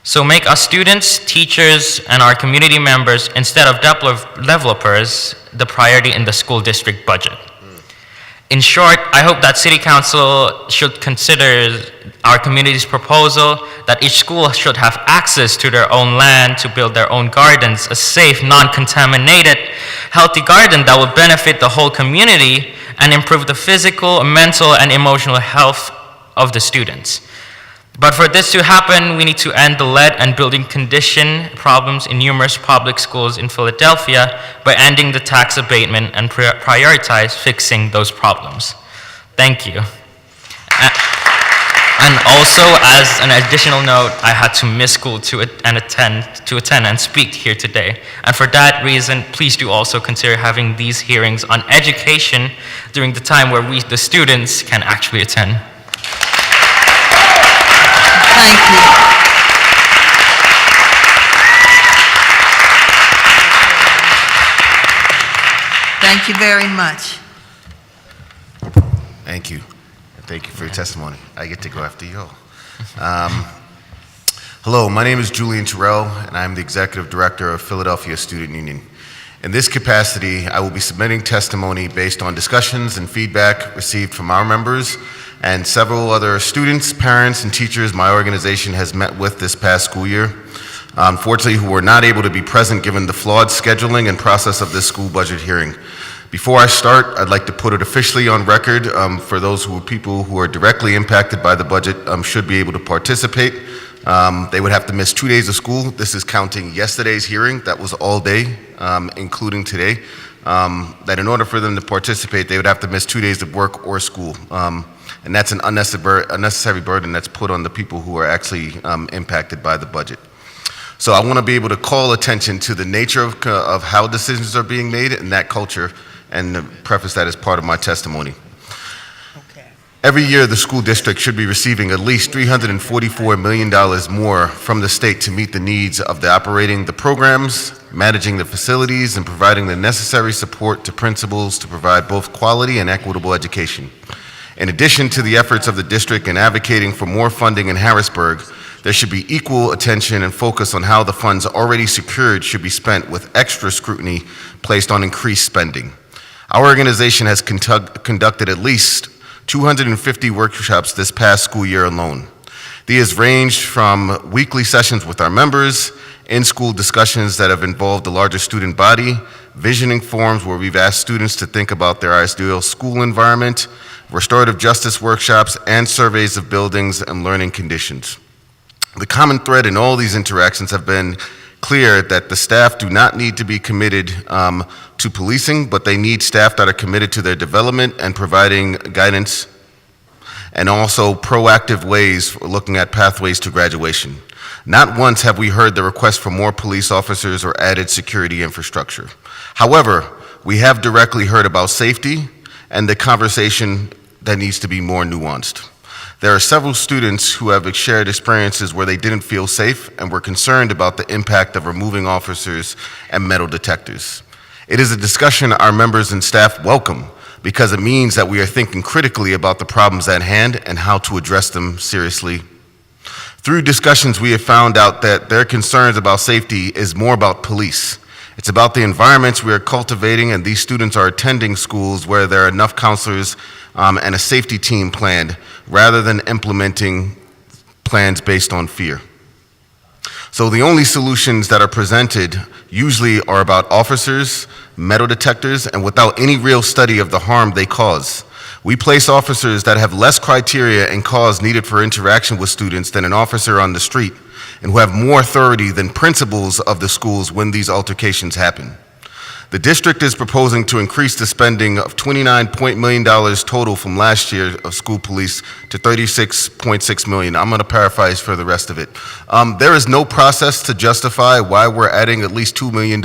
So make us students, teachers, and our community members, instead of developers, the priority in the school district budget. In short, I hope that City Council should consider our community's proposal that each school should have access to their own land to build their own gardens, a safe, non-contaminated, healthy garden that will benefit the whole community and improve the physical, mental, and emotional health of the students. But for this to happen, we need to end the lead and building condition problems in numerous public schools in Philadelphia by ending the tax abatement and prioritize fixing those problems. Thank you. And also, as an additional note, I had to miss school to attend and speak here today. And for that reason, please do also consider having these hearings on education during the time where we, the students, can actually attend. Thank you. Thank you very much. Thank you. And thank you for your testimony. I get to go after you. Hello, my name is Julian Terrell, and I'm the Executive Director of Philadelphia Student Union. In this capacity, I will be submitting testimony based on discussions and feedback received from our members and several other students, parents, and teachers my organization has met with this past school year, unfortunately who were not able to be present given the flawed scheduling and process of this school budget hearing. Before I start, I'd like to put it officially on record for those people who are directly impacted by the budget should be able to participate. They would have to miss 2 days of school. This is counting yesterday's hearing, that was all day, including today. That in order for them to participate, they would have to miss 2 days of work or school. And that's an unnecessary burden that's put on the people who are actually impacted by the budget. So I want to be able to call attention to the nature of how decisions are being made and that culture, and preface that as part of my testimony. Every year, the school district should be receiving at least $344 million more from the state to meet the needs of the operating the programs, managing the facilities, and providing the necessary support to principals to provide both quality and equitable education. In addition to the efforts of the district in advocating for more funding in Harrisburg, there should be equal attention and focus on how the funds already secured should be spent, with extra scrutiny placed on increased spending. Our organization has conducted at least 250 workshops this past school year alone. These ranged from weekly sessions with our members, in-school discussions that have involved the larger student body, visioning forums where we've asked students to think about their ideal school environment, restorative justice workshops, and surveys of buildings and learning conditions. The common thread in all these interactions have been clear that the staff do not need to be committed to policing, but they need staff that are committed to their development and providing guidance, and also proactive ways for looking at pathways to graduation. Not once have we heard the request for more police officers or added security infrastructure. However, we have directly heard about safety and the conversation that needs to be more nuanced. There are several students who have shared experiences where they didn't feel safe and were concerned about the impact of removing officers and metal detectors. It is a discussion our members and staff welcome because it means that we are thinking critically about the problems at hand and how to address them seriously. Through discussions, we have found out that their concerns about safety is more about police. It's about the environments we are cultivating, and these students are attending schools where there are enough counselors and a safety team planned, rather than implementing plans based on fear. So the only solutions that are presented usually are about officers, metal detectors, and without any real study of the harm they cause. We place officers that have less criteria and cause needed for interaction with students than an officer on the street, and who have more authority than principals of the schools when these altercations happen. The district is proposing to increase the spending of $29 million total from last year of school police to $36.6 million. I'm going to paraphrase for the rest of it. There is no process to justify why we're adding at least $2 million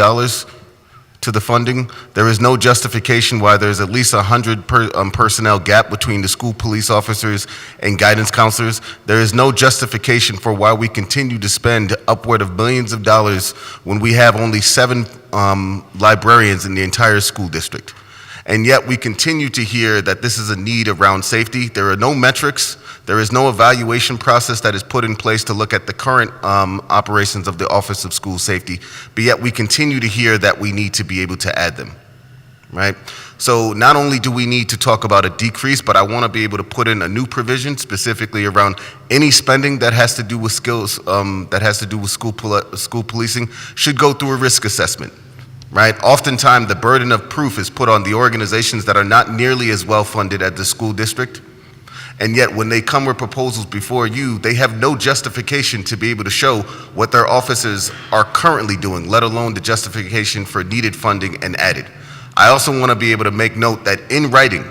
to the funding. There is no justification why there's at least 100 personnel gap between the school police officers and guidance counselors. There is no justification for why we continue to spend upward of millions of dollars when we have only 7 librarians in the entire school district. And yet we continue to hear that this is a need around safety. There are no metrics. There is no evaluation process that is put in place to look at the current operations of the Office of School Safety, but yet we continue to hear that we need to be able to add them, right? So not only do we need to talk about a decrease, but I want to be able to put in a new provision specifically around any spending that has to do with skills, that has to do with school policing should go through a risk assessment. Right? Oftentimes, the burden of proof is put on the organizations that are not nearly as well funded as the school district. And yet, when they come with proposals before you, they have no justification to be able to show what their officers are currently doing, let alone the justification for needed funding and added. I also want to be able to make note that in writing,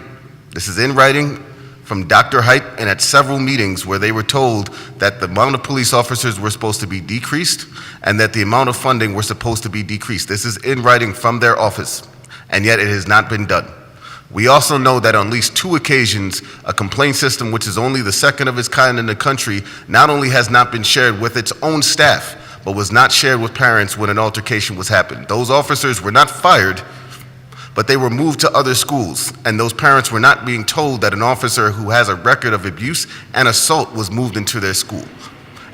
this is in writing from Dr. Height, and at several meetings where they were told that the amount of police officers were supposed to be decreased and that the amount of funding were supposed to be decreased. This is in writing from their office, and yet it has not been done. We also know that on at least 2 occasions, a complaint system, which is only the second of its kind in the country, not only has not been shared with its own staff, but was not shared with parents when an altercation was happened. Those officers were not fired, but they were moved to other schools, and those parents were not being told that an officer who has a record of abuse and assault was moved into their school.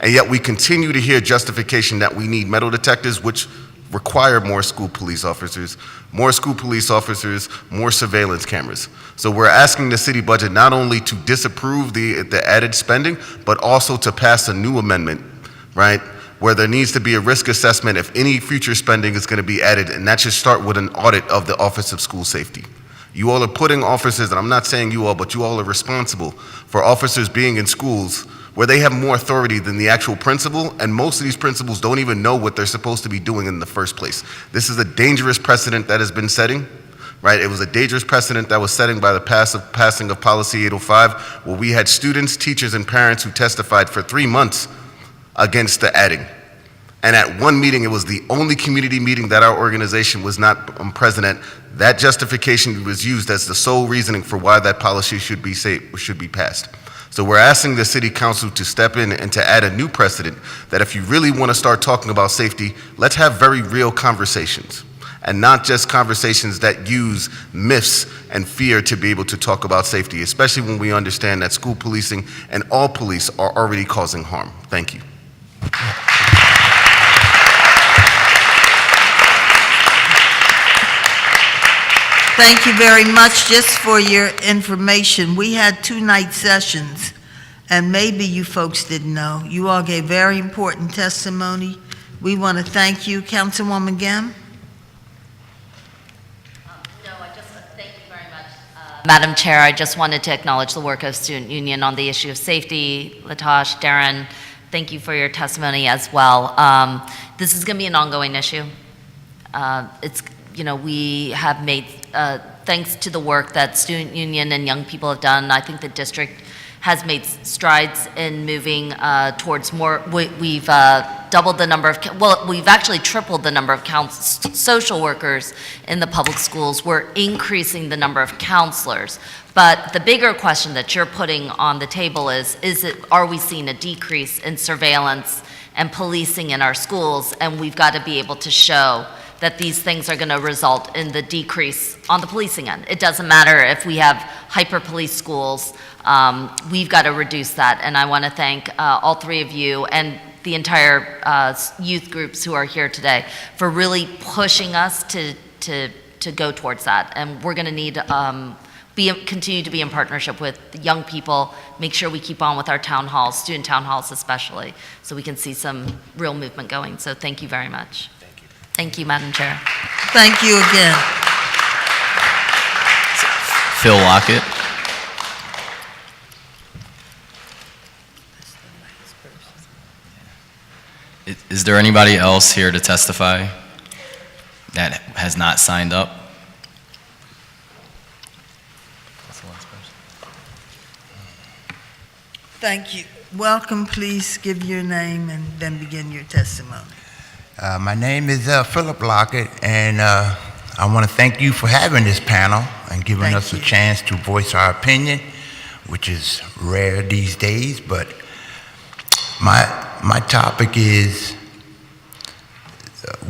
And yet we continue to hear justification that we need metal detectors, which require more school police officers, more surveillance cameras. So we're asking the city budget not only to disapprove the added spending, but also to pass a new amendment, right? Where there needs to be a risk assessment if any future spending is going to be added, and that should start with an audit of the Office of School Safety. You all are putting officers, and I'm not saying you all, but you all are responsible for officers being in schools where they have more authority than the actual principal, and most of these principals don't even know what they're supposed to be doing in the first place. This is a dangerous precedent that has been setting, right? It was a dangerous precedent that was setting by the passing of Policy 805, where we had students, teachers, and parents who testified for 3 months against the adding. And at one meeting, it was the only community meeting that our organization was not present at. That justification was used as the sole reasoning for why that policy should be passed. So we're asking the city council to step in and to add a new precedent that if you really want to start talking about safety, let's have very real conversations and not just conversations that use myths and fear to be able to talk about safety, especially when we understand that school policing and all police are already causing harm. Thank you. Thank you very much. Just for your information, we had 2 night sessions, and maybe you folks didn't know. You all gave very important testimony. We want to thank you. Councilwoman Gem? Thank you very much. Madam Chair, I just wanted to acknowledge the work of Student Union on the issue of safety. Latosh, Darren, thank you for your testimony as well. This is going to be an ongoing issue. We have made, thanks to the work that Student Union and young people have done, I think the district has made strides in moving towards more. We've doubled the number of, we've actually tripled the number of social workers in the public schools. We're increasing the number of counselors. But the bigger question that you're putting on the table is are we seeing a decrease in surveillance and policing in our schools? And we've got to be able to show that these things are going to result in the decrease on the policing end. It doesn't matter if we have hyper-police schools, we've got to reduce that. And I want to thank all 3 of you and the entire youth groups who are here today for really pushing us to go towards that. And we're going to need continue to be in partnership with the young people, make sure we keep on with our town halls, student town halls especially, so we can see some real movement going. So thank you very much. Thank you, Madam Chair. Thank you again. Phil Lockett. Is there anybody else here to testify that has not signed up? Thank you. Welcome. Please give your name and then begin your testimony. My name is Philip Lockett, and I want to thank you for having this panel and giving us a chance to voice our opinion, which is rare these days. But my topic is,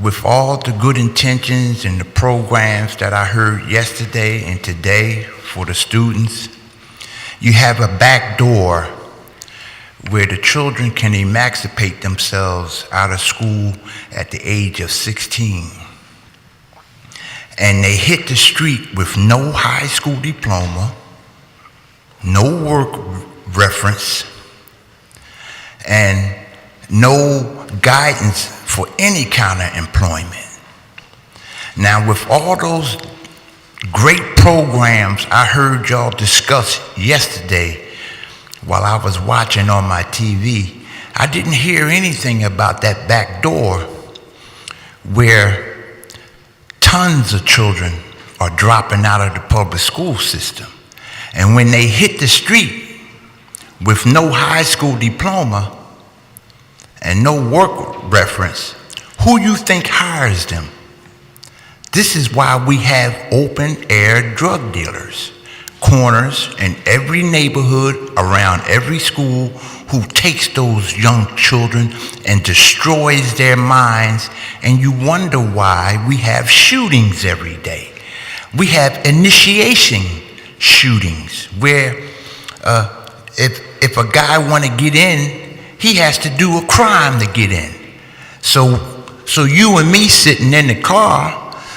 with all the good intentions and the programs that I heard yesterday and today for the students, you have a back door where the children can emancipate themselves out of school at the age of 16. And they hit the street with no high school diploma, no work reference, and no guidance for any kind of employment. Now, with all those great programs I heard y'all discuss yesterday, while I was watching on my TV, I didn't hear anything about that back door where tons of children are dropping out of the public school system. And when they hit the street with no high school diploma and no work reference, who you think hires them? This is why we have open air drug dealers, corners in every neighborhood, around every school, who takes those young children and destroys their minds, and you wonder why we have shootings every day. We have initiation shootings where if a guy want to get in, he has to do a crime to get in. So So you and me sitting in the car,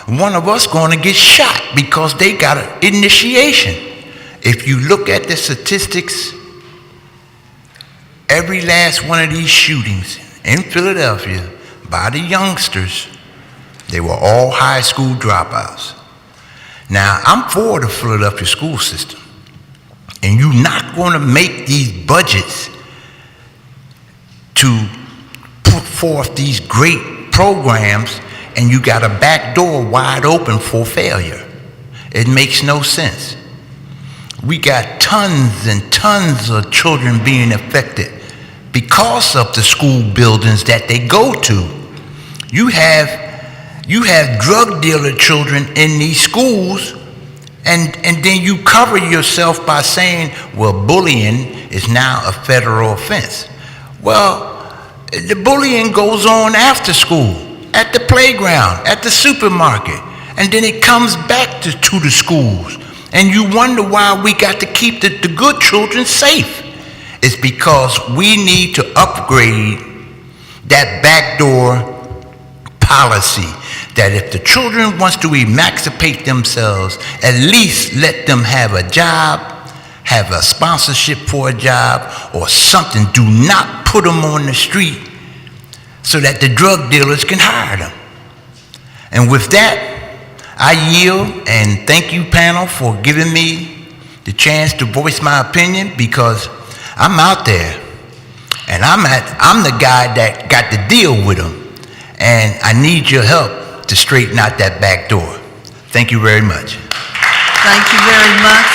one of us going to get shot because they got an initiation. If you look at the statistics, every last one of these shootings in Philadelphia by the youngsters, they were all high school dropouts. Now, I'm for the Philadelphia school system, and you're not going to make these budgets to put forth these great programs and you got a back door wide open for failure. It makes no sense. We got tons and tons of children being affected because of the school buildings that they go to. You have drug dealer children in these schools, and then you cover yourself by saying, well, bullying is now a federal offense. Well, the bullying goes on after school, at the playground, at the supermarket, and then it comes back to the schools. And you wonder why we got to keep the good children safe. It's because we need to upgrade that backdoor policy, that if the children wants to emancipate themselves, at least let them have a job, have a sponsorship for a job or something. Do not put them on the street so that the drug dealers can hire them. And with that, I yield, and thank you, panel, for giving me the chance to voice my opinion, because I'm out there and I'm the guy that got to deal with them, and I need your help to straighten out that back door. Thank you very much. Thank you very much.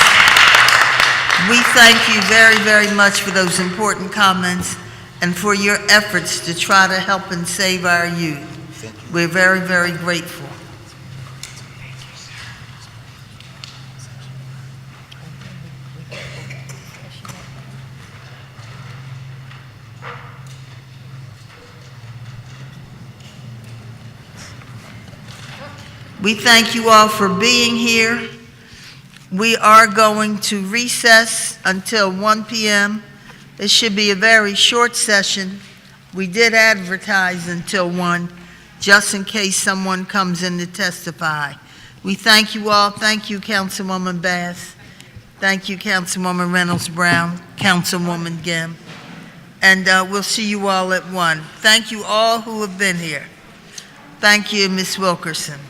We thank you very, very much for those important comments and for your efforts to try to help and save our youth. We're very, very grateful. We thank you all for being here. We are going to recess until 1 p.m. It should be a very short session. We did advertise until 1, just in case someone comes in to testify. We thank you all. Thank you, Councilwoman Bass. Thank you, Councilwoman Reynolds Brown, Councilwoman Gim. And we'll see you all at 1. Thank you all who have been here. Thank you, Ms. Wilkerson.